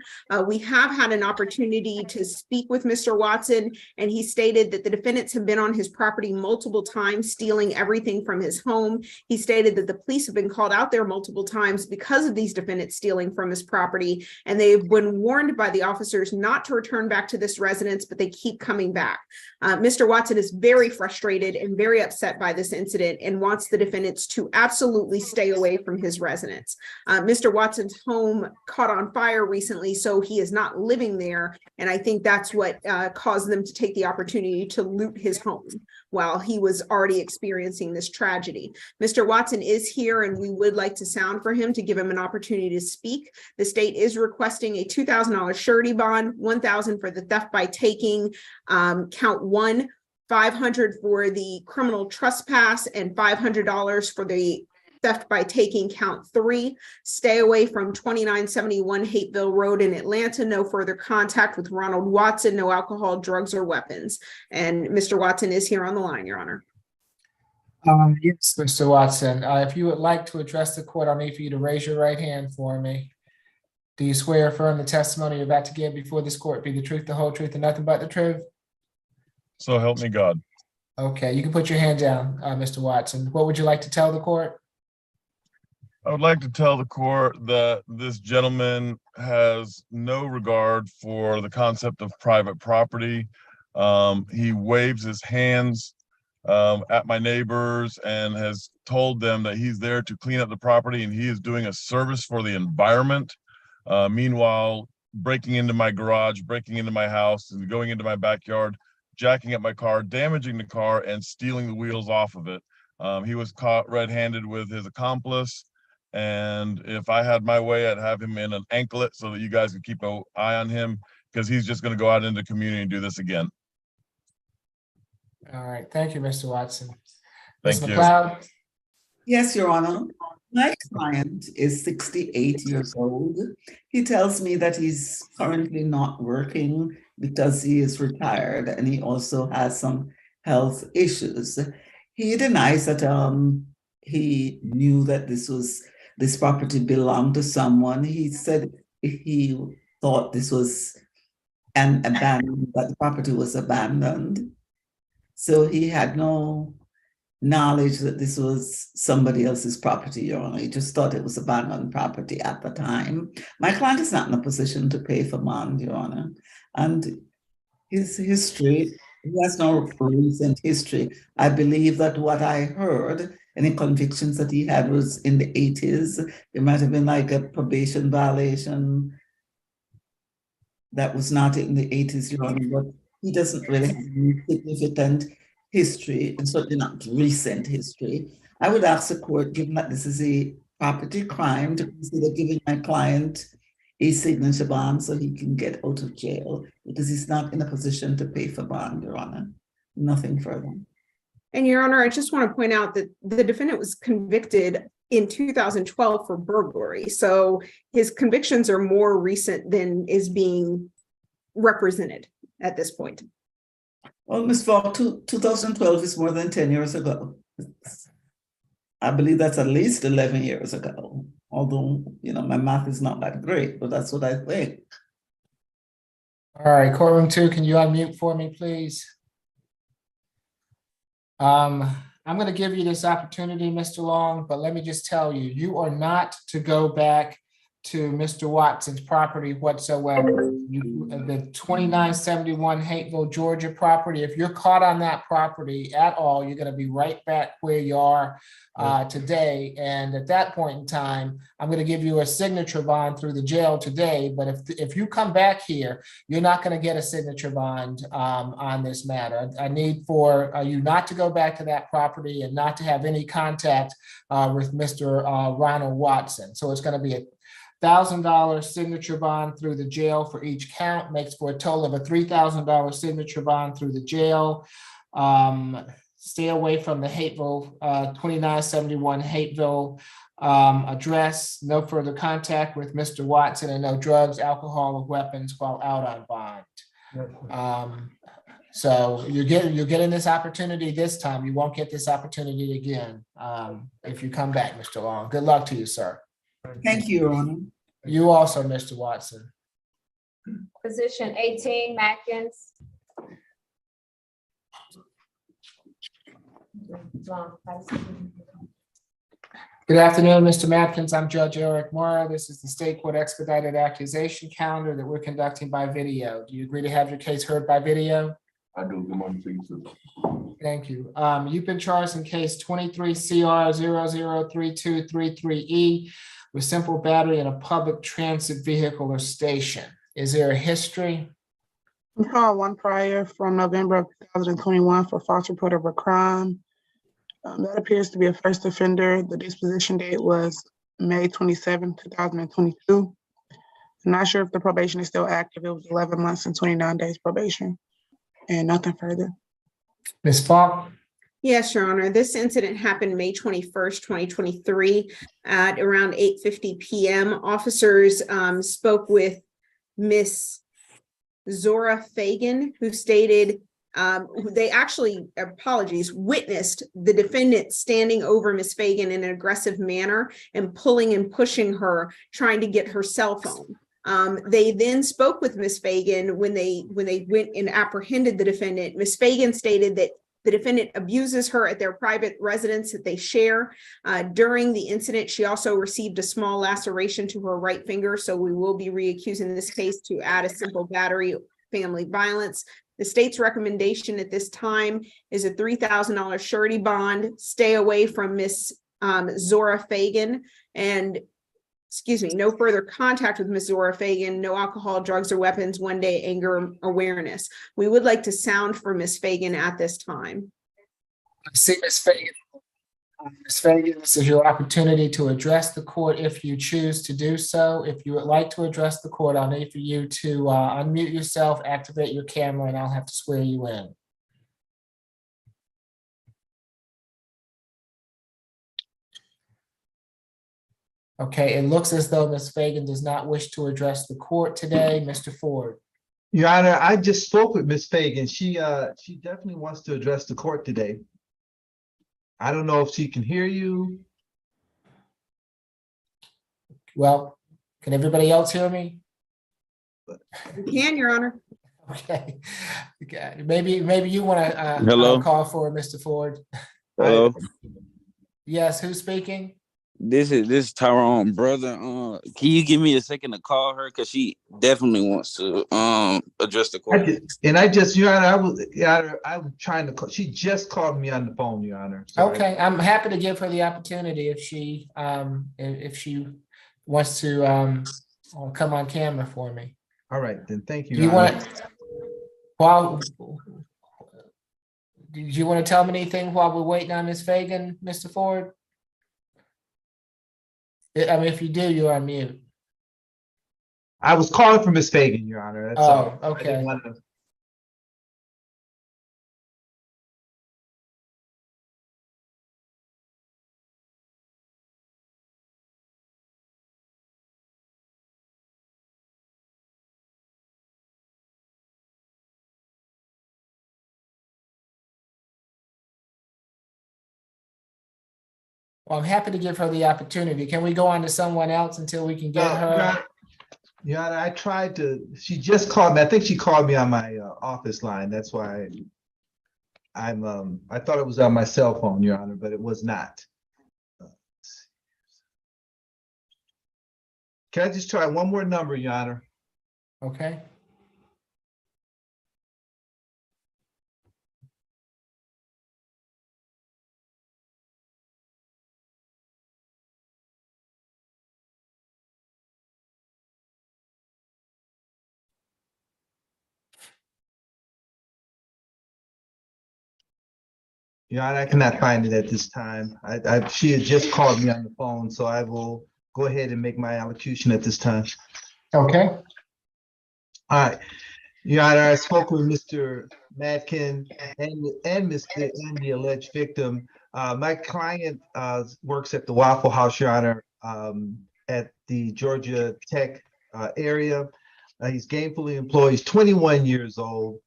We have had an opportunity to speak with Mr. Watson, and he stated that the defendants have been on his property multiple times, stealing everything from his home. He stated that the police have been called out there multiple times because of these defendants stealing from his property, and they've been warned by the officers not to return back to this residence, but they keep coming back. Mr. Watson is very frustrated and very upset by this incident and wants the defendants to absolutely stay away from his residence. Mr. Watson's home caught on fire recently, so he is not living there, and I think that's what caused them to take the opportunity to loot his home while he was already experiencing this tragedy. Mr. Watson is here, and we would like to sound for him to give him an opportunity to speak. The state is requesting a $2,000 surety bond, $1,000 for the theft by taking, count 1, $500 for the criminal trespass, and $500 for the theft by taking, count 3. Stay away from 2971 Hateville Road in Atlanta. No further contact with Ronald Watson. No alcohol, drugs, or weapons. And Mr. Watson is here on the line, Your Honor. Yes, Mr. Watson. If you would like to address the court, I'll need for you to raise your right hand for me. Do you swear or affirm the testimony you're about to give before this court be the truth, the whole truth, and nothing but the truth? So help me God. Okay, you can put your hand down, Mr. Watson. What would you like to tell the court? I would like to tell the court that this gentleman has no regard for the concept of private property. He waves his hands at my neighbors and has told them that he's there to clean up the property and he is doing a service for the environment. Meanwhile, breaking into my garage, breaking into my house, and going into my backyard, jacking up my car, damaging the car, and stealing the wheels off of it. He was caught red-handed with his accomplice. And if I had my way, I'd have him in an anklet so that you guys could keep an eye on him, because he's just going to go out into the community and do this again. All right, thank you, Mr. Watson. Thank Ms. you. McLeod? Yes, Your Honor. My client is 68 years old. He tells me that he's currently not working because he is retired and he also has some health issues. He denies that he knew that this property belonged to someone. He said he thought this was that the property was abandoned. So he had no knowledge that this was somebody else's property, Your Honor. He just thought it was abandoned property at the time. My client is not in a position to pay for bond, Your Honor. And his history, he has no recent history. I believe that what I heard, any convictions that he had was in the 80s. It might have been like a probation violation that was not in the 80s, Your Honor, but he doesn't really have any significant history, and certainly not recent history. I would ask the court, given that this is a property crime, to consider giving my client a signature bond so he can get out of jail, because he's not in a position to pay for bond, Your Honor. Nothing further. And Your Honor, I just want to point out that the defendant was convicted in 2012 for burglary. So his convictions are more recent than is being represented at this point. Well, Ms. Falk, 2012 is more than 10 years ago. I believe that's at least 11 years ago. Although, you know, my math is not that great, but that's what I think. All right, courtroom 2, can you unmute for me, please? I'm going to give you this opportunity, Mr. Long, but let me just tell you, you are not to go back to Mr. Watson's property whatsoever. The 2971 Hateville, Georgia property, if you're caught on that property at all, you're going to be right back where you are today. And at that point in time, I'm going to give you a signature bond through the jail today. But if you come back here, you're not going to get a signature bond on this matter. I need for you not to go back to that property and not to have any contact with Mr. Ronald Watson. So it's going to be a $1,000 signature bond through the jail for each count, makes for a total of a $3,000 signature bond through the jail. Stay away from the Hateville, 2971 Hateville address. No further contact with Mr. Watson, and no drugs, alcohol, or weapons while out on bond. So you're getting this opportunity this time. You won't get this opportunity again if you come back, Mr. Long. Good luck to you, sir. Thank you, Your Honor. You also, Mr. Watson. Position 18, Matkins. Good afternoon, Mr. Matkins. I'm Judge Eric Mora. This is the State Court Expedited Accusation calendar that we're conducting by video. Do you agree to have your case heard by video? I do. Good morning to you, sir. Thank you. You've been charged in case 23 CR 003233E with simple battery in a public transit vehicle or station. Is there a history? We filed one prior from November of 2021 for false report of a crime. That appears to be a first offender. The disposition date was May 27, 2022. I'm not sure if the probation is still active. It was 11 months and 29 days probation, and nothing further. Ms. Falk? Yes, Your Honor. This incident happened May 21st, 2023 at around 8:50 p.m. Officers spoke with Miss Zora Fagan, who stated they actually, witnessed the defendant standing over Miss Fagan in an aggressive manner and pulling and pushing her, trying to get her cell phone. They then spoke with Miss Fagan when they went and apprehended the defendant. Miss Fagan stated that the defendant abuses her at their private residence that they share. During the incident, she also received a small laceration to her right finger. So we will be reaccusing this case to add a simple battery family violence. The state's recommendation at this time is a $3,000 surety bond. Stay away from Miss Zora Fagan, and no further contact with Ms. Zora Fagan, no alcohol, drugs, or weapons, 1 day anger awareness. We would like to sound for Ms. Fagan at this time. I see Ms. Fagan. Ms. Fagan, this is your opportunity to address the court if you choose to do so. If you would like to address the court, I'll need for you to unmute yourself, activate your camera, and I'll have to swear you in. Okay, it looks as though Ms. Fagan does not wish to address the court today. Mr. Ford. Your Honor, I just spoke with Ms. Fagan. She definitely wants to address the court today. I don't know if she can hear you. Well, can everybody else hear me? You can, Your Honor. Okay. Okay. Maybe you want to Hello? call for Mr. Ford. Hello. Yes, who's speaking? This is Tyrone, brother. Can you give me a second to call her? Cause she definitely wants to address the court. Your Honor, I was trying to call. She just called me on the phone, Your Honor. So Okay, I'm happy to give her the opportunity if she wants to come on camera for me. All right, then thank you. Do you Your Honor. Did you want to tell me anything while we're waiting on Ms. Fagan, Mr. Ford? I mean, if you do, you're on mute. I was calling for Miss Fagan, Your Honor. That's all. Oh, I didn't okay. want to. Well, I'm happy to give her the opportunity. Can we go on to someone else until we can get her? Your Honor, I tried to. She just called me. I think she called me on my office line. That's why I thought it was on my cell phone, Your Honor, but it was not. Can I just try one more number, Your Honor? Okay. Your Honor, I cannot find it at this time. She had just called me on the phone, so I will go ahead and make my allocution at this time. Okay. All right. Your Honor, I spoke with Mr. Madkin and the alleged victim. My client works at the Waffle House, Your Honor, at the Georgia Tech area. He's gainfully employed. He's 21 years old.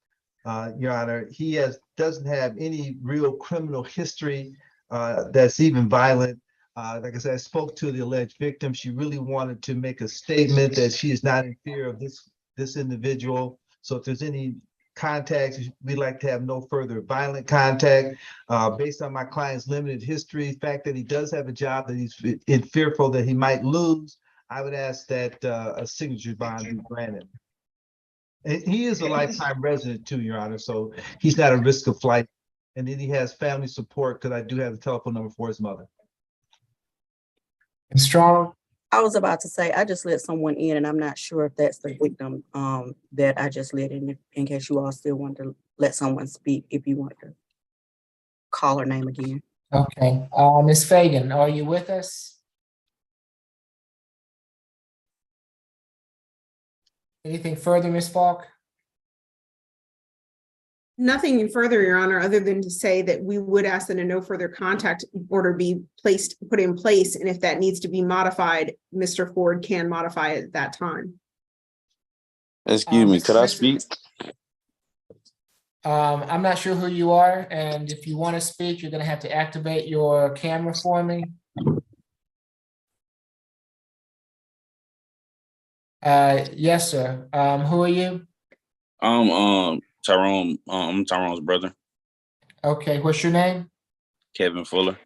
Your Honor, he doesn't have any real criminal history that's even violent. Like I said, I spoke to the alleged victim. She really wanted to make a statement that she is not in fear of this individual. So if there's any contacts, we'd like to have no further violent contact. Based on my client's limited history, the fact that he does have a job that he's fearful that he might lose, I would ask that a signature bond be granted. And he is a lifetime resident too, Your Honor, so he's not at risk of flight. And then he has family support because I do have the telephone number for his mother. And Strong? I was about to say, I just let someone in and I'm not sure if that's the victim that I just let in case you all still want to let someone speak, if you want to call her name again. Okay. Ms. Fagan, are you with us? Anything further, Ms. Falk? Nothing further, Your Honor, other than to say that we would ask that a no further contact order be put in place, and if that needs to be modified, Mr. Ford can modify it at that time. Excuse me, could I speak? I'm not sure who you are, and if you want to speak, you're going to have to activate your camera for me. Yes, sir. Who are you? Tyrone. I'm Tyrone's brother, Okay, what's your name? Kevin Fuller.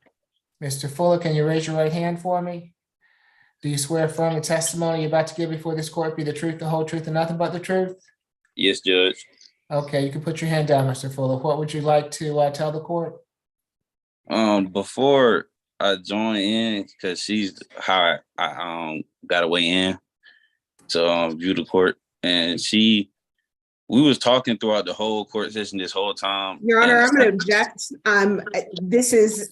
Mr. Fuller, can you raise your right hand for me? Do you swear affirm the testimony you're about to give before this court be the truth, the whole truth, and nothing but the truth? Yes, Judge. Okay, you can put your hand down, Mr. Fuller. What would you like to tell the court? Before I join in, because she's how I got a way in to view the court, and we was talking throughout the whole court session this whole time. Your Honor, I'm going to object. This is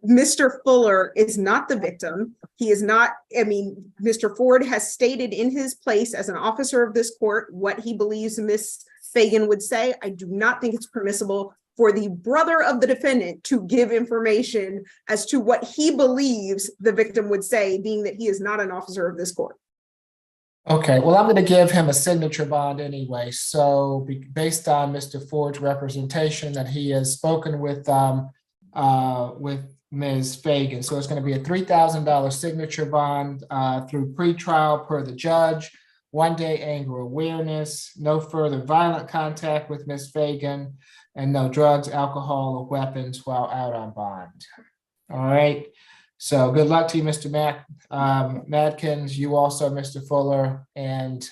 Mr. Fuller is not the victim. He is not. I mean, Mr. Ford has stated in his place as an officer of this court what he believes Ms. Fagan would say. I do not think it's permissible for the brother of the defendant to give information as to what he believes the victim would say, being that he is not an officer of this court. Okay, well, I'm going to give him a signature bond anyway. So based on Mr. Ford's representation that he has spoken with Ms. Fagan. So it's going to be a $3,000 signature bond through pretrial per the judge. one-day anger awareness, no further violent contact with Ms. Fagan, and no drugs, alcohol, or weapons while out on bond. All right. So good luck to you, Mr. Madkins. You also, Mr. Fuller, and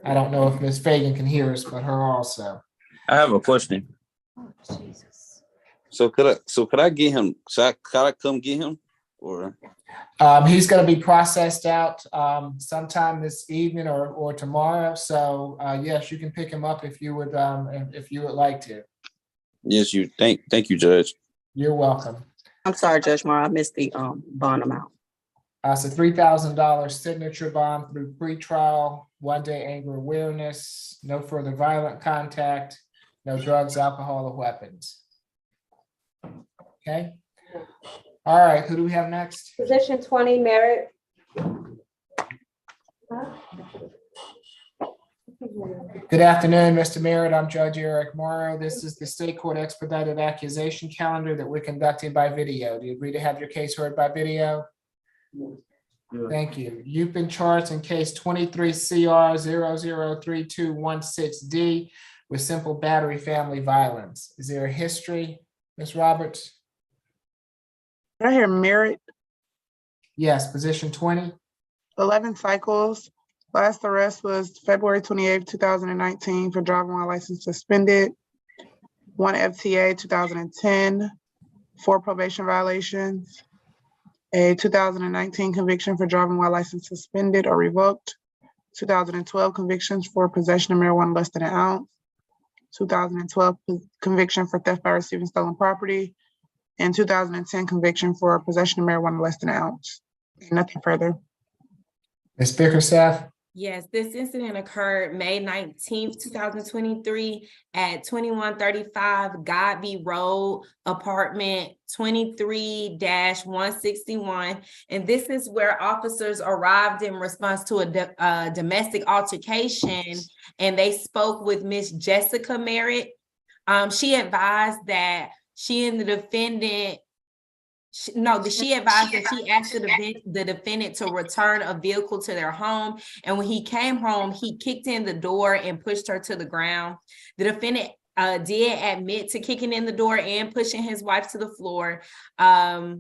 I don't know if Ms. Fagan can hear us, but her also. I have a question. So could I get him? Could I come get him? Or He's going to be processed out sometime this evening or tomorrow. So yes, you can pick him up if you would like to. yes, thank you, Judge. You're welcome. I'm sorry, Judge Morrow, I missed the bond amount. It's a $3,000 signature bond through pretrial, one-day anger awareness, no further violent contact, no drugs, alcohol, or weapons. Okay. All right. Who do we have next? Position 20, Merritt. Good afternoon, Mr. Merritt. I'm Judge Eric Morrow. This is the State Court Expedited Accusation Calendar that we're conducting by video. Do you agree to have your case heard by video? Thank you. You've been charged in case 23 CR 003216D with simple battery family violence. Is there a history, Ms. Roberts? Did I hear Merritt? Yes, position 20. 11 cycles. Last arrest was February 28th, 2019 for driving while license suspended. 1 FTA 2010, 4 probation violations. A 2019 conviction for driving while license suspended or revoked. 2012 convictions for possession of marijuana less than an ounce. 2012 conviction for theft by receiving stolen property. And 2010 conviction for possession of marijuana less than an ounce. Nothing further. Ms. Bickerstaff? Yes, this incident occurred May 19th, 2023 at 2135 Godby Road, apartment 23-161. And this is where officers arrived in response to a domestic altercation, and they spoke with Miss Jessica Merritt. She advised that she and the defendant she advised that she asked the defendant to return a vehicle to their home. And when he came home, he kicked in the door and pushed her to the ground. The defendant did admit to kicking in the door and pushing his wife to the floor. Mr.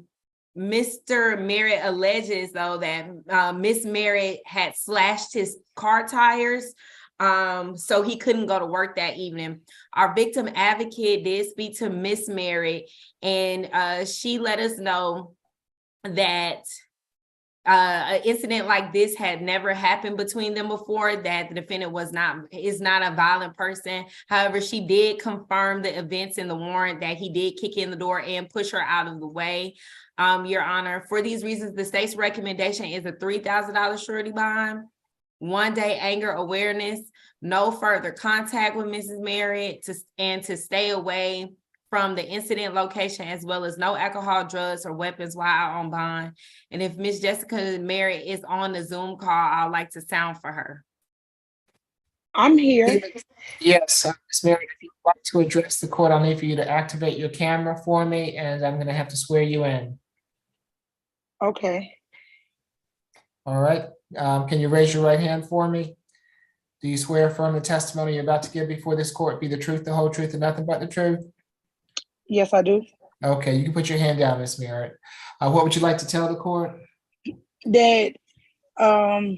Merritt alleges, though, that Miss Merritt had slashed his car tires, so he couldn't go to work that evening. Our victim advocate did speak to Miss Merritt, and she let us know that an incident like this had never happened between them before, that the defendant is not a violent person. However, she did confirm the events in the warrant that he did kick in the door and push her out of the way. Your Honor, for these reasons, the state's recommendation is a $3,000 surety bond, 1 day anger awareness, no further contact with Mrs. Merritt, to stay away from the incident location, as well as no alcohol, drugs, or weapons while on bond. And if Miss Jessica Merritt is on the Zoom call, I'd like to sound for her. I'm here. Yes, Ms. Merritt, if you'd like to address the court, I'll need for you to activate your camera for me, and I'm going to have to swear you in. Okay. All right. Can you raise your right hand for me? Do you swear affirm the testimony you're about to give before this court be the truth, the whole truth, and nothing but the truth? Yes, I do. Okay, you can put your hand down, Ms. Merritt. What would you like to tell the court? That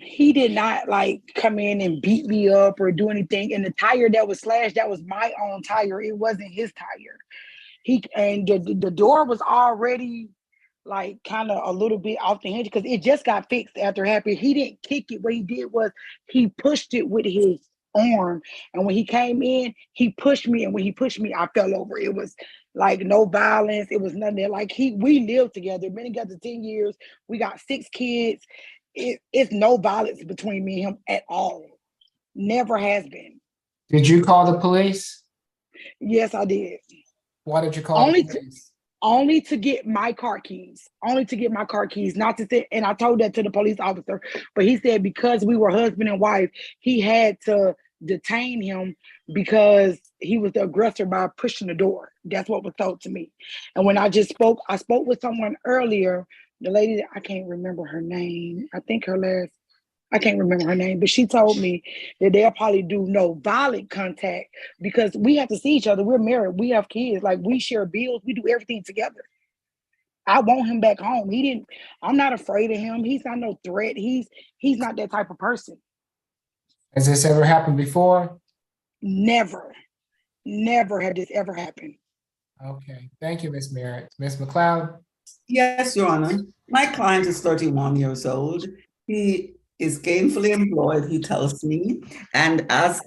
he did not like come in and beat me up or do anything. And the tire that was slashed, that was my own tire. It wasn't his tire. The door was already like kind of a little bit off the hinge because it just got fixed after it happened. He didn't kick it. What he did was he pushed it with his arm. And when he came in, he pushed me. And when he pushed me, I fell over. It was like no violence. It was nothing there. Like we lived together, been together 10 years. We got 6 kids. It's no violence between me and him at all. Never has been. Did you call the police? Yes, I did. Why did you call the police? Only to get my car keys. Only to get my car keys. Not to say, and I told that to the police officer, but he said because we were husband and wife, he had to detain him because he was the aggressor by pushing the door. That's what was told to me. And when I spoke with someone earlier, the lady, I can't remember her name. I think her last, I can't remember her name, but she told me that they'll probably do no violent contact because we have to see each other. We're married. We have kids. Like, we share bills. We do everything together. I want him back home. I'm not afraid of him. He's not no threat. He's not that type of person. Has this ever happened before? Never had this ever happened. Okay, thank you, Ms. Merritt. Ms. McLeod? Yes, Your Honor. My client is 31 years old. He is gainfully employed, he tells me. And as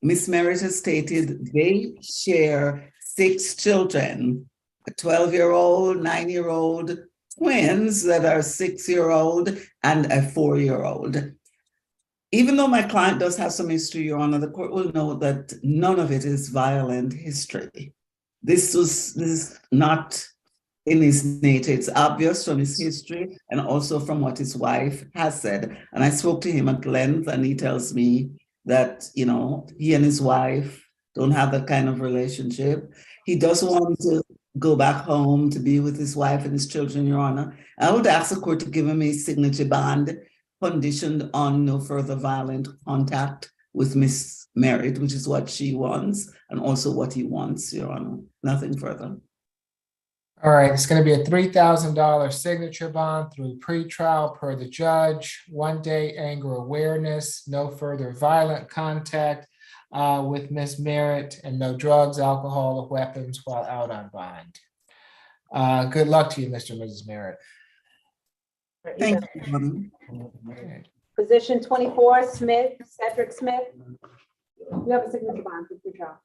Ms. Merritt has stated, they share 6 children, a 12-year-old, 9-year-old, twins that are 6-year-old, and a 4-year-old. Even though my client does have some history, Your Honor, the court will know that none of it is violent history. This is not in his nature. It's obvious from his history and also from what his wife has said. And I spoke to him at length, and he tells me that, you know, he and his wife don't have that kind of relationship. He does want to go back home to be with his wife and his children, Your Honor. I would ask the court to give him a signature bond conditioned on no further violent contact with Miss Merritt, which is what she wants, and also what he wants, Your Honor. Nothing further. All right, it's going to be a $3,000 signature bond through pretrial per the judge, 1-day anger awareness, no further violent contact with Ms. Merritt, and no drugs, alcohol, or weapons while out on bond. Good luck to you, Mr. and Mrs. Merritt. Thank you. Okay. Position 24, Smith, Cedric Smith. You have a signature bond for pretrial.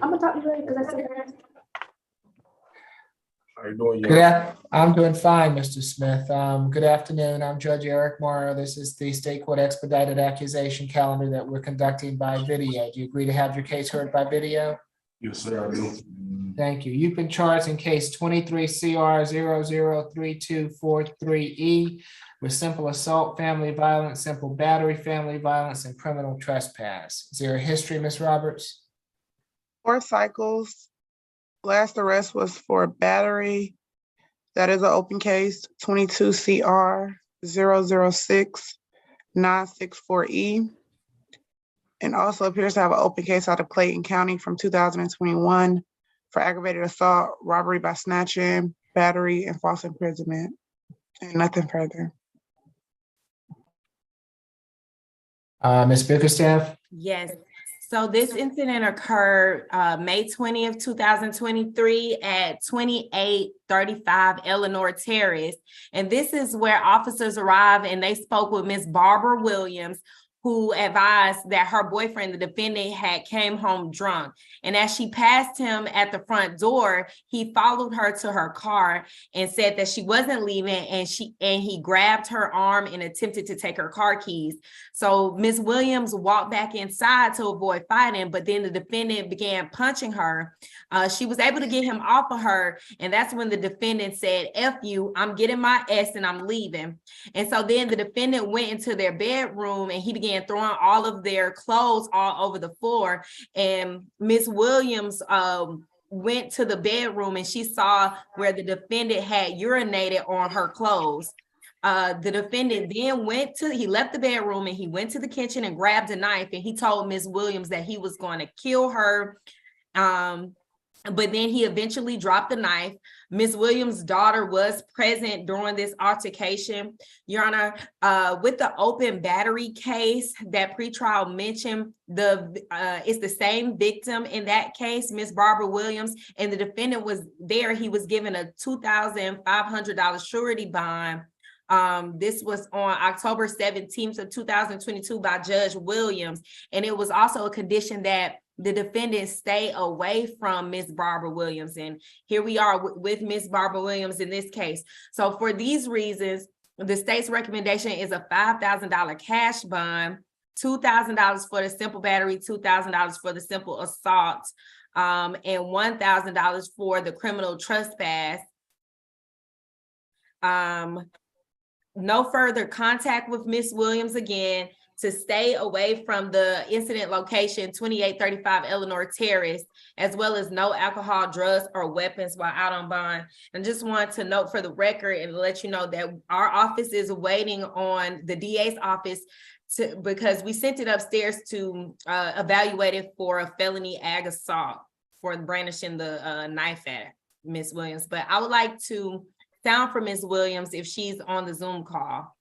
I'm gonna talk to you later because I said How you doing? I'm doing fine, Mr. Smith. Good afternoon. I'm Judge Eric Morrow. This is the State Court Expedited Accusation calendar that we're conducting by video. Do you agree to have your case heard by video? Yes, sir, I do. Thank you. You've been charged in case 23 CR 003243E with simple assault, family violence, simple battery, family violence, and criminal trespass. Is there a history, Ms. Roberts? 4 cycles. Last arrest was for battery. That is an open case, 22 CR 006964E. And also appears to have an open case out of Clayton County from 2021 for aggravated assault, robbery by snatching, battery, and false imprisonment. And nothing further. Ms. Bickerstaff? Yes. So this incident occurred May 20th, 2023 at 2835 Eleanor Terrace. And this is where officers arrived and they spoke with Ms. Barbara Williams, who advised that her boyfriend, the defendant, had came home drunk. And as she passed him at the front door, he followed her to her car and said that she wasn't leaving, and he grabbed her arm and attempted to take her car keys. So Ms. Williams walked back inside to avoid fighting, but then the defendant began punching her. She was able to get him off of her, and that's when the defendant said, "F you, I'm getting my S and I'm leaving." And so then the defendant went into their bedroom and he began throwing all of their clothes all over the floor. And Ms. Williams went to the bedroom and she saw where the defendant had urinated on her clothes. The defendant then he left the bedroom and he went to the kitchen and grabbed a knife, and he told Ms. Williams that he was going to kill her. But then he eventually dropped the knife. Ms. Williams' daughter was present during this altercation. Your Honor, with the open battery case that pretrial mentioned, it's the same victim in that case, Ms. Barbara Williams, and the defendant was there. He was given a $2,500 surety bond. This was on October 17th of 2022 by Judge Williams. And it was also a condition that the defendant stay away from Ms. Barbara Williams. And here we are with Ms. Barbara Williams in this case. So for these reasons, the state's recommendation is a $5,000 cash bond, $2,000 for the simple battery, $2,000 for the simple assault, and $1,000 for the criminal trespass. No further contact with Ms. Williams again. to stay away from the incident location 2835 Eleanor Terrace, as well as no alcohol, drugs, or weapons while out on bond. And just want to note for the record and let you know that our office is waiting on the DA's office because we sent it upstairs to evaluate it for a felony ag assault for brandishing the knife at Ms. Williams. But I would like to sound for Ms. Williams if she's on the Zoom call.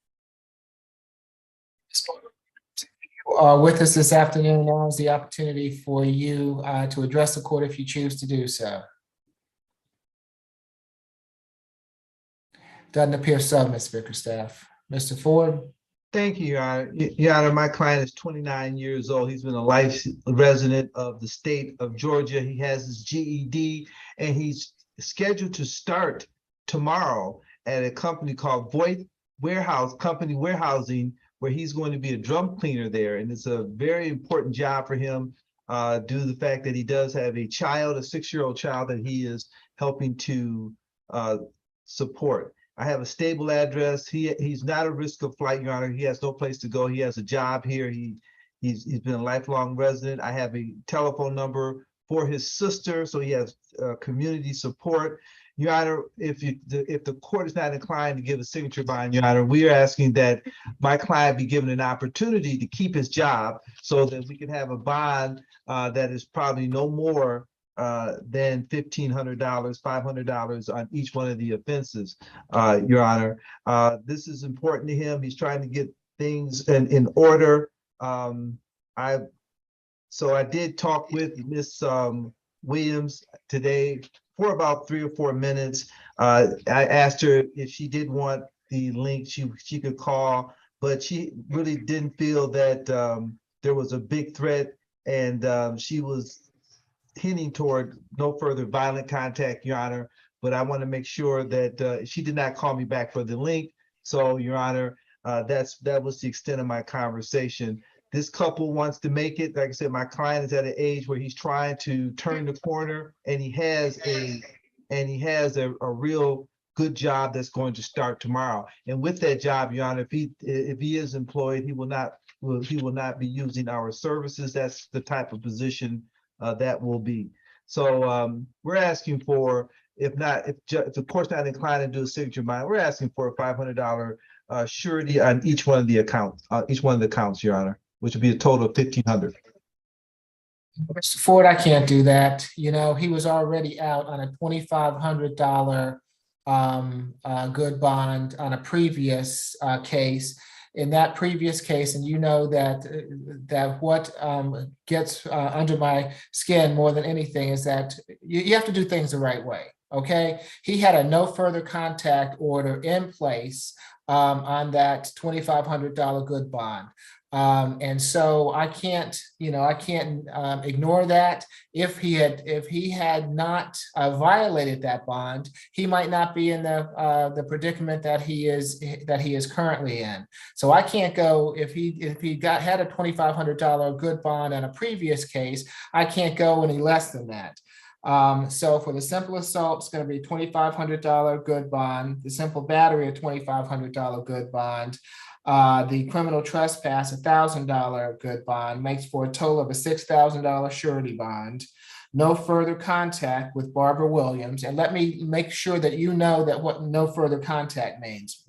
With us this afternoon. Now is the opportunity for you to address the court if you choose to do so. Doesn't appear so, Ms. Bickerstaff. Mr. Ford? Thank you, Your Honor. Your Honor, my client is 29 years old. He's been a life resident of the state of Georgia. He has his GED, and he's scheduled to start tomorrow at a company called Voight Warehousing, where he's going to be a drum cleaner there. And it's a very important job for him due to the fact that he does have a child, a 6-year-old child that he is helping to support. I have a stable address. He's not at risk of flight, Your Honor. He has no place to go. He has a job here. He's been a lifelong resident. I have a telephone number for his sister, so he has community support. Your Honor, if the court is not inclined to give a signature bond, Your Honor, we are asking that my client be given an opportunity to keep his job so that we can have a bond that is probably no more than $1,500, $500 on each one of the offenses, Your Honor. This is important to him. He's trying to get things in order. So I did talk with Ms. Williams today for about 3 or 4 minutes. I asked her if she did want the link, she could call, but she really didn't feel that there was a big threat, and she was hinting toward no further violent contact, Your Honor. But I want to make sure that she did not call me back for the link. So, Your Honor, that was the extent of my conversation. This couple wants to make it. Like I said, my client is at an age where he's trying to turn the corner, and he has a real good job that's going to start tomorrow. And with that job, Your Honor, if he is employed, he will not be using our services. That's the type of position that will be. So we're asking for, if the court's not inclined to do a signature bond, we're asking for a $500 surety on each one of the accounts, Your Honor, which would be a total of $1,500. Mr. Ford, I can't do that. You know, he was already out on a $2,500 good bond on a previous case. In that previous case, and you know that what gets under my skin more than anything is that you have to do things the right way. Okay, he had a no further contact order in place on that $2,500 good bond. And so I can't ignore that. If he had not violated that bond, he might not be in the predicament that he is currently in. So I can't go if he had a $2,500 good bond on a previous case. I can't go any less than that. So for the simple assault, it's going to be $2,500 good bond. The simple battery, a $2,500 good bond. The criminal trespass, $1,000 good bond, makes for a total of a $6,000 surety bond. No further contact with Barbara Williams. And let me make sure that you know that what no further contact means,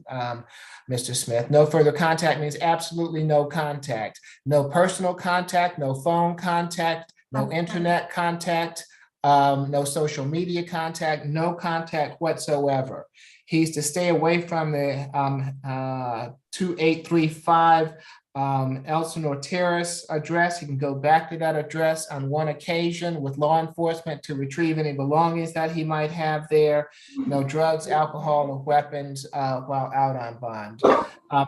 Mr. Smith. No further contact means absolutely no contact. No personal contact, no phone contact, no internet contact, no social media contact, no contact whatsoever. He's to stay away from the 2835 Elsinore Terrace address. He can go back to that address on one occasion with law enforcement to retrieve any belongings that he might have there. No drugs, alcohol, or weapons while out on bond.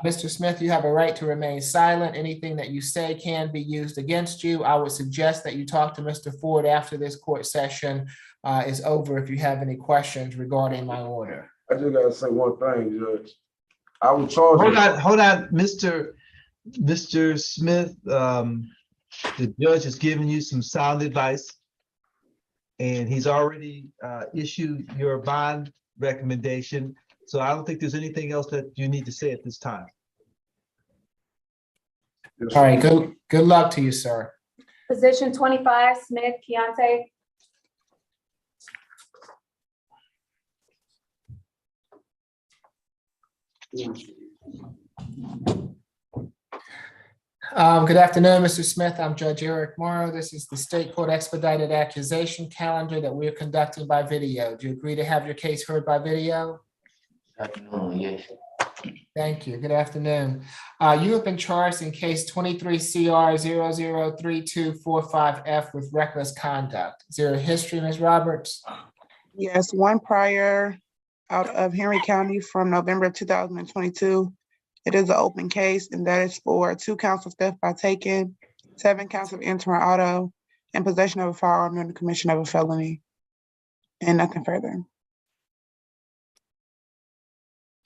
Mr. Smith, you have a right to remain silent. Anything that you say can be used against you. I would suggest that you talk to Mr. Ford after this court session is over if you have any questions regarding my order. I just gotta say one thing, Judge. I was charged. Hold on, Mr. Smith. The judge has given you some sound advice, and he's already issued your bond recommendation. So I don't think there's anything else that you need to say at this time. All right, good luck to you, sir. Position 25, Smith, Keontae. Good afternoon, Mr. Smith. I'm Judge Eric Morrow. This is the State Court Expedited Accusation Calendar that we're conducting by video. Do you agree to have your case heard by video? Yes. Thank you. Good afternoon. You have been charged in case 23 CR 003245F with reckless conduct. Is there a history, Ms. Roberts? Yes, one prior out of Henry County from November 2022. It is an open case, and that is for 2 counts of theft by taking, 7 counts of entering auto, and possession of a firearm in the commission of a felony, and nothing further.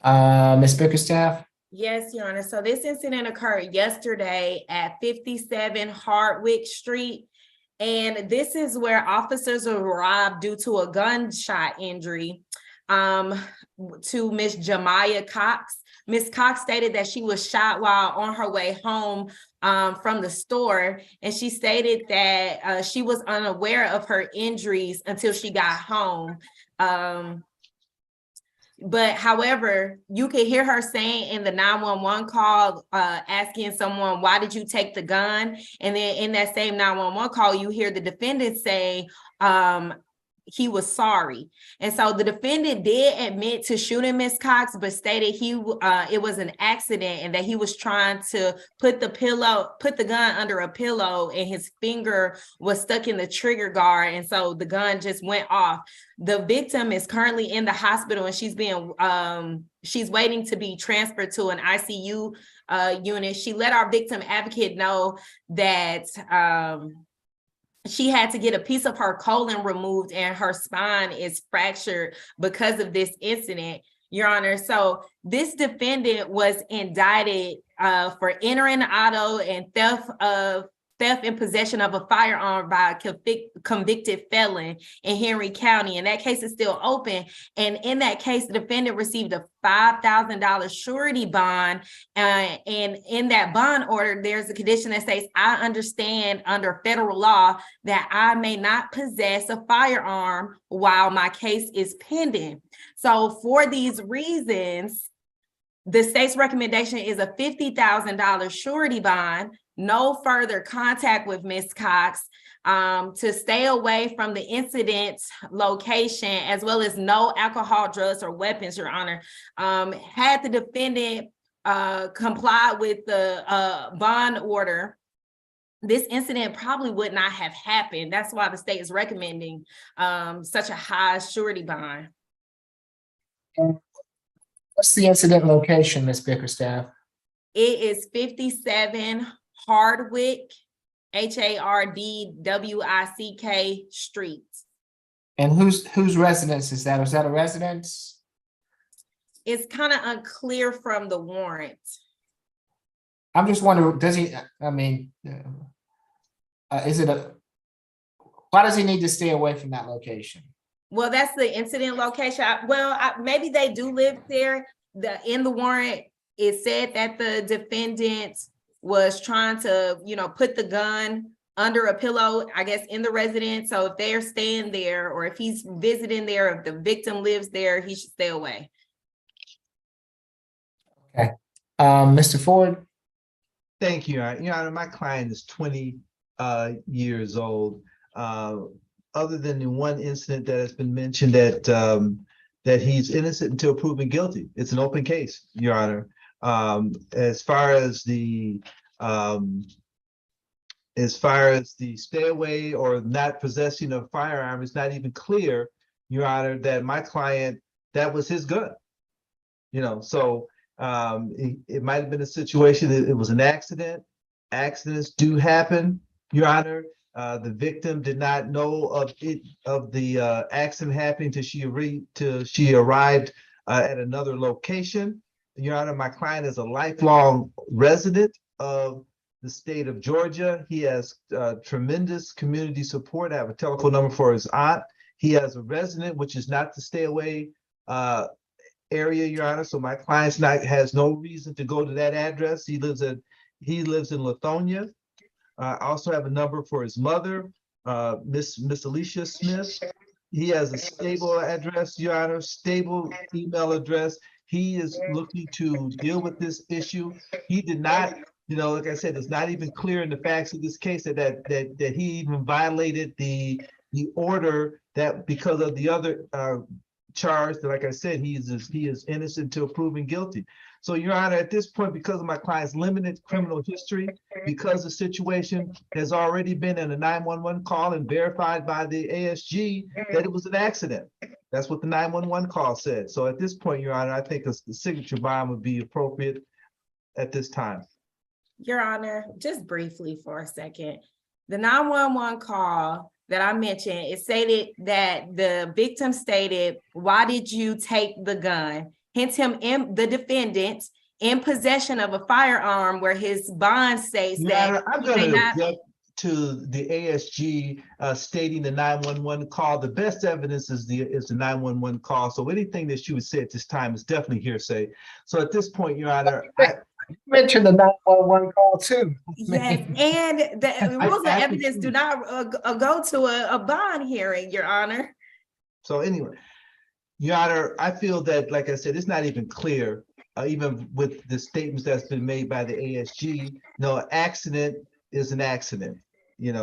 Ms. Bickerstaff? Yes, Your Honor. So this incident occurred yesterday at 57 Hardwick Street. And this is where officers arrived due to a gunshot injury to Miss Jemiah Cox. Ms. Cox stated that she was shot while on her way home from the store. And she stated that she was unaware of her injuries until she got home. But however, you can hear her saying in the 911 call, asking someone, why did you take the gun? And then in that same 911 call, you hear the defendant say, he was sorry. And so the defendant did admit to shooting Miss Cox, but stated it was an accident and that he was trying to put the gun under a pillow and his finger was stuck in the trigger guard. And so the gun just went off. The victim is currently in the hospital and she's waiting to be transferred to an ICU unit. She let our victim advocate know that she had to get a piece of her colon removed and her spine is fractured because of this incident, Your Honor. So this defendant was indicted for entering the auto and theft in possession of a firearm by a convicted felon in Henry County. And that case is still open. And in that case, the defendant received a $5,000 surety bond. And in that bond order, there's a condition that says, I understand under federal law that I may not possess a firearm while my case is pending. So for these reasons, the state's recommendation is a $50,000 surety bond, no further contact with Ms. Cox, to stay away from the incident location, as well as no alcohol, drugs, or weapons, Your Honor. Had the defendant complied with the bond order, this incident probably would not have happened. That's why the state is recommending such a high surety bond. What's the incident location, Ms. Bickerstaff? It is 57 Hardwick, Hardwick Street. And whose residence is that? Is that a residence? It's kind of unclear from the warrant. I'm just wondering, why does he need to stay away from that location? Well, that's the incident location. Maybe they do live there. In the warrant, it said that the defendant was trying to, put the gun under a pillow, I guess, in the residence. So if they're staying there, or if he's visiting there, if the victim lives there, he should stay away. Okay. Mr. Ford? Thank you, Your Honor. My client is 20 years old. Other than the one incident that has been mentioned that he's innocent until proven guilty. It's an open case, Your Honor. As far as the stay away or not possessing a firearm, it's not even clear, Your Honor, that my client, that was his gun. So it might have been a situation that it was an accident. Accidents do happen, Your Honor. The victim did not know of the accident happening till she arrived at another location. Your Honor, my client is a lifelong resident of the state of Georgia. He has tremendous community support. I have a telephone number for his aunt. He has a resident, which is not the stay away area, Your Honor. So my client has no reason to go to that address. He lives at He lives in Lithonia. I also have a number for his mother, Miss Alicia Smith. He has a stable address, Your Honor, stable email address. He is looking to deal with this issue. He did not, like I said, it's not even clear in the facts of this case that he even violated the order, that because of the other charge that, like I said, he is innocent till proven guilty. So, Your Honor, at this point, because of my client's limited criminal history, because the situation has already been in a 911 call and verified by the ASG that it was an accident. That's what the 911 call said. So at this point, Your Honor, I think the signature bond would be appropriate at this time. Your Honor, just briefly for a second, the 911 call that I mentioned, it stated that the victim stated, "Why did you take the gun?" Hence the defendant in possession of a firearm, where his bond states Your that Honor, I'm he going may to not. object to the ASG stating the 911 call. The best evidence is the 911 call. So anything that you would say at this time is definitely hearsay. So at this point, Your Honor, I mentioned the 911 call too. Yes, and the rules of evidence do not go to a bond hearing, Your Honor. So anyway, Your Honor, I feel that, like I said, it's not even clear, even with the statements that's been made by the ASG, no, accident is an accident.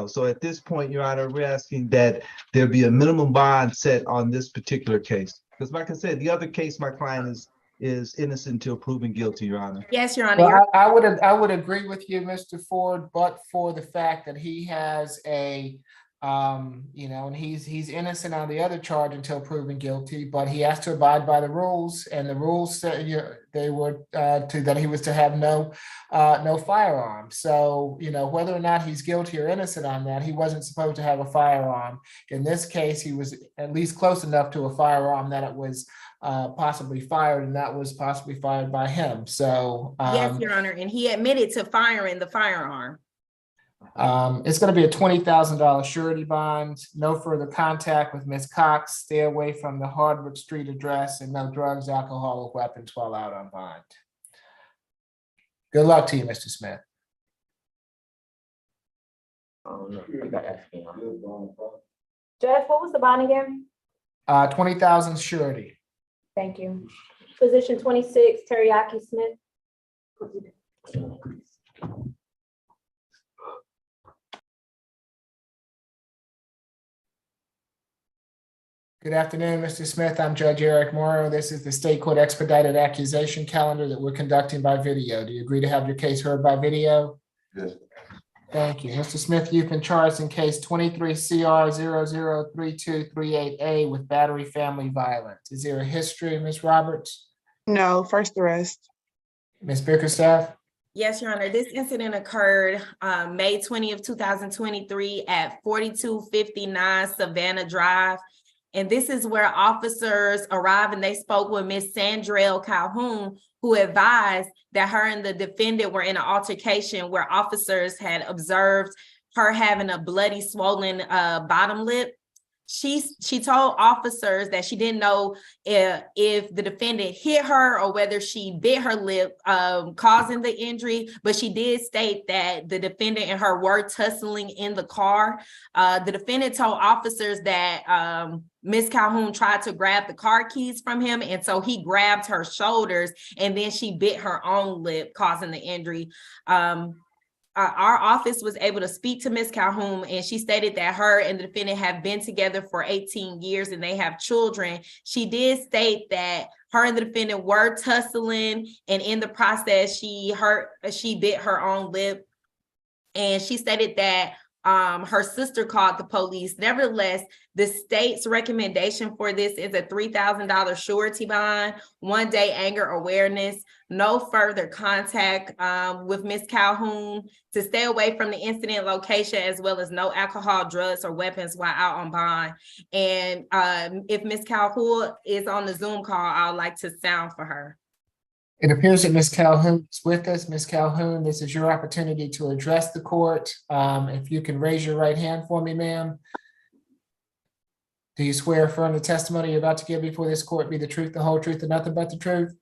So at this point, Your Honor, we're asking that there be a minimum bond set on this particular case. Because like I said, the other case, my client is innocent until proven guilty, Your Honor. Yes, Your Honor. Well, I would agree with you, Mr. Ford, but for the fact that he has a and he's innocent on the other charge until proven guilty, but he has to abide by the rules, and the rules said they were that he was to have no firearm. So whether or not he's guilty or innocent on that, he wasn't supposed to have a firearm. In this case, he was at least close enough to a firearm that it was possibly fired, and that was possibly fired by him. So yes, Your Honor, and he admitted to firing the firearm. It's going to be a $20,000 surety bond, no further contact with Ms. Cox, stay away from the Hardwood Street address, and no drugs, alcohol, or weapons while out on bond. Good luck to you, Mr. Smith. Judge, what was the bond again? 20,000 surety. Thank you. Position 26, Teriyaki Smith. Good afternoon, Mr. Smith. I'm Judge Eric Morrow. This is the State Court Expedited Accusation calendar that we're conducting by video. Do you agree to have your case heard by video? Yes. Thank you. Mr. Smith, you've been charged in case 23 CR 003238A with battery family violence. Is there a history, Ms. Roberts? No, first arrest. Ms. Bickerstaff? Yes, Your Honor. This incident occurred May 20th, 2023 at 4259 Savannah Drive. And this is where officers arrived and they spoke with Ms. Sandrell Calhoun, who advised that her and the defendant were in an altercation where officers had observed her having a bloody, swollen bottom lip. She told officers that she didn't know if the defendant hit her or whether she bit her lip, causing the injury, but she did state that the defendant and her were tussling in the car. The defendant told officers that Ms. Calhoun tried to grab the car keys from him, and so he grabbed her shoulders, and then she bit her own lip, causing the injury. Our office was able to speak to Ms. Calhoun, and she stated that her and the defendant have been together for 18 years and they have children. She did state that her and the defendant were tussling, and in the process, she bit her own lip. And she stated that her sister called the police. Nevertheless, the state's recommendation for this is a $3,000 surety bond, 1 day anger awareness, no further contact with Ms. Calhoun, to stay away from the incident location, as well as no alcohol, drugs, or weapons while out on bond. And if Ms. Calhoun is on the Zoom call, I would like to sound for her. It appears that Ms. Calhoun is with us. Ms. Calhoun, this is your opportunity to address the court. If you can raise your right hand for me, ma'am. Do you swear or affirm the testimony you're about to give before this court be the truth, the whole truth, and nothing but the truth?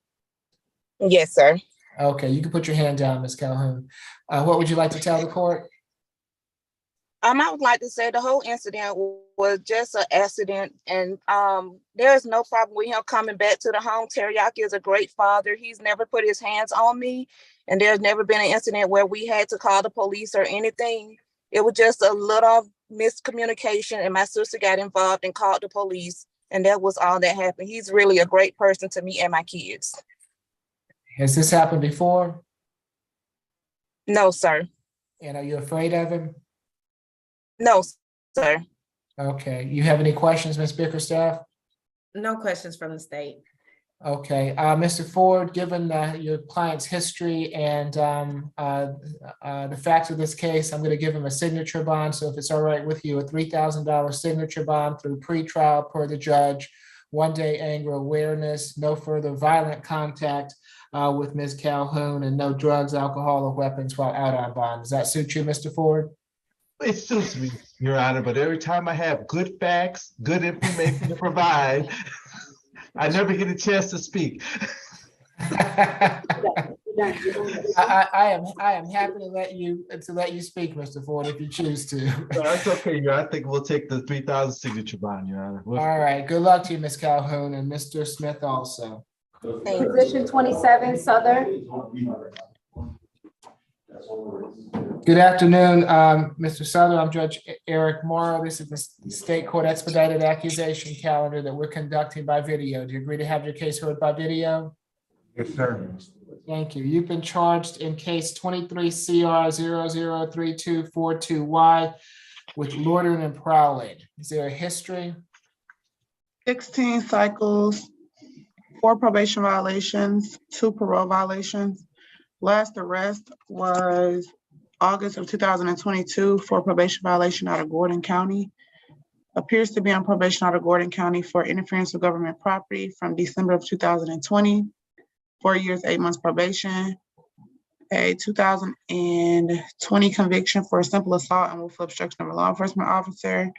Yes, sir. Okay, you can put your hand down, Ms. Calhoun. What would you like to tell the court? I would like to say the whole incident was just an accident, and there's no problem with him coming back to the home. Teriyaki is a great father. He's never put his hands on me, and there's never been an incident where we had to call the police or anything. It was just a little miscommunication, and my sister got involved and called the police, and that was all that happened. He's really a great person to me and my kids. Has this happened before? No, sir. And are you afraid of him? No, sir. Okay, you have any questions, Ms. Bickerstaff? No questions from the state. Okay, Mr. Ford, given your client's history and the facts of this case, I'm going to give him a signature bond. So if it's all right with you, a $3,000 signature bond through pretrial per the judge, 1-day anger awareness, no further violent contact with Ms. Calhoun, and no drugs, alcohol, or weapons while out on bond. Does that suit you, Mr. Ford? It suits me, Your Honor, but every time I have good facts, good information to provide, I never get a chance to speak. I am happy to let you speak, Mr. Ford, if you choose to. No, that's okay, Your Honor. I think we'll take the 3,000 signature bond, Your Honor. All right, good luck to you, Ms. Calhoun, and Mr. Smith also. Position 27, Southern. Good afternoon, Mr. Souther. I'm Judge Eric Morrow. This is the State Court Expedited Accusation calendar that we're conducting by video. Do you agree to have your case heard by video? Yes, sir. Thank you. You've been charged in case 23 CR 003242Y with loitering and prowling. Is there a history? 16 cycles, 4 probation violations, 2 parole violations. Last arrest was August of 2022 for probation violation out of Gordon County. Appears to be on probation out of Gordon County for interference with government property from December of 2020. 4 years, 8 months probation. A 2020 conviction for a simple assault and willful obstruction of a law enforcement officer.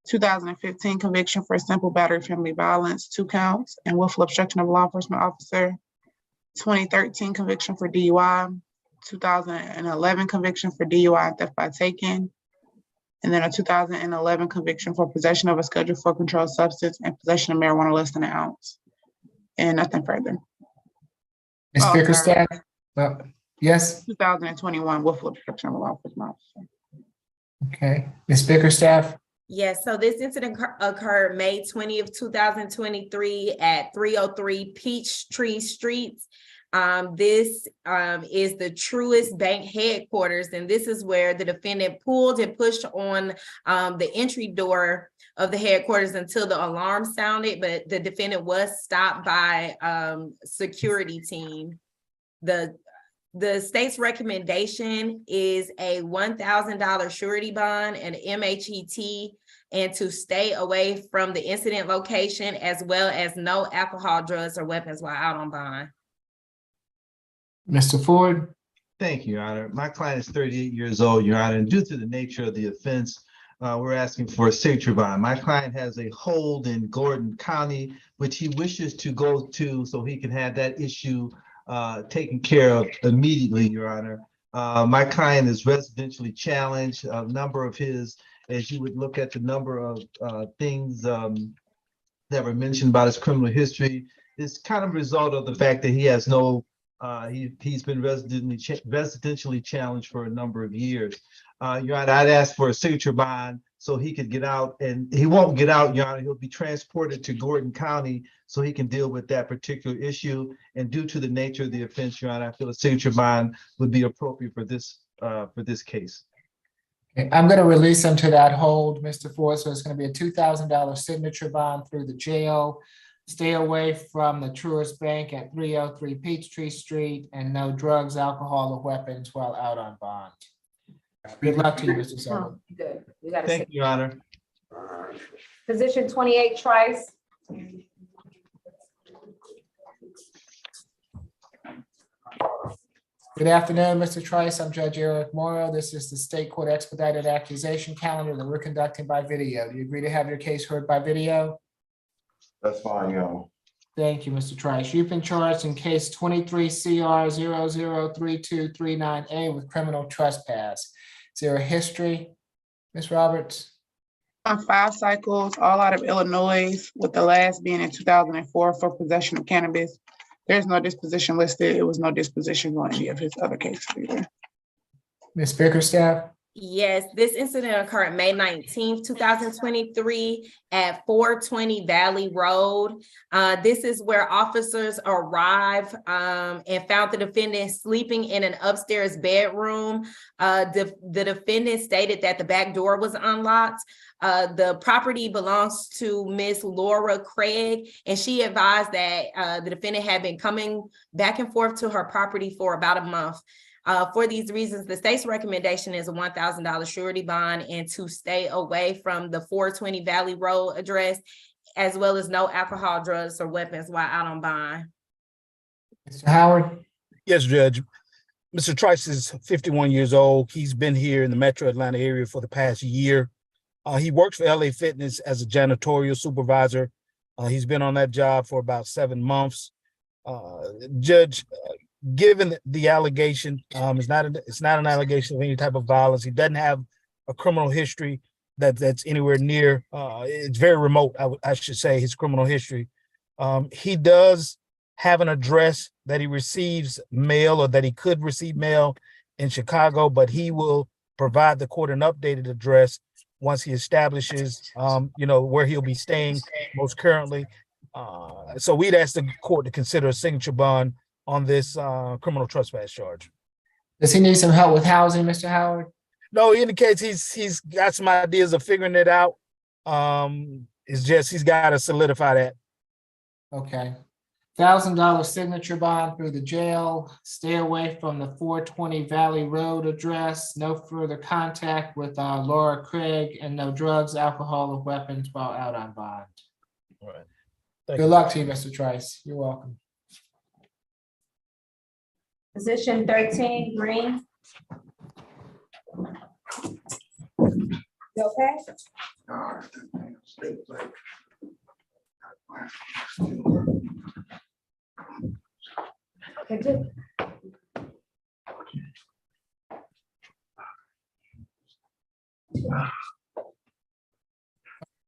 2015 conviction for simple battery family violence, 2 counts, and willful obstruction of a law enforcement officer. 2013 conviction for DUI. 2011 conviction for DUI and theft by taking. And then a 2011 conviction for possession of a Schedule 4 controlled substance and possession of marijuana less than an ounce. And nothing further. Ms. Bickerstaff? Yes? 2021 willful obstruction of a law enforcement officer. Okay. Ms. Bickerstaff? Yes, so this incident occurred May 20th, 2023 at 303 Peachtree Street. This is the Truist Bank headquarters, and this is where the defendant pulled and pushed on the entry door of the headquarters until the alarm sounded, but the defendant was stopped by security team. The state's recommendation is a $1,000 surety bond and MHET, and to stay away from the incident location, as well as no alcohol, drugs, or weapons while out on bond. Mr. Ford? Thank you, Your Honor. My client is 38 years old, Your Honor, and due to the nature of the offense, we're asking for a signature bond. My client has a hold in Gordon County, which he wishes to go to so he can have that issue taken care of immediately, Your Honor. My client is residentially challenged. A number of his, as you would look at the number of things that were mentioned about his criminal history, is kind of a result of the fact that he has no, he's been residentially challenged for a number of years. Your Honor, I'd ask for a signature bond so he could get out, and he won't get out, Your Honor. He'll be transported to Gordon County so he can deal with that particular issue. And due to the nature of the offense, Your Honor, I feel a signature bond would be appropriate for this case. Okay, I'm going to release him to that hold, Mr. Ford. So it's going to be a $2,000 signature bond through the jail. Stay away from the Truist Bank at 303 Peachtree Street, and no drugs, alcohol, or weapons while out on bond. Good luck to you, Mr. Sullivan. Good. We got Thank you, Your Honor. Position 28, Trice. Good afternoon, Mr. Trice. I'm Judge Eric Morrow. This is the State Court Expedited Accusation calendar that we're conducting by video. Do you agree to have your case heard by video? That's fine, yo. Thank you, Mr. Trice. You've been charged in case 23 CR 003239A with criminal trespass. Is there a history, Ms. Roberts? 5 cycles, all out of Illinois, with the last being in 2004 for possession of cannabis. There's no disposition listed. It was no disposition on any of his other cases either. Ms. Bickerstaff? Yes, this incident occurred May 19th, 2023 at 420 Valley Road. This is where officers arrived and found the defendant sleeping in an upstairs bedroom. The defendant stated that the back door was unlocked. The property belongs to Miss Laura Craig, and she advised that the defendant had been coming back and forth to her property for about a month. For these reasons, the state's recommendation is a $1,000 surety bond and to stay away from the 420 Valley Road address, as well as no alcohol, drugs, or weapons while out on bond. Mr. Howard? Yes, Judge. Mr. Trice is 51 years old. He's been here in the metro Atlanta area for the past year. He works for LA Fitness as a janitorial supervisor. He's been on that job for about 7 months. Judge, given the allegation, it's not an allegation of any type of violence. He doesn't have a criminal history that's anywhere near. It's very remote, I should say, his criminal history. He does have an address that he receives mail, or that he could receive mail in Chicago, but he will provide the court an updated address once he establishes, where he'll be staying most currently. So we'd ask the court to consider a signature bond on this criminal trespass charge. Does he need some help with housing, Mr. Howard? No, he indicates he's got some ideas of figuring it out. It's just he's got to solidify that. Okay. $1,000 signature bond through the jail. Stay away from the 420 Valley Road address. No further contact with Laura Craig, and no drugs, alcohol, or weapons while out on bond. All right. Good luck to you, Mr. Trice. You're welcome. Position 13, Green. You okay? Okay, good.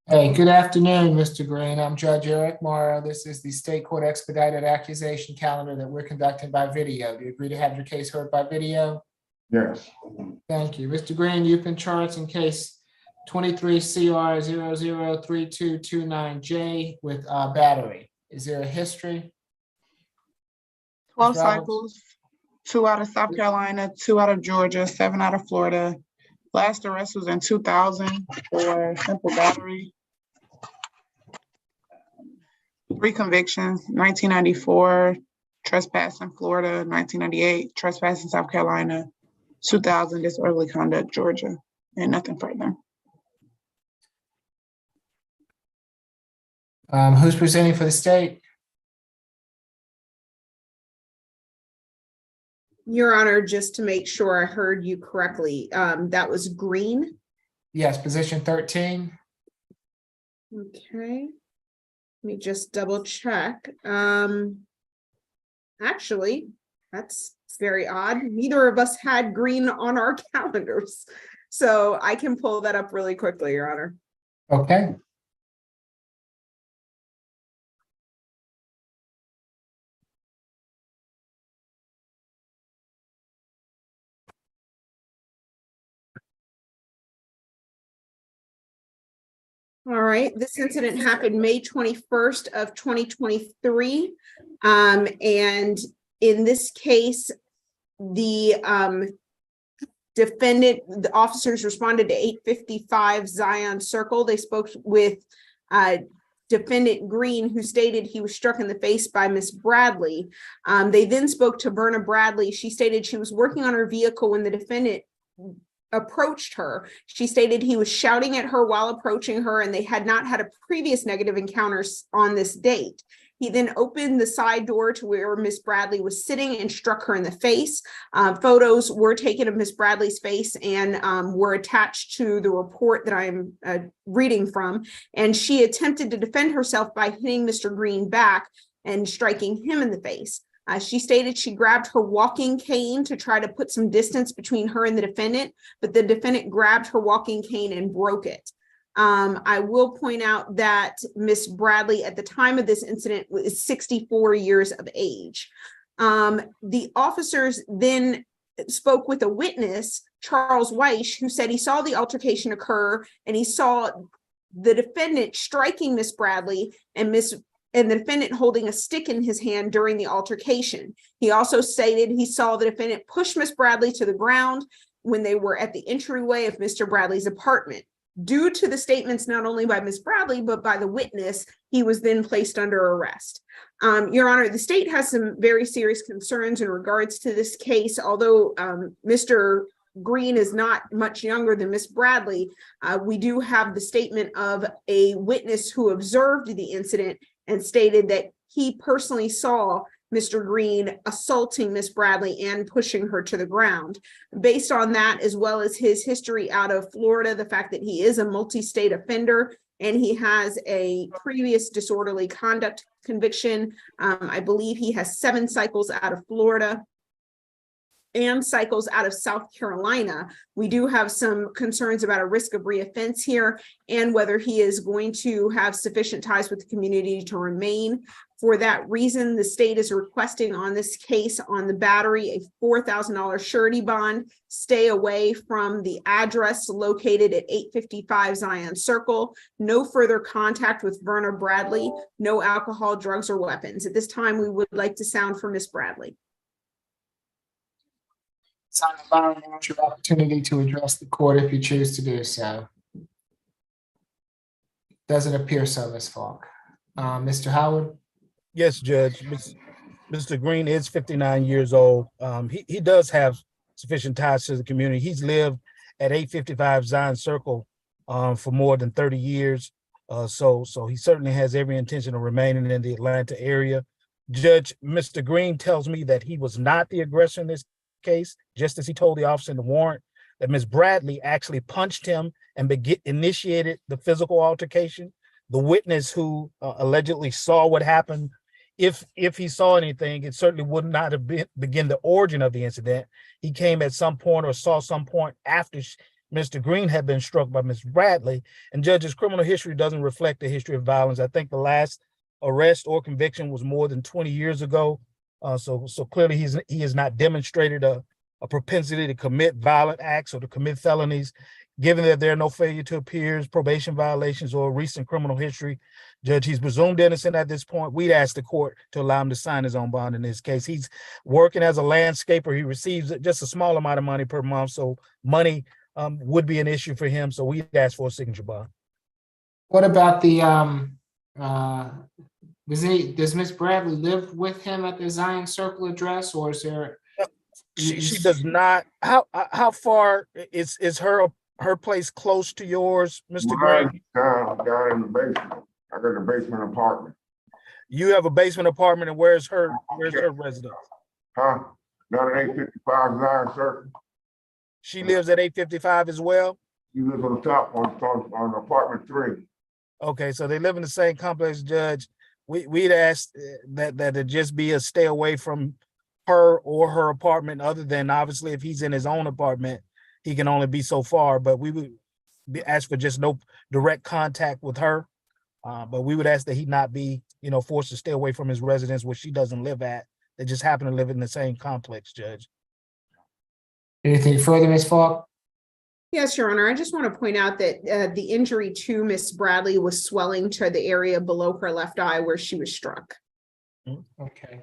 Hey, good afternoon, Mr. Green. I'm Judge Eric Morrow. This is the State Court Expedited Accusation calendar that we're conducting by video. Do you agree to have your case heard by video? Yes. Thank you. Mr. Green, you've been charged in case 23 CR 003229J with battery. Is there a history? 12 Ms. Roberts? cycles, 2 out of South Carolina, 2 out of Georgia, 7 out of Florida. Last arrest was in 2000 for simple battery. 3 convictions, 1994, trespass in Florida, 1998, trespass in South Carolina, 2000, disorderly conduct, Georgia, and nothing further. Who's presenting for the state? Your Honor, just to make sure I heard you correctly, that was Green. Yes, position 13. Okay. Let me just double check. Actually, that's very odd. Neither of us had Green on our calendars. So I can pull that up really quickly, Your Honor. Okay. All right, this incident happened May 21st of 2023. And in this case, the defendant, the officers responded to 855 Zion Circle. They spoke with defendant Green, who stated he was struck in the face by Miss Bradley. They then spoke to Verna Bradley. She stated she was working on her vehicle when the defendant approached her. She stated he was shouting at her while approaching her, and they had not had a previous negative encounters on this date. He then opened the side door to where Miss Bradley was sitting and struck her in the face. Photos were taken of Miss Bradley's face and were attached to the report that I'm reading from. And she attempted to defend herself by hitting Mr. Green back. and striking him in the face. She stated she grabbed her walking cane to try to put some distance between her and the defendant, but the defendant grabbed her walking cane and broke it. I will point out that Miss Bradley at the time of this incident was 64 years of age. The officers then spoke with a witness, Charles Weish, who said he saw the altercation occur and he saw the defendant striking Miss Bradley and the defendant holding a stick in his hand during the altercation. He also stated he saw the defendant push Miss Bradley to the ground when they were at the entryway of Mr. Bradley's apartment. Due to the statements not only by Miss Bradley, but by the witness, he was then placed under arrest. Your Honor, the state has some very serious concerns in regards to this case. Although Mr. Green is not much younger than Miss Bradley, we do have the statement of a witness who observed the incident and stated that he personally saw Mr. Green assaulting Miss Bradley and pushing her to the ground. Based on that, as well as his history out of Florida, the fact that he is a multi-state offender and he has a previous disorderly conduct conviction, I believe he has 7 cycles out of Florida and cycles out of South Carolina. We do have some concerns about a risk of reoffense here and whether he is going to have sufficient ties with the community to remain. For that reason, the state is requesting on this case on the battery a $4,000 surety bond, stay away from the address located at 855 Zion Circle, no further contact with Verna Bradley, no alcohol, drugs, or weapons. At this time, we would like to sound for Miss Bradley. Sign the bond, now is your opportunity to address the court if you choose to do so. Doesn't appear so, Ms. Falk. Mr. Howard? Yes, Judge. Mr. Green is 59 years old. He does have sufficient ties to the community. He's lived at 855 Zion Circle for more than 30 years. So he certainly has every intention of remaining in the Atlanta area. Judge, Mr. Green tells me that he was not the aggressor in this case, just as he told the officer in the warrant, that Ms. Bradley actually punched him and initiated the physical altercation. The witness who allegedly saw what happened, if he saw anything, it certainly would not have begin the origin of the incident. He came at some point or saw some point after Mr. Green had been struck by Ms. Bradley. And Judge's criminal history doesn't reflect the history of violence. I think the last arrest or conviction was more than 20 years ago. So clearly he has not demonstrated a propensity to commit violent acts or to commit felonies. Given that there are no failure to appears, probation violations, or recent criminal history, Judge, he's presumed innocent at this point. We'd ask the court to allow him to sign his own bond in this case. He's working as a landscaper. He receives just a small amount of money per month, so money would be an issue for him. So we'd ask for a signature bond. What about the does Miss Bradley live with him at the Zion Circle address, or is there? She does not. How far is her place close to yours, Mr. Green? Down in the basement. I got a basement apartment. You have a basement apartment, and where's her residence? Huh? Down at 855 Zion Circle. She lives at 855 as well? She lives on top on apartment 3. Okay, so they live in the same complex, Judge. We'd ask that it just be a stay away from her or her apartment, other than obviously if he's in his own apartment, he can only be so far, but we would ask for just no direct contact with her. But we would ask that he not be, forced to stay away from his residence, which she doesn't live at. They just happen to live in the same complex, Judge. Anything further, Ms. Falk? Yes, Your Honor. I just want to point out that the injury to Miss Bradley was swelling to the area below her left eye where she was struck. Okay.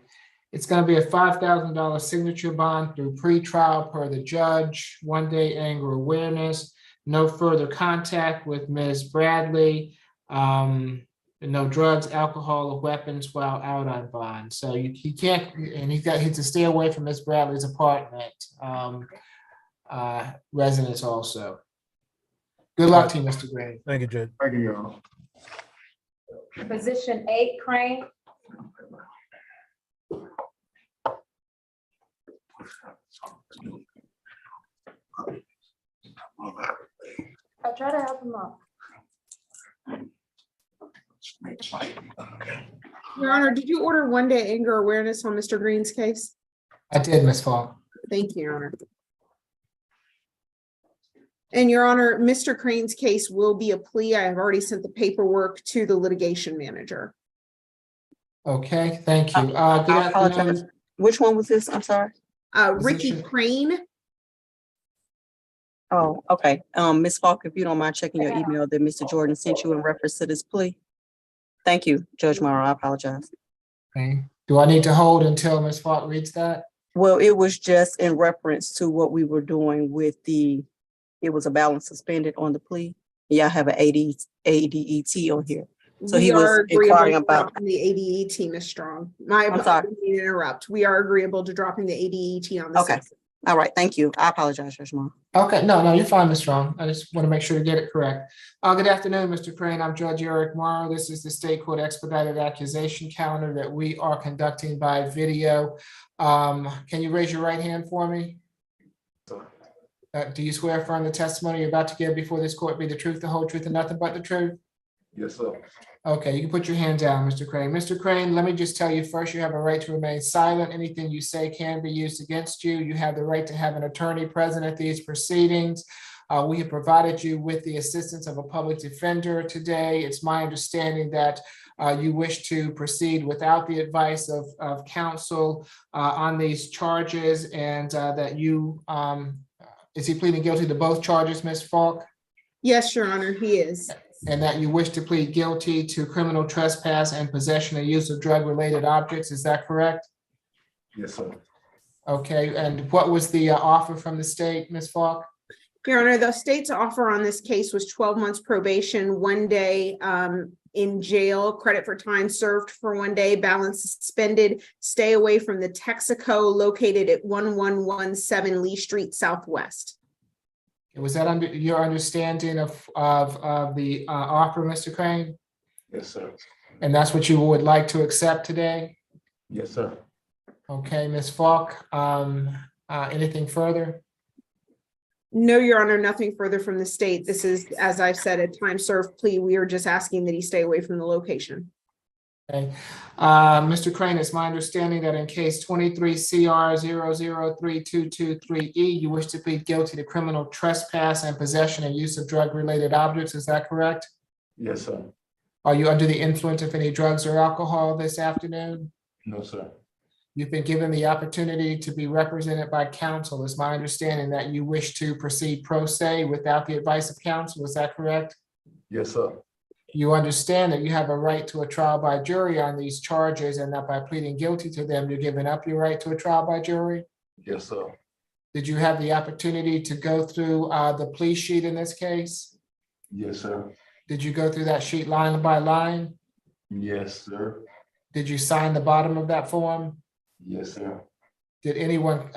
It's going to be a $5,000 signature bond through pretrial per the judge, 1-day anger awareness, no further contact with Ms. Bradley, no drugs, alcohol, or weapons while out on bond. So he can't, and he to stay away from Ms. Bradley's apartment residence also. Good luck to you, Mr. Green. Thank you, Judge. Thank you, y'all. Position 8, Crane. I'll try to help him out. Your Honor, did you order 1-day anger awareness on Mr. Green's case? I did, Ms. Falk. Thank you, Your Honor. And Your Honor, Mr. Crane's case will be a plea. I have already sent the paperwork to the litigation manager. Okay, thank you. Good I apologize. afternoon. Which one was this? I'm sorry. Ricky Position- Crane. Oh, okay. Ms. Falk, if you don't mind checking your email that Mr. Jordan sent you in reference to this plea. Thank you, Judge Morrow. I apologize. Okay. Do I need to hold until Ms. Falk reads that? Well, it was just in reference to what we were doing with it was a balance suspended on the plea. Y'all have an ADET on here. So he was inquiring about. The ADET, Ms. Strong. I'm sorry. I didn't mean to interrupt. We are agreeable to dropping the ADET on this. Okay. All right. Thank you. I apologize, Judge Morrow. Okay, no, you're fine, Ms. Strong. I just want to make sure to get it correct. Good afternoon, Mr. Crane. I'm Judge Eric Morrow. This is the State Court Expedited Accusation Calendar that we are conducting by video. Can you raise your right hand for me? Do you swear or affirm the testimony you're about to give before this court be the truth, the whole truth, and nothing but the truth? Yes, sir. Okay, you can put your hand down, Mr. Crane. Mr. Crane, let me just tell you first, you have a right to remain silent. Anything you say can be used against you. You have the right to have an attorney present at these proceedings. We have provided you with the assistance of a public defender today. It's my understanding that you wish to proceed without the advice of counsel on these charges, and that you, is he pleading guilty to both charges, Ms. Falk? Yes, Your Honor, he is. And that you wish to plead guilty to criminal trespass and possession and use of drug-related objects, is that correct? Yes, sir. Okay, and what was the offer from the state, Ms. Falk? Your Honor, the state's offer on this case was 12 months probation, 1 day in jail, credit for time served for 1 day, balance suspended, stay away from the Texaco located at 1117 Lee Street Southwest. Was that under your understanding of the offer, Mr. Crane? Yes, sir. And that's what you would like to accept today? Yes, sir. Okay, Ms. Falk, anything further? No, Your Honor, nothing further from the state. This is, as I've said, a time served plea. We are just asking that he stay away from the location. Okay, Mr. Crane, it's my understanding that in case 23 CR 003223E, you wish to plead guilty to criminal trespass and possession and use of drug-related objects. Is that correct? Yes, sir. Are you under the influence of any drugs or alcohol this afternoon? No, sir. You've been given the opportunity to be represented by counsel. It's my understanding that you wish to proceed pro se without the advice of counsel. Is that correct? Yes, sir. You understand that you have a right to a trial by jury on these charges, and that by pleading guilty to them, you're giving up your right to a trial by jury? Yes, sir. Did you have the opportunity to go through the plea sheet in this case? Yes, sir. Did you go through that sheet line by line? Yes, sir. Did you sign the bottom of that form? Yes, sir. Did anyone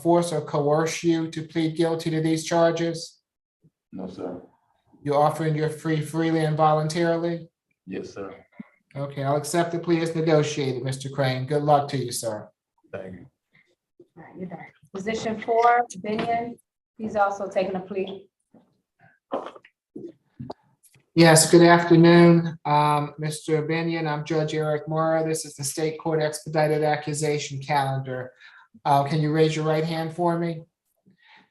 force or coerce you to plead guilty to these charges? No, sir. You're offering your freely and voluntarily? Yes, sir. Okay, I'll accept the plea as negotiated, Mr. Crane. Good luck to you, sir. Thank you. All right, you're done. Position 4, Binion, he's also taking a plea. Yes, good afternoon, Mr. Binion. I'm Judge Eric Morrow. This is the State Court Expedited Accusation Calendar. Can you raise your right hand for me?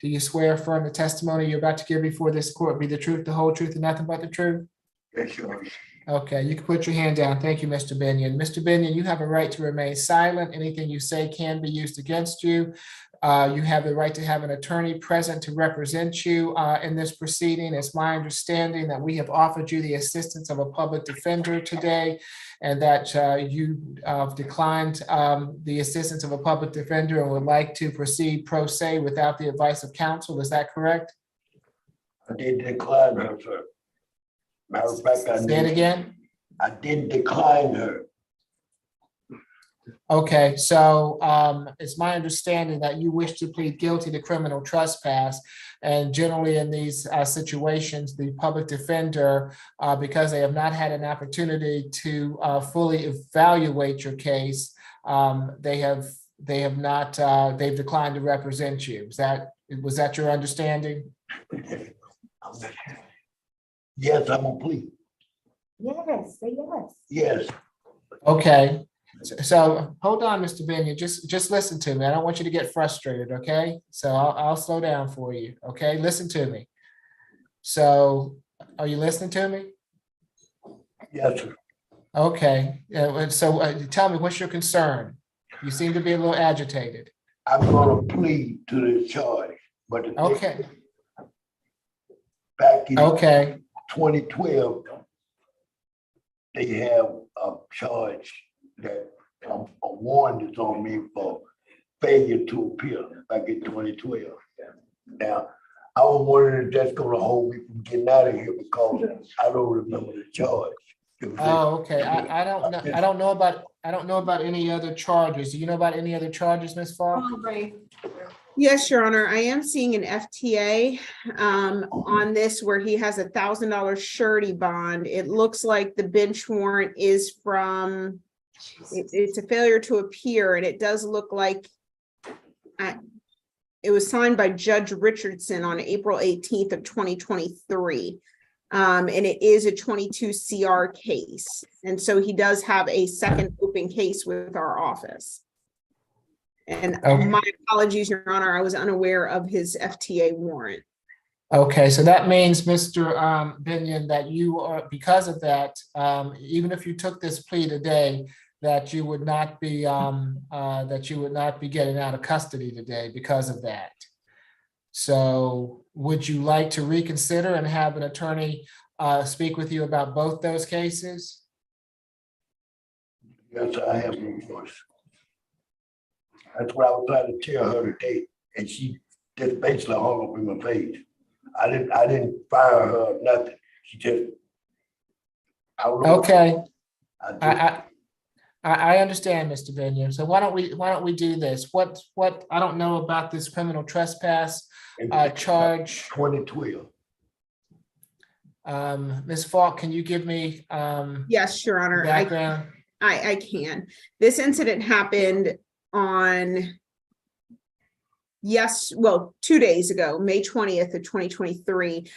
Do you swear or affirm the testimony you're about to give before this court be the truth, the whole truth, and nothing but the truth? Yes, Your Honor. Okay, you can put your hand down. Thank you, Mr. Binion. Mr. Binion, you have a right to remain silent. Anything you say can be used against you. You have the right to have an attorney present to represent you in this proceeding. It's my understanding that we have offered you the assistance of a public defender today, and that you declined the assistance of a public defender and would like to proceed pro se without the advice of counsel. Is that correct? I did decline her, sir. Matter of fact, Say it again. I did decline her. Okay, so it's my understanding that you wish to plead guilty to criminal trespass. And generally in these situations, the public defender, because they have not had an opportunity to fully evaluate your case, they've declined to represent you. Was that your understanding? Yes, I'm a plea. Yes, say yes. Yes. Okay, so hold on, Mr. Binion, just listen to me. I don't want you to get frustrated, okay? So I'll slow down for you, okay? Listen to me. So are you listening to me? Yes, sir. Okay, so tell me, what's your concern? You seem to be a little agitated. I'm gonna plead to this charge, but the Okay, back in okay, 2012, they have a charge that a warrant is on me for failure to appear back in 2012. Now, I was wondering if that's gonna hold me from getting out of here because I don't remember the charge. oh, okay, I don't know about any other charges. Do you know about any other charges, Ms. Falk? Yes, Your Honor, I am seeing an FTA on this where he has $1,000 surety bond. It looks like the bench warrant is from, it's a failure to appear, and it does look like it was signed by Judge Richardson on April 18th of 2023. And it is a 22 CR case. And so he does have a second open case with our office. And my apologies, Your Honor, I was unaware of his FTA warrant. Okay, so that means, Mr. Binion, that you are, because of that, even if you took this plea today, that you would not be getting out of custody today because of that. So would you like to reconsider and have an attorney speak with you about both those cases? Yes, I have no choice. That's what I was trying to tell her today, and she just basically hung up in my face. I didn't fire her or nothing. She just, I don't know. Okay. I understand, Mr. Binion. So why don't we do this? What I don't know about this criminal trespass charge. 2012. Ms. Falk, can you give me yes, Your Honor, background? I can. This incident happened on 2 days ago, May 20th of 2023.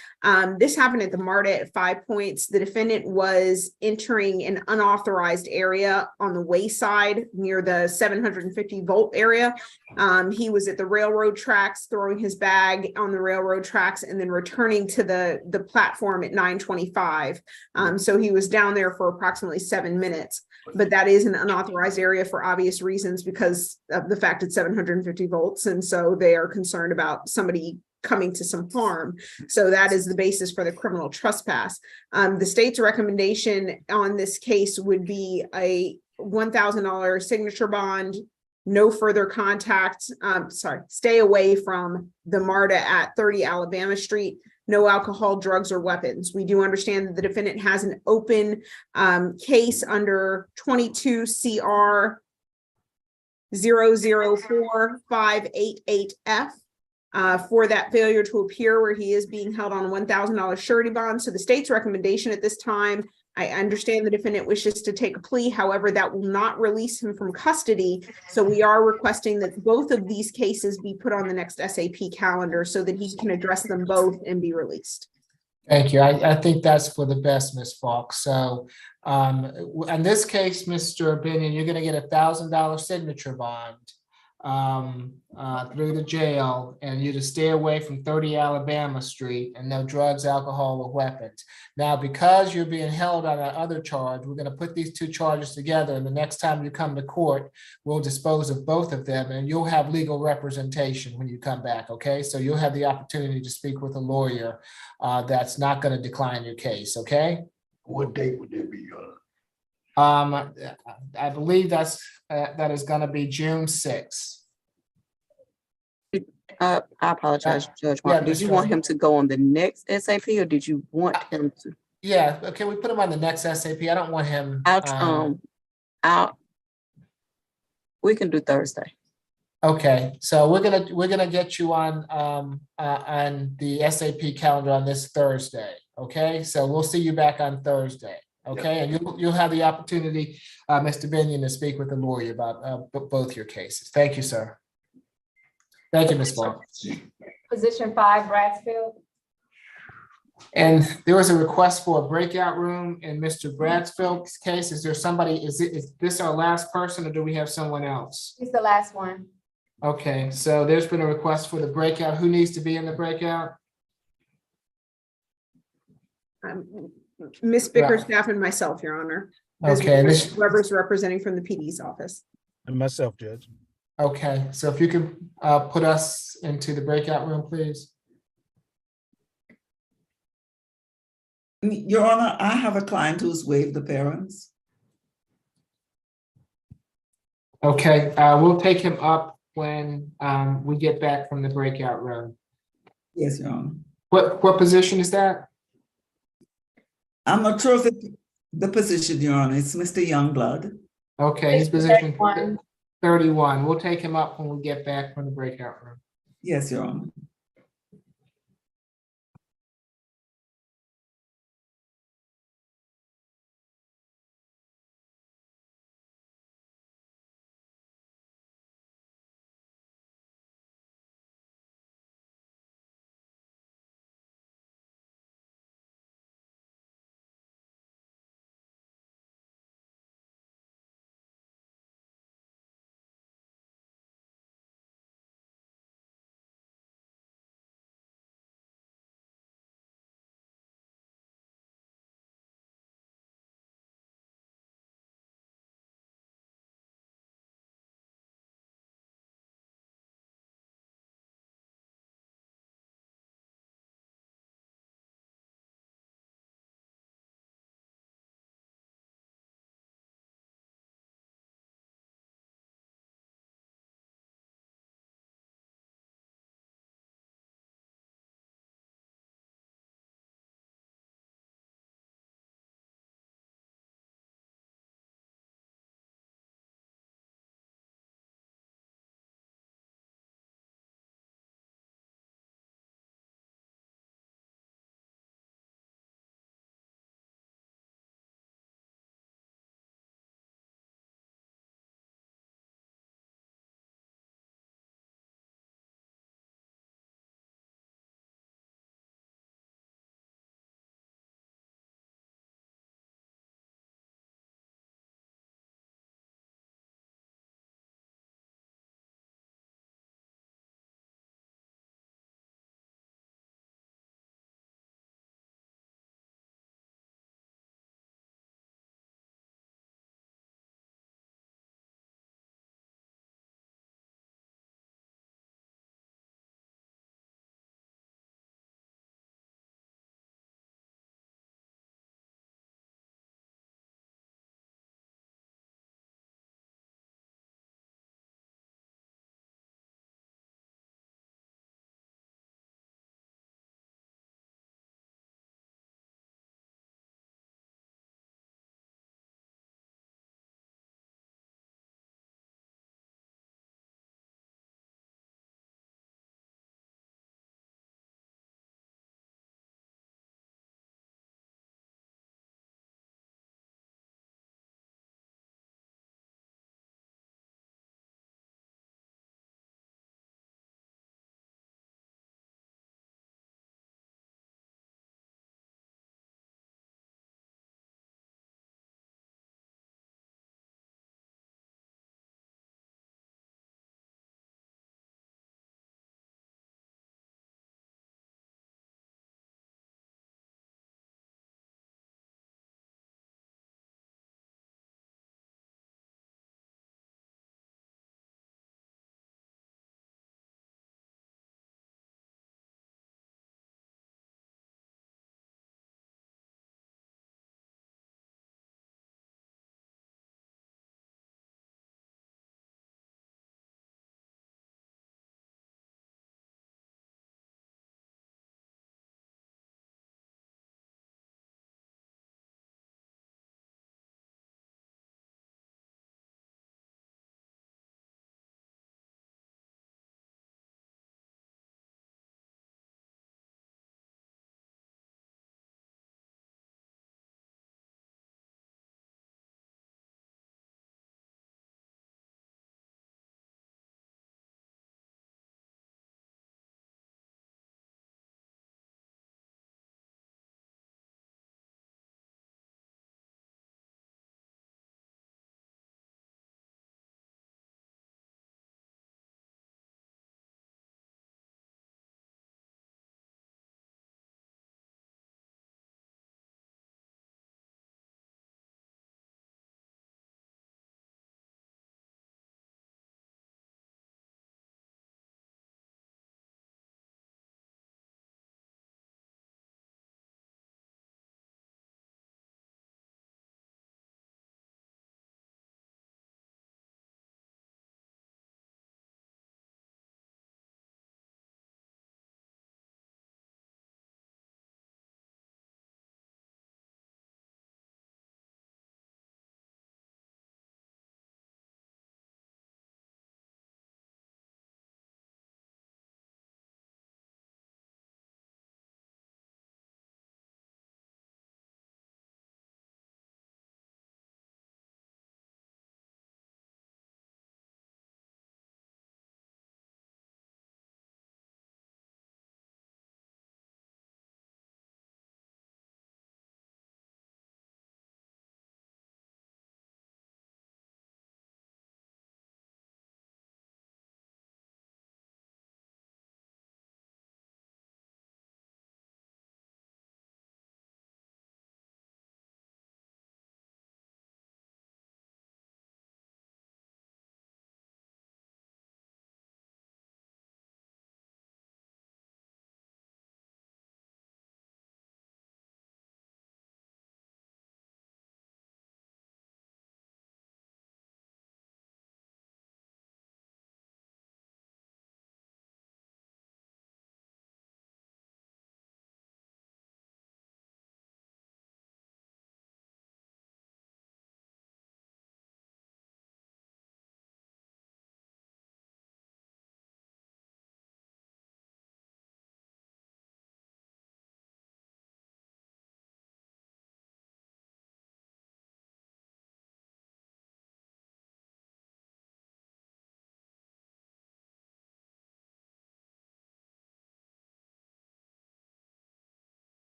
This happened at the MARTA at 5 Points. The defendant was entering an unauthorized area on the wayside near the 750 volt area. He was at the railroad tracks, throwing his bag on the railroad tracks and then returning to the platform at 9:25. So he was down there for approximately 7 minutes. But that is an unauthorized area for obvious reasons because of the fact it's 750 volts. And so they are concerned about somebody coming to some harm. So that is the basis for the criminal trespass. The state's recommendation on this case would be a $1,000 signature bond, no further contact, stay away from the MARTA at 30 Alabama Street, no alcohol, drugs, or weapons. We do understand that the defendant has an open case under 22 CR 004-588F for that failure to appear, where he is being held on a $1,000 surety bond. So the state's recommendation at this time, I understand the defendant wishes to take a plea. However, that will not release him from custody. So we are requesting that both of these cases be put on the next SAP calendar so that he can address them both and be released. Thank you. I think that's for the best, Ms. Falk. So in this case, Mr. Binion, you're going to get $1,000 signature bond through the jail, and you to stay away from 30 Alabama Street and no drugs, alcohol, or weapons. Now, because you're being held on that other charge, we're going to put these two charges together, and the next time you come to court, we'll dispose of both of them, and you'll have legal representation when you come back, okay? So you'll have the opportunity to speak with a lawyer that's not going to decline your case, okay? What date would that be, Your Honor? I believe that is going to be June 6th. I apologize, Judge. Yeah, Did you want him to go on the next SAP, or did you want him to? Yeah, okay, we put him on the next SAP. I don't want him. We can do Thursday. Okay, so we're gonna get you on the SAP calendar on this Thursday. Okay, so we'll see you back on Thursday. Okay, and you'll have the opportunity, Mr. Binion, to speak with the lawyer about both your cases. Thank you, sir. Thank you, Ms. Falk. Position 5, Bradsfield. And there was a request for a breakout room in Mr. Bradsfield's case. Is there somebody, is this our last person or do we have someone else? It's the last one. Okay, so there's been a request for the breakout. Who needs to be in the breakout? Ms. Bickerstaff and myself, Your Honor. As Okay, well as whoever's representing from the PD's office. And myself, Judge. Okay, so if you could put us into the breakout room, please. Your Honor, I have a client who's waived appearance. Okay, we'll take him up when we get back from the breakout room. Yes, Your Honor. What position is that? I'm not sure if it's the position, Your Honor. It's Mr. Youngblood. Okay, he's position 31. We'll take him up when we get back from the breakout room. Yes, Your Honor.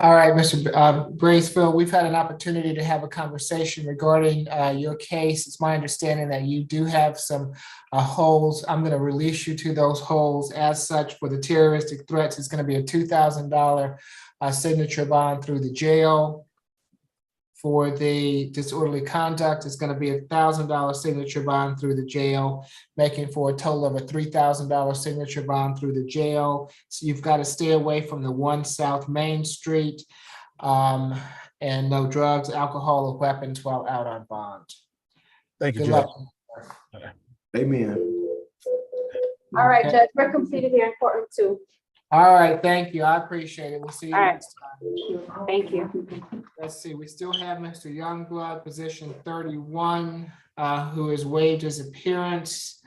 All right, Mr. Bracefield, we've had an opportunity to have a conversation regarding your case. It's my understanding that you do have some holds. I'm going to release you to those holds. As such, for the terroristic threats, it's going to be a $2,000 signature bond through the jail. For the disorderly conduct, it's going to be a $1,000 signature bond through the jail, making for a total of a $3,000 signature bond through the jail. So you've got to stay away from the 1 South Main Street, and no drugs, alcohol, or weapons while out on bond. Thank you, Good Judge. luck. Amen. All right, Judge, we're completed here in courtroom 2. All right, thank you. I appreciate it. We'll see you All right. next time. Thank you. Let's see, we still have Mr. Youngblood, position 31, who has waived his appearance.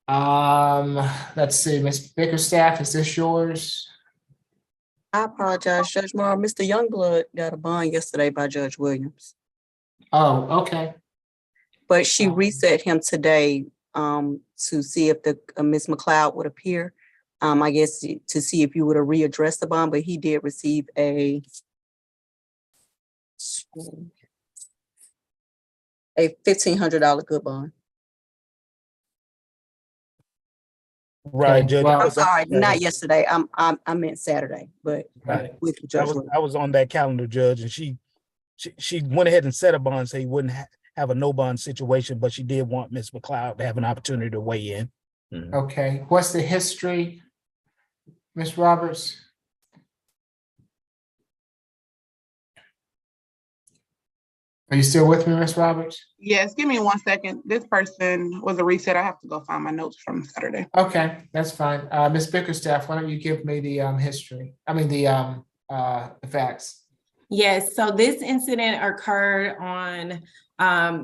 Let's see, Ms. Bickerstaff, is this yours? I apologize, Judge Morrow. Mr. Youngblood got a bond yesterday by Judge Williams, Oh, okay. but she reset him today to see if the Ms. McLeod would appear. I guess to see if you would have readdressed the bond, but he did receive a $1,500 good bond. Right, Okay, Judge. well, I'm sorry, not yesterday. I meant Saturday, but Right. with Judge Williams. I was on that calendar, Judge, and she went ahead and set a bond so he wouldn't have a no bond situation, but she did want Ms. McLeod to have an opportunity to weigh in. Okay, what's the history, Ms. Roberts? Are you still with me, Ms. Roberts? Yes, give me 1 second. This person was a reset. I have to go find my notes from Saturday. Okay, that's fine. Ms. Bickerstaff, why don't you give me the history? I mean, the facts. Yes, so this incident occurred on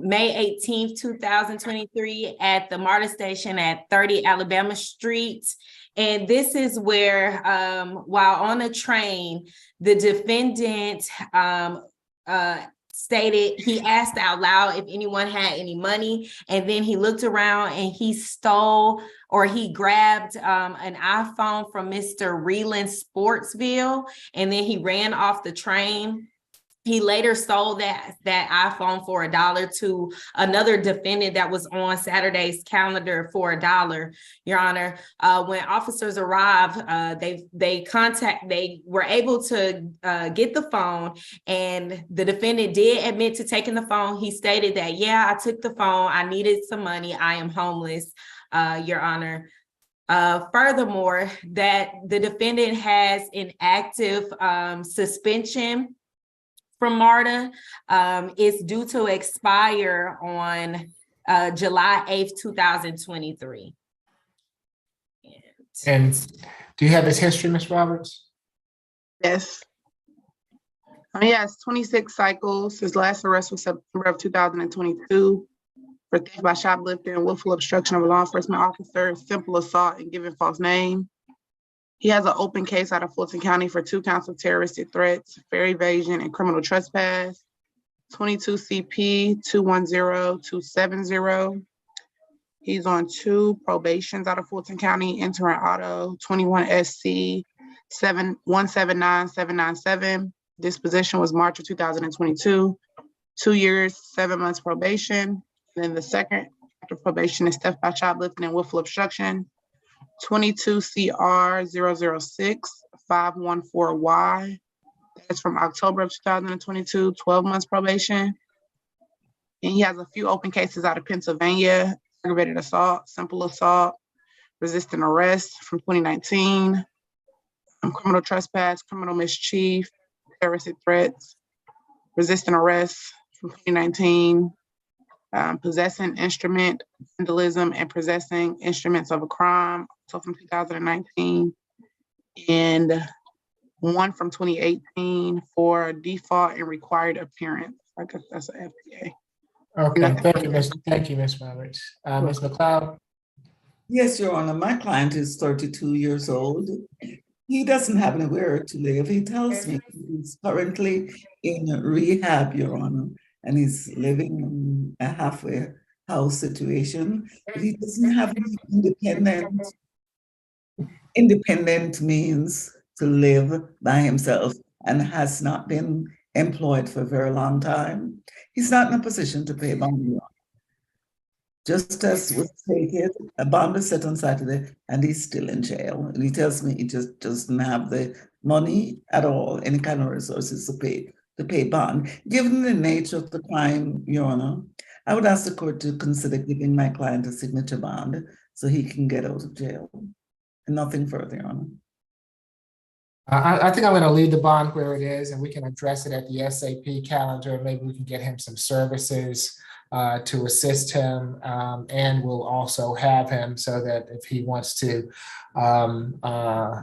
May 18th, 2023 at the MARTA station at 30 Alabama Street. And this is where, while on a train, the defendant stated, he asked out loud if anyone had any money, and then he looked around and he stole, or he grabbed an iPhone from Mr. Reland Sportsville, and then he ran off the train. He later sold that iPhone for $1 to another defendant that was on Saturday's calendar for $1, Your Honor. When officers arrived, they were able to get the phone, and the defendant did admit to taking the phone. He stated that, yeah, I took the phone. I needed some money. I am homeless, Your Honor. Furthermore, that the defendant has an active suspension from MARTA. Is due to expire on July 8th, 2023. And do you have this history, Ms. Roberts? Yes. He has 26 cycles. His last arrest was September of 2022 for theft by shoplifting and willful obstruction of a law enforcement officer, simple assault, and giving false name. He has an open case out of Fulton County for 2 counts of terroristic threats, fare evasion, and criminal trespass. 22 CP 210270. He's on 2 probations out of Fulton County, entering auto 21 SC 179797. Disposition was March of 2022. 2 years, 7 months probation. And then the second after probation is theft by shoplifting and willful obstruction. 22 CR 006 514Y. That's from October of 2022, 12 months probation. And he has a few open cases out of Pennsylvania: aggravated assault, simple assault, resisting arrest from 2019, criminal trespass, criminal mischief, terroristic threats, resisting arrest from 2019, possessing instrument, vandalism, and possessing instruments of a crime, so from 2019, and 1 from 2018 for default and required appearance. I guess that's an FPA. Okay, thank you, Ms. Roberts. Ms. McLeod? Yes, Your Honor, my client is 32 years old. He doesn't have anywhere to live. He tells me he's currently in rehab, Your Honor, and he's living in a halfway house situation. But he doesn't have any independent means to live by himself. and has not been employed for a very long time, he's not in a position to pay bond. Just as was stated, a bond was set on Saturday and he's still in jail. And he tells me he just doesn't have the money at all, any kind of resources to pay bond. Given the nature of the crime, Your Honor, I would ask the court to consider giving my client a signature bond so he can get out of jail. And nothing further, Your Honor. I think I'm going to leave the bond where it is, and we can address it at the SAP calendar. Maybe we can get him some services to assist him, and we'll also have him so that if he wants to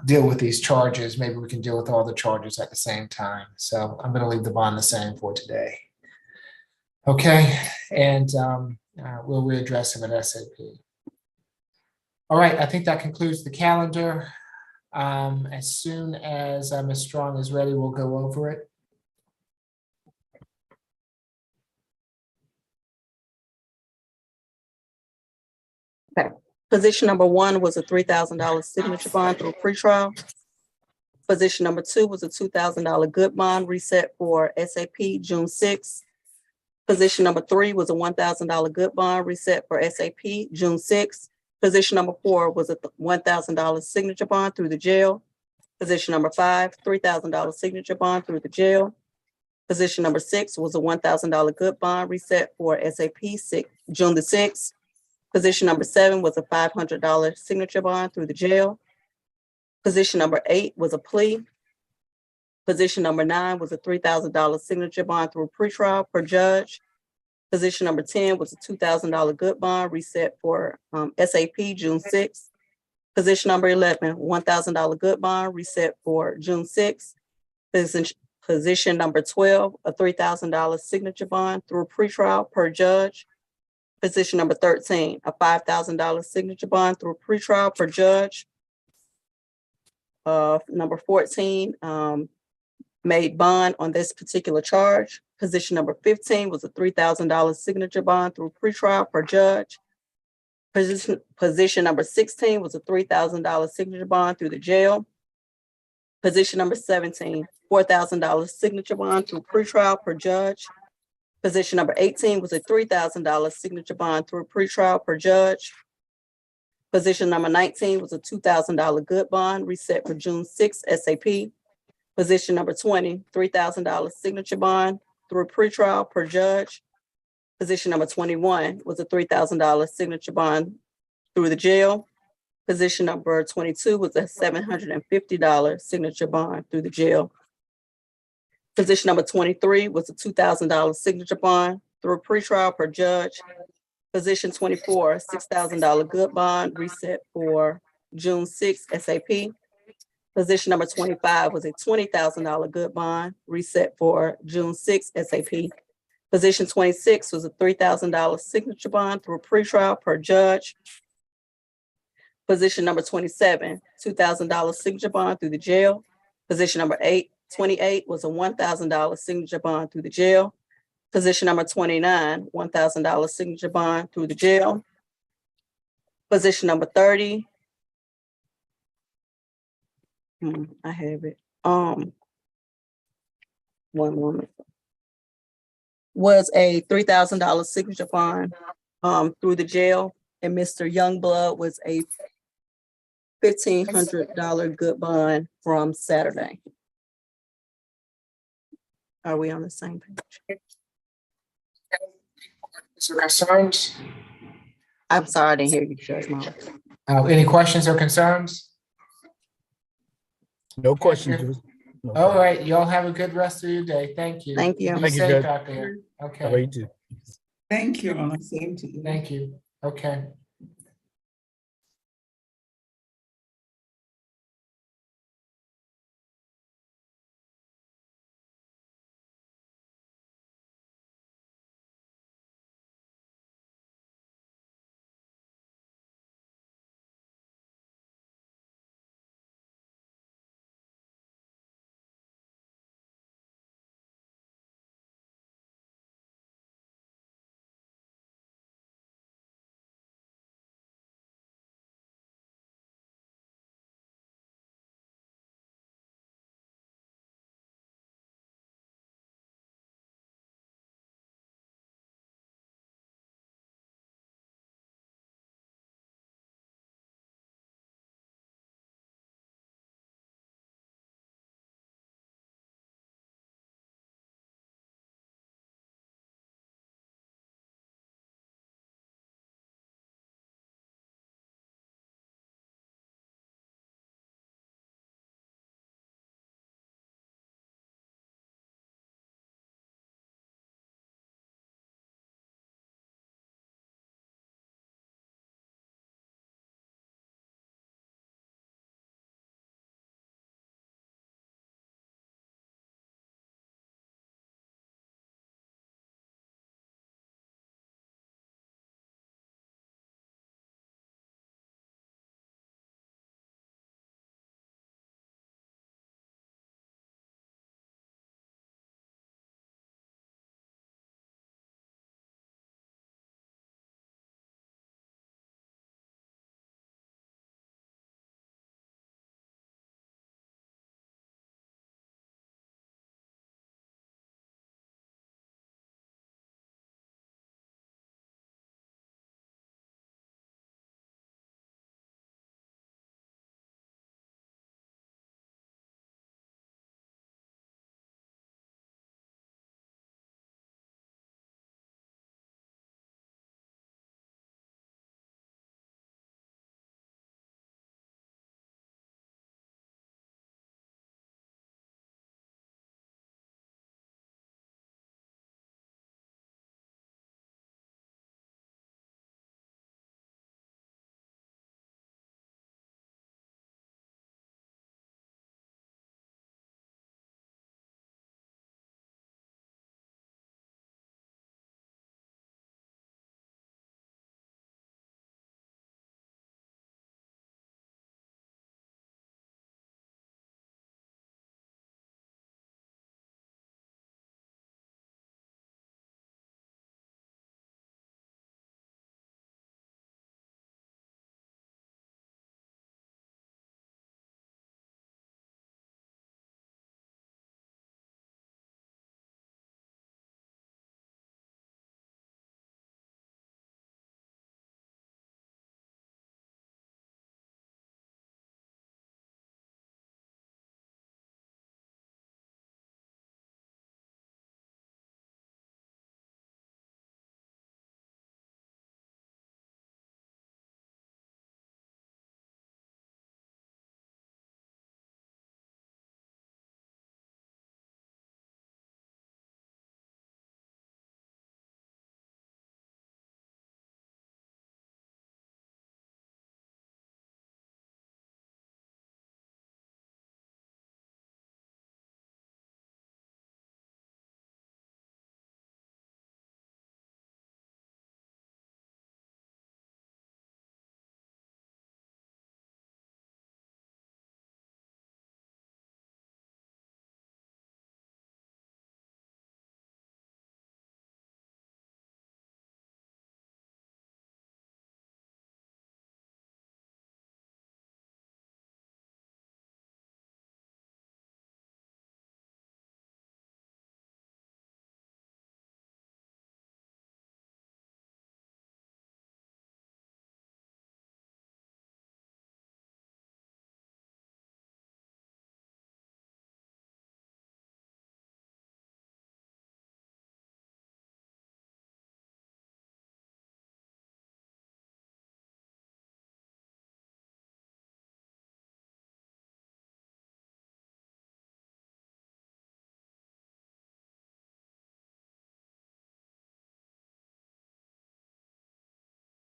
deal with these charges, maybe we can deal with all the charges at the same time. So I'm going to leave the bond the same for today. Okay, and we'll readdress him at SAP. All right, I think that concludes the calendar. As soon as Ms. Strong is ready, we'll go over it. Okay. Position number 1 was a $3,000 signature bond through pretrial. Position number 2 was a $2,000 good bond reset for SAP June 6th. Position number 3 was a $1,000 good bond reset for SAP June 6th. Position number 4 was a $1,000 signature bond through the jail. Position number 5, $3,000 signature bond through the jail. Position number 6 was a $1,000 good bond reset for SAP June the 6th. Position number 7 was a $500 signature bond through the jail. Position number 8 was a plea. Position number 9 was a $3,000 signature bond through pretrial per judge. Position number 10 was a $2,000 good bond reset for SAP June 6th. Position number 11, $1,000 good bond reset for June 6th. Position number 12, a $3,000 signature bond through pretrial per judge. Position number 13, a $5,000 signature bond through pretrial per judge. Number 14, made bond on this particular charge. Position number 15 was a $3,000 signature bond through pretrial per judge. Position number 16 was a $3,000 signature bond through the jail. Position number 17, $4,000 signature bond through pretrial per judge. Position number 18 was a $3,000 signature bond through pretrial per judge. Position number 19 was a $2,000 good bond reset for June 6th SAP. Position number 20, $3,000 signature bond through pretrial per judge. Position number 21 was a $3,000 signature bond through the jail. Position number 22 was a $750 signature bond through the jail. Position number 23 was a $2,000 signature bond through pretrial per judge. Position 24, $6,000 good bond reset for June 6th SAP. Position number 25 was a $20,000 good bond reset for June 6th SAP. Position 26 was a $3,000 signature bond through pretrial per judge. Position number 27, $2,000 signature bond through the jail. Position number 28 was a $1,000 signature bond through the jail. Position number 29, $1,000 signature bond through the jail. Position number 30. I have it. One moment. Was a $3,000 signature bond through the jail, and Mr. Youngblood was a $1,500 good bond from Saturday. Are we on the same page? Concerns? I'm sorry, I didn't hear you, Judge Muller. Any questions or concerns? No questions. No. All right, y'all have a good rest of your day. Thank you. Thank you. Be Thank you, safe Judge. out there. How about Okay. you too? Thank you, Your Honor. Same to you. Thank you. Okay.